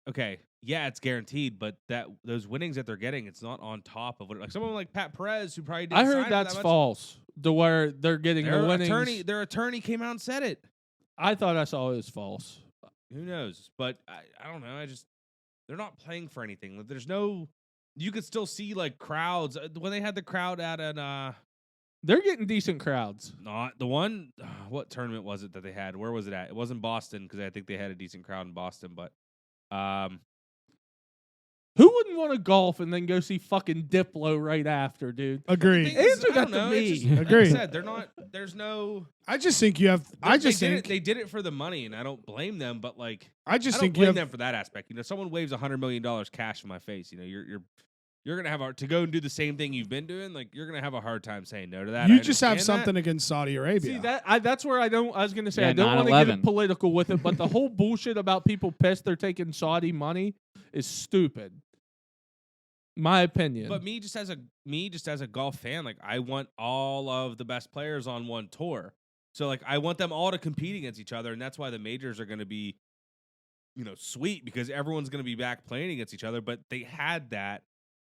Speaker 4: Okay, yeah, it's guaranteed, but those winnings that they're getting, it's not on top of what. Like someone like Pat Perez, who probably didn't
Speaker 1: I
Speaker 4: sign
Speaker 1: heard
Speaker 4: for
Speaker 1: that's
Speaker 4: that much.
Speaker 1: false. To where they're getting the winnings.
Speaker 4: Their attorney came out and said it.
Speaker 1: I thought I saw it was false.
Speaker 4: Who knows? But I don't know. They're not playing for anything. Like, there's no. You could still see like crowds when they had the crowd at an.
Speaker 1: They're getting decent crowds.
Speaker 4: Not the one. What tournament was it that they had? Where was it at? It wasn't Boston because I think they had a decent crowd in Boston. But
Speaker 1: Who wouldn't want to golf and then go see fucking Diplo right after, dude?
Speaker 2: Agree.
Speaker 4: thing is,
Speaker 1: Answer
Speaker 4: I
Speaker 1: that
Speaker 4: don't
Speaker 1: to
Speaker 4: know,
Speaker 1: me.
Speaker 4: it's just-
Speaker 2: Agree.
Speaker 4: Like I said, they're not. There's no.
Speaker 2: I just think you have. I just
Speaker 4: they
Speaker 2: think.
Speaker 4: they did it for the money, and I don't blame them. But like,
Speaker 2: I
Speaker 4: I
Speaker 2: just
Speaker 4: don't
Speaker 2: think you
Speaker 4: blame
Speaker 2: have.
Speaker 4: them for that aspect. You know, someone waves $100 million cash in my face. You know, you're gonna have to go and do the same thing you've been doing. Like, you're gonna have a hard time saying no to that.
Speaker 2: You
Speaker 4: I
Speaker 2: just have
Speaker 4: understand that.
Speaker 2: something against Saudi Arabia.
Speaker 1: See that's where I was gonna say
Speaker 3: Yeah,
Speaker 1: I don't want to get
Speaker 3: 9/11.
Speaker 1: political with it, but the whole bullshit about people pissed they're taking Saudi money is stupid. My opinion.
Speaker 4: But me just as a golf fan, like I want all of the best players on one tour. So like I want them all to compete against each other, and that's why the majors are going to be, sweet because everyone's going to be back playing against each other. But they had that,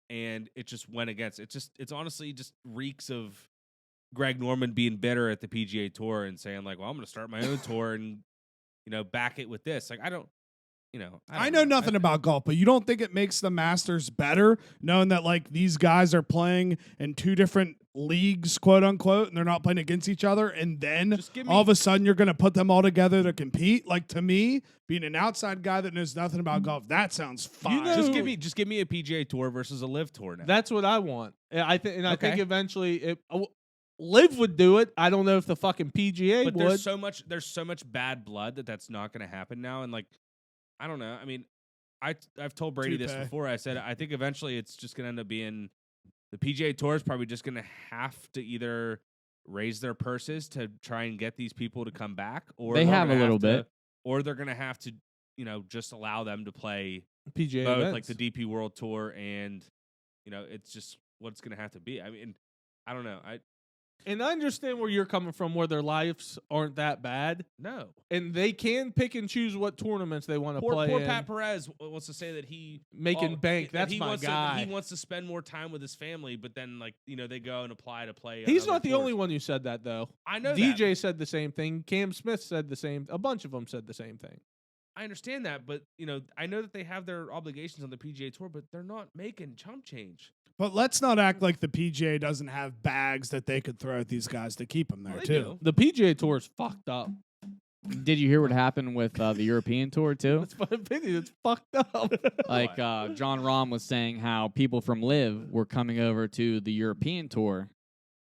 Speaker 4: and it just went against. It's honestly just reeks of Greg Norman being bitter at the PGA Tour and saying like, well, I'm going to start my own tour and back it with this. Like I don't.
Speaker 2: I know nothing about golf, but you don't think it makes the Masters better knowing that like these guys are playing in two different leagues, quote unquote, and they're not playing against each other, and then
Speaker 4: Just give me-
Speaker 2: all of a sudden you're going to put them all together to compete? Like to me, being an outside guy that knows nothing about golf, that sounds fine.
Speaker 1: know-
Speaker 4: Just give me a PGA Tour versus a Live Tour now.
Speaker 1: that's what I want. I think
Speaker 4: Okay.
Speaker 1: eventually Liv would do it. I don't know if the fucking PGA
Speaker 4: but
Speaker 1: would.
Speaker 4: there's so much bad blood that's not going to happen now, and like I don't know. I mean, I've told Brady this
Speaker 2: Toupee.
Speaker 4: before. I said I think eventually it's just going to end up being the PGA Tour is probably just going to have to either raise their purses to try and get these people to come back, or
Speaker 3: They
Speaker 4: they're
Speaker 3: have a
Speaker 4: gonna
Speaker 3: little
Speaker 4: to-
Speaker 3: bit.
Speaker 4: or they're going to have to just allow them to play
Speaker 1: PGA
Speaker 4: both,
Speaker 1: events.
Speaker 4: like the DP World Tour, and it's just what it's going to have to be. I mean, I don't know.
Speaker 1: And I understand where you're coming from, where their lives aren't that bad,
Speaker 4: No.
Speaker 1: and they can pick and choose what tournaments they want to
Speaker 4: Poor
Speaker 1: play in.
Speaker 4: Pat Perez wants to say that he
Speaker 1: Making bank.
Speaker 4: that
Speaker 1: That's
Speaker 4: he
Speaker 1: my
Speaker 4: wants
Speaker 1: guy.
Speaker 4: he wants to spend more time with his family, but then they go and apply to play.
Speaker 1: He's
Speaker 4: on other
Speaker 1: not the
Speaker 4: tours.
Speaker 1: only one who said that, though.
Speaker 4: I know
Speaker 1: DJ
Speaker 4: that.
Speaker 1: said the same thing. Cam Smith said the same. A bunch of them said the same thing.
Speaker 4: I understand that, but I know that they have their obligations on the PGA Tour, but they're not making chump change.
Speaker 2: But let's not act like the PGA doesn't have bags that they could throw at these guys to keep them there
Speaker 4: Well, they
Speaker 2: too.
Speaker 4: do.
Speaker 1: The PGA Tour is fucked up.
Speaker 3: Did you hear what happened with the European tour too?
Speaker 1: That's my opinion. It's fucked up.
Speaker 3: Like John Rahm was saying how people from Live were coming over to the European tour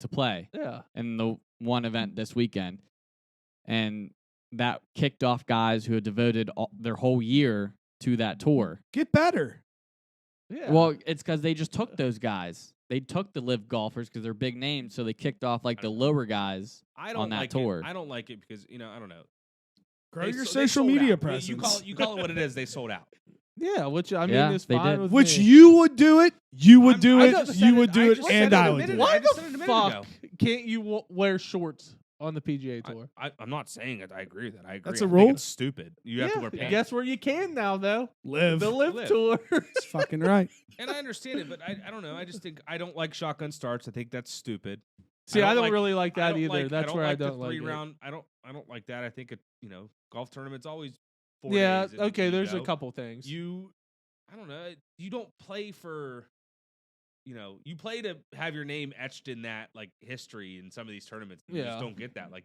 Speaker 3: to play
Speaker 1: Yeah.
Speaker 3: in the one event this weekend, and that kicked off guys who had devoted their whole year to that tour.
Speaker 2: Get better.
Speaker 1: Yeah.
Speaker 3: Well, it's because they just took those guys. They took the Live golfers because they're big names, so they kicked off like the lower guys.
Speaker 4: I don't
Speaker 3: on that
Speaker 4: like
Speaker 3: tour.
Speaker 4: It. I don't like it because I don't know.
Speaker 2: Grow
Speaker 4: They
Speaker 2: your
Speaker 4: so- they
Speaker 2: social
Speaker 4: sold
Speaker 2: media
Speaker 4: out.
Speaker 2: presence.
Speaker 4: You call it what it is. They sold out.
Speaker 1: yeah, which I mean
Speaker 3: Yeah,
Speaker 1: is
Speaker 3: they
Speaker 1: fine
Speaker 3: did.
Speaker 1: with
Speaker 2: Which
Speaker 1: me.
Speaker 2: you would do it. You would do
Speaker 4: I
Speaker 2: it.
Speaker 4: just
Speaker 2: You
Speaker 4: said
Speaker 2: would
Speaker 4: it-
Speaker 2: do
Speaker 4: I
Speaker 2: it,
Speaker 4: just said
Speaker 2: and
Speaker 4: it a
Speaker 2: I would
Speaker 4: minute
Speaker 2: do
Speaker 4: ago.
Speaker 2: it.
Speaker 4: I
Speaker 1: Why
Speaker 4: just said it a
Speaker 1: the
Speaker 4: minute
Speaker 1: fuck
Speaker 4: ago.
Speaker 1: can't you wear shorts on the PGA Tour?
Speaker 4: I'm not saying it. I agree with that. I agree.
Speaker 2: That's a
Speaker 4: I think
Speaker 2: rule?
Speaker 4: It's stupid. You have to wear pants.
Speaker 1: Guess where you can now, though?
Speaker 2: Live.
Speaker 1: The Live
Speaker 4: Live.
Speaker 1: Tour.
Speaker 2: It's fucking right.
Speaker 4: And I understand it, but I don't know. I just think I don't like shotgun starts. I think that's stupid.
Speaker 1: See, I don't
Speaker 4: like-
Speaker 1: really like
Speaker 4: I
Speaker 1: that
Speaker 4: don't
Speaker 1: either.
Speaker 4: like-
Speaker 1: That's where I
Speaker 4: like
Speaker 1: don't
Speaker 4: the
Speaker 1: like
Speaker 4: three
Speaker 1: it.
Speaker 4: round. I don't like that. I think golf tournaments always 4
Speaker 1: Yeah,
Speaker 4: days. and
Speaker 1: okay, there's a
Speaker 4: go.
Speaker 1: couple things.
Speaker 4: I don't know. You don't play for, you play to have your name etched in that like history in some of these tournaments. You
Speaker 1: Yeah.
Speaker 4: just don't get that. Like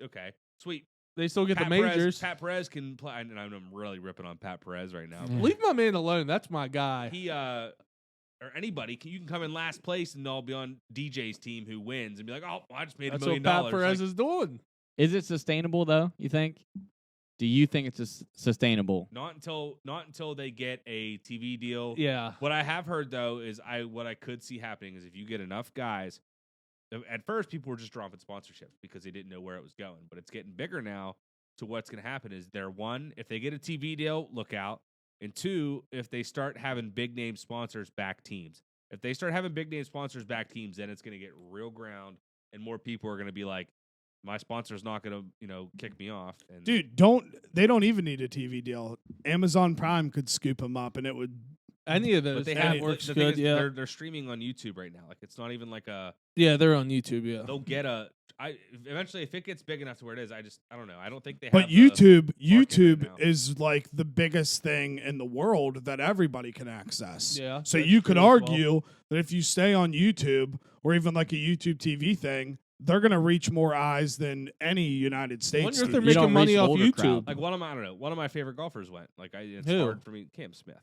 Speaker 4: okay, sweet.
Speaker 1: They still get
Speaker 4: Pat
Speaker 1: the majors.
Speaker 4: Pat Perez can play, and I'm really ripping on Pat Perez right now.
Speaker 1: Leave my man alone. That's my guy.
Speaker 4: He or anybody you can come in last place and they'll be on DJ's team who wins and be like, oh, I just made
Speaker 1: That's
Speaker 4: $1 million.
Speaker 1: what Pat Perez is doing.
Speaker 3: Is it sustainable though? You think? Do you think it's sustainable?
Speaker 4: Not until they get a TV deal.
Speaker 1: Yeah.
Speaker 4: What I have heard though is what I could see happening is if you get enough guys. At first, people were just dropping sponsorships because they didn't know where it was going, but it's getting bigger now. So what's going to happen is if they get a TV deal, look out. And 2, if they start having big name sponsors back teams. If they start having big name sponsors back teams, then it's going to get real ground, and more people are going to be like, my sponsor's not going to, kick me off. And
Speaker 2: Dude, they don't even need a TV deal. Amazon Prime could scoop them up, and it would.
Speaker 1: Any of those
Speaker 4: but they have
Speaker 1: networks
Speaker 4: the
Speaker 1: good,
Speaker 4: thing is,
Speaker 1: yeah.
Speaker 4: they're streaming on YouTube right now. Like it's not even like a.
Speaker 1: Yeah, they're on YouTube, yeah.
Speaker 4: They'll get eventually if it gets big enough to where it is. I don't know. I don't think they.
Speaker 2: But
Speaker 4: have
Speaker 2: YouTube
Speaker 4: right now.
Speaker 2: is like the biggest thing in the world that everybody can access.
Speaker 1: Yeah.
Speaker 2: So
Speaker 1: that's
Speaker 2: you could
Speaker 1: true as well.
Speaker 2: argue that if you stay on YouTube or even like a YouTube TV thing, they're gonna reach more eyes than any United States.
Speaker 1: Wonder if
Speaker 2: TV.
Speaker 1: they're
Speaker 3: You
Speaker 1: making
Speaker 3: don't
Speaker 1: money
Speaker 3: reach
Speaker 1: off
Speaker 3: older
Speaker 1: YouTube.
Speaker 3: crowd.
Speaker 4: Like I don't know. One of my favorite golfers went. Like it's
Speaker 1: Who?
Speaker 4: hard for me. Cam Smith.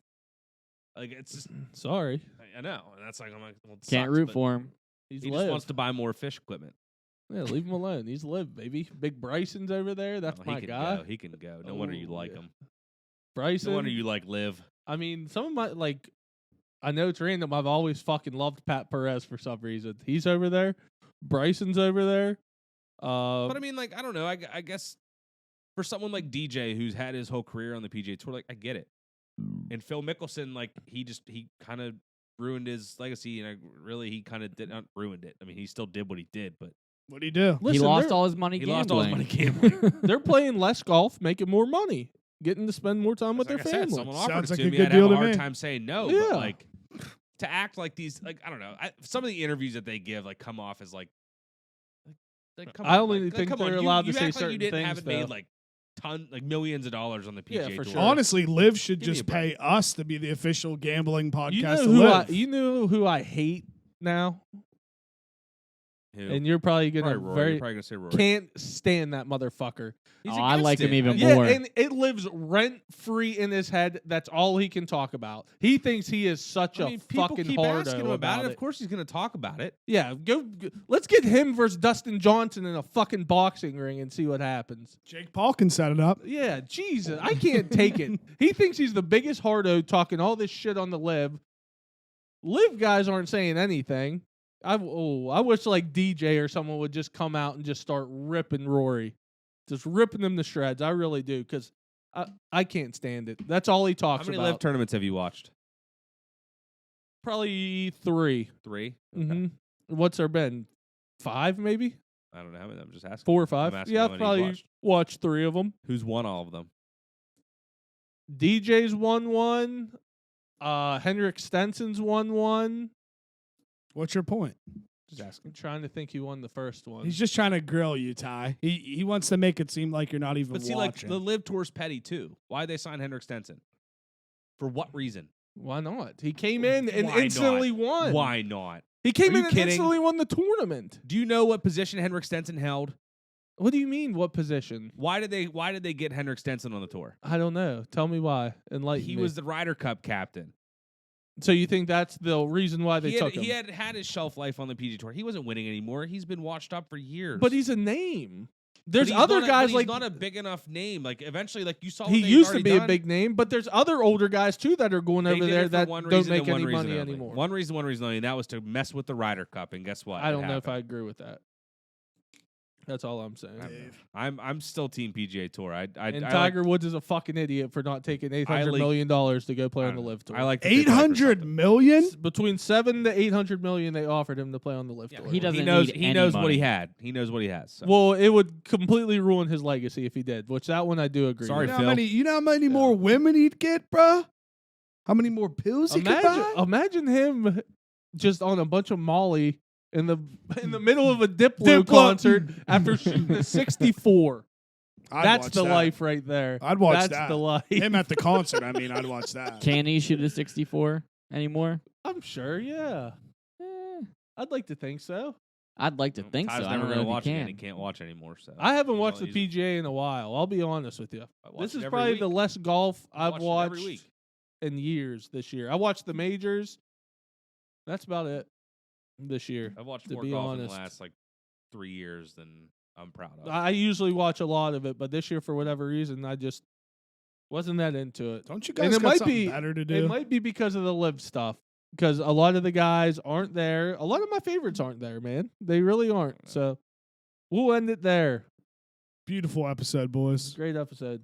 Speaker 4: Like it's just
Speaker 1: Sorry.
Speaker 4: I know, and that's like I'm like well, it
Speaker 3: Can't
Speaker 4: sucks,
Speaker 3: root
Speaker 4: but
Speaker 3: for him.
Speaker 1: He's
Speaker 4: He
Speaker 1: live.
Speaker 4: just wants to buy more fish equipment.
Speaker 1: Yeah, leave him alone. He's live, baby. Big Bryson's over there. That's
Speaker 4: Oh,
Speaker 1: my
Speaker 4: he can
Speaker 1: guy.
Speaker 4: Go. He can go. No wonder you
Speaker 1: Oh,
Speaker 4: like
Speaker 1: yeah.
Speaker 4: him.
Speaker 1: Bryson.
Speaker 4: No wonder you like Liv.
Speaker 1: I mean, some of my I know it's random. I've always fucking loved Pat Perez for some reason. He's over there. Bryson's over there.
Speaker 4: But I mean, like I don't know. I guess for someone like DJ who's had his whole career on the PGA Tour, like I get it. And Phil Mickelson, like he kind of ruined his legacy, and he kind of did not ruined it. I mean, he still did what he did, but
Speaker 2: What'd he do?
Speaker 1: listen,
Speaker 3: He lost
Speaker 1: they're-
Speaker 3: all his money
Speaker 4: he
Speaker 3: gambling.
Speaker 4: lost all his money gambling.
Speaker 1: they're playing less golf, making more money, getting to spend more time with
Speaker 4: Like
Speaker 1: their
Speaker 4: I said,
Speaker 1: family.
Speaker 4: someone offered
Speaker 2: Sounds
Speaker 4: it
Speaker 2: like
Speaker 4: to
Speaker 2: a
Speaker 4: me.
Speaker 2: good
Speaker 4: I'd have
Speaker 2: deal
Speaker 4: a
Speaker 2: to
Speaker 4: hard
Speaker 2: me.
Speaker 4: time saying no.
Speaker 1: Yeah.
Speaker 4: But like to act like these, like I don't know. Some of the interviews that they give, like, come off as like come
Speaker 1: I
Speaker 4: on,
Speaker 1: only
Speaker 4: like,
Speaker 1: think
Speaker 4: come
Speaker 1: they're
Speaker 4: on.
Speaker 1: allowed
Speaker 4: you
Speaker 1: to say
Speaker 4: act like
Speaker 1: certain
Speaker 4: you didn't have
Speaker 1: things,
Speaker 4: it made
Speaker 1: though.
Speaker 4: like millions of dollars on the PGA
Speaker 1: Yeah, for
Speaker 4: Tour.
Speaker 1: sure.
Speaker 2: Honestly, Liv should
Speaker 4: Give me
Speaker 2: just
Speaker 4: a break.
Speaker 2: pay us to be the official gambling podcast.
Speaker 1: You know
Speaker 2: of
Speaker 1: who
Speaker 2: Liv.
Speaker 1: you know who I hate now,
Speaker 4: Who?
Speaker 1: and you're probably gonna
Speaker 4: Probably Rory. You're
Speaker 1: very
Speaker 4: probably gonna say Rory.
Speaker 1: can't stand that motherfucker.
Speaker 4: He's
Speaker 3: I like
Speaker 4: against
Speaker 3: him
Speaker 4: it.
Speaker 3: even
Speaker 1: Yeah,
Speaker 3: more.
Speaker 1: and it lives rent free in his head. That's all he can talk about. He thinks he is such
Speaker 4: I mean,
Speaker 1: a
Speaker 4: people
Speaker 1: fucking
Speaker 4: keep
Speaker 1: hardo
Speaker 4: asking him about it.
Speaker 1: it.
Speaker 4: Of course, he's going to talk about it.
Speaker 1: Yeah, go. Let's get him versus Dustin Johnson in a fucking boxing ring and see what happens.
Speaker 2: Jake Paul can set it up.
Speaker 1: Yeah, Jesus, I can't take it. He thinks he's the biggest hardo talking all this shit on the live. Live guys aren't saying anything. I wish like DJ or someone would just come out and just start ripping Rory, just ripping them to shreds. I really do, because I can't stand it. That's all he talks
Speaker 4: How many
Speaker 1: about.
Speaker 4: live tournaments have you watched?
Speaker 1: Probably 3.
Speaker 4: 3?
Speaker 1: Mm-hmm. What's there been? 5 maybe?
Speaker 4: I don't know. I'm just asking.
Speaker 1: 4 or 5?
Speaker 4: I'm asking
Speaker 1: Yeah,
Speaker 4: how
Speaker 1: I've
Speaker 4: many
Speaker 1: probably
Speaker 4: you've
Speaker 1: watched 3 of them.
Speaker 4: Who's won all of them?
Speaker 1: DJ's won 1. Henrik Stenson's won 1.
Speaker 2: What's your point?
Speaker 4: Just asking.
Speaker 1: I'm trying to think who won the first one.
Speaker 2: He's just trying to grill you, Ty. He wants to make it seem like you're not even
Speaker 4: But see,
Speaker 2: watching.
Speaker 4: like the Live Tour's petty too. Why they sign Henrik Stenson? For what reason?
Speaker 1: Why not? He came in and
Speaker 4: Why
Speaker 1: instantly
Speaker 4: not?
Speaker 1: won.
Speaker 4: Why not?
Speaker 1: He came
Speaker 4: Are
Speaker 1: in
Speaker 4: you
Speaker 1: and
Speaker 4: kidding?
Speaker 1: instantly won the tournament.
Speaker 4: Do you know what position Henrik Stenson held?
Speaker 1: What do you mean? What position?
Speaker 4: Why did they get Henrik Stenson on the tour?
Speaker 1: I don't know. Tell me why. Enlighten
Speaker 4: He
Speaker 1: me.
Speaker 4: was the Ryder Cup captain.
Speaker 1: So you think that's the reason why they took him?
Speaker 4: He had his shelf life on the PGA Tour. He wasn't winning anymore. He's been washed up for years.
Speaker 1: But he's a name. There's
Speaker 4: But he's
Speaker 1: other
Speaker 4: not
Speaker 1: guys
Speaker 4: but
Speaker 1: like
Speaker 4: he's not a big enough name. Like eventually, like you saw,
Speaker 1: he
Speaker 4: what they've
Speaker 1: used to
Speaker 4: already
Speaker 1: be a
Speaker 4: done.
Speaker 1: big name, but there's other older guys too that are going
Speaker 4: They
Speaker 1: over
Speaker 4: did
Speaker 1: there
Speaker 4: it for
Speaker 1: that
Speaker 4: one
Speaker 1: don't
Speaker 4: reason
Speaker 1: make
Speaker 4: and one
Speaker 1: any
Speaker 4: reason
Speaker 1: money
Speaker 4: only.
Speaker 1: anymore.
Speaker 4: One reason only, and that was to mess with the Ryder Cup. And guess what?
Speaker 1: I
Speaker 4: It
Speaker 1: don't know if I
Speaker 4: happened.
Speaker 1: agree with that. That's all I'm saying.
Speaker 4: I don't know. I'm still Team PGA Tour.
Speaker 1: And
Speaker 4: I
Speaker 1: Tiger Woods is a fucking idiot for not taking $800 million to go play on the Live Tour.
Speaker 4: I like to think like for
Speaker 2: 800
Speaker 4: something.
Speaker 2: million?
Speaker 1: Between $700 to $800 million they offered him to play on the Live Tour.
Speaker 3: he doesn't
Speaker 4: He knows.
Speaker 3: need
Speaker 4: He
Speaker 3: any
Speaker 4: knows what
Speaker 3: money.
Speaker 4: he had. He knows what he has. So.
Speaker 1: Well, it would completely ruin his legacy if he did, which that one I do agree
Speaker 4: Sorry,
Speaker 1: with.
Speaker 4: Phil.
Speaker 2: You know how many more women he'd get, bruh? How many more pills he could buy?
Speaker 1: Imagine him just on a bunch of Molly in the middle of a Diplo
Speaker 2: Diplo.
Speaker 1: concert after shooting a 64. That's
Speaker 2: watch
Speaker 1: the
Speaker 2: that.
Speaker 1: life right there.
Speaker 2: I'd watch
Speaker 1: That's
Speaker 2: that.
Speaker 1: the life.
Speaker 2: Him at the concert. I mean, I'd watch that.
Speaker 3: Can he shoot a 64 anymore?
Speaker 1: I'm sure, yeah.
Speaker 3: Eh,
Speaker 1: I'd like to think so.
Speaker 3: I'd like to think
Speaker 4: Ty's
Speaker 3: so. I
Speaker 4: never
Speaker 3: don't know
Speaker 4: gonna
Speaker 3: if
Speaker 4: watch
Speaker 3: he
Speaker 4: again.
Speaker 3: can.
Speaker 4: He can't watch anymore. So
Speaker 1: I haven't
Speaker 4: you know,
Speaker 1: watched the
Speaker 4: he's-
Speaker 1: PGA in a while. I'll be honest with you.
Speaker 4: I watch
Speaker 1: This
Speaker 4: it
Speaker 1: is
Speaker 4: every
Speaker 1: probably
Speaker 4: week.
Speaker 1: the less golf
Speaker 4: I
Speaker 1: I've
Speaker 4: watch it
Speaker 1: watched
Speaker 4: every week.
Speaker 1: in years this year. I watched the majors. That's about it this year.
Speaker 4: I've watched
Speaker 1: to
Speaker 4: more
Speaker 1: be
Speaker 4: golf in
Speaker 1: honest.
Speaker 4: the last like 3 years than I'm proud of.
Speaker 1: I usually watch a lot of it, but this year, for whatever reason, I just wasn't that into it.
Speaker 2: Don't you
Speaker 1: And
Speaker 2: guys
Speaker 1: it
Speaker 2: got
Speaker 1: might
Speaker 2: something
Speaker 1: be-
Speaker 2: better to
Speaker 1: It
Speaker 2: do?
Speaker 1: might be because of the live stuff. Because a lot of the guys aren't there. A lot of my favorites aren't there, man. They really aren't.
Speaker 4: Yeah.
Speaker 1: So we'll end it there.
Speaker 2: Beautiful episode, boys.
Speaker 1: Great episode.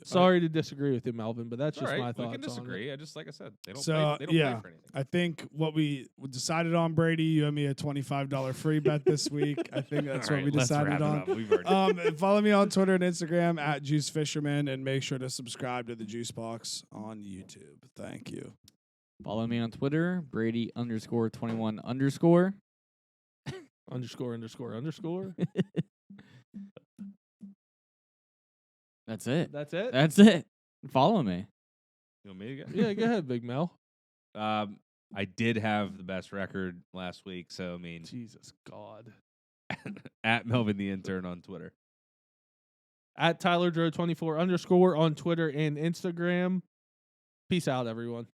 Speaker 1: Sorry to disagree with you, Melvin, but that's
Speaker 4: It's all
Speaker 1: just
Speaker 4: right.
Speaker 1: my thoughts
Speaker 4: We can
Speaker 1: on it.
Speaker 4: disagree. I just like I said, they don't
Speaker 2: So,
Speaker 4: play. They don't
Speaker 2: yeah.
Speaker 4: play for anything.
Speaker 2: I think what we decided on, Brady, you and me a $25 free bet this week. I think that's
Speaker 4: All
Speaker 2: what
Speaker 4: right,
Speaker 2: we
Speaker 4: let's
Speaker 2: decided
Speaker 4: wrap it
Speaker 2: on.
Speaker 4: up. We've already
Speaker 2: Follow me on Twitter and Instagram at Juice Fisherman, and make sure to subscribe to the Juice Box on YouTube. Thank you.
Speaker 3: Follow me on Twitter, Brady_21_.
Speaker 1: ____.
Speaker 3: That's it.
Speaker 1: That's it?
Speaker 3: That's it. Follow me.
Speaker 4: You want me to go?
Speaker 1: Yeah, go ahead, Big Mel.
Speaker 4: I did have the best record last week, so I mean,
Speaker 1: Jesus God.
Speaker 4: at Melvin the Intern on Twitter.
Speaker 1: At TylerDro24_ on Twitter and Instagram. Peace out, everyone.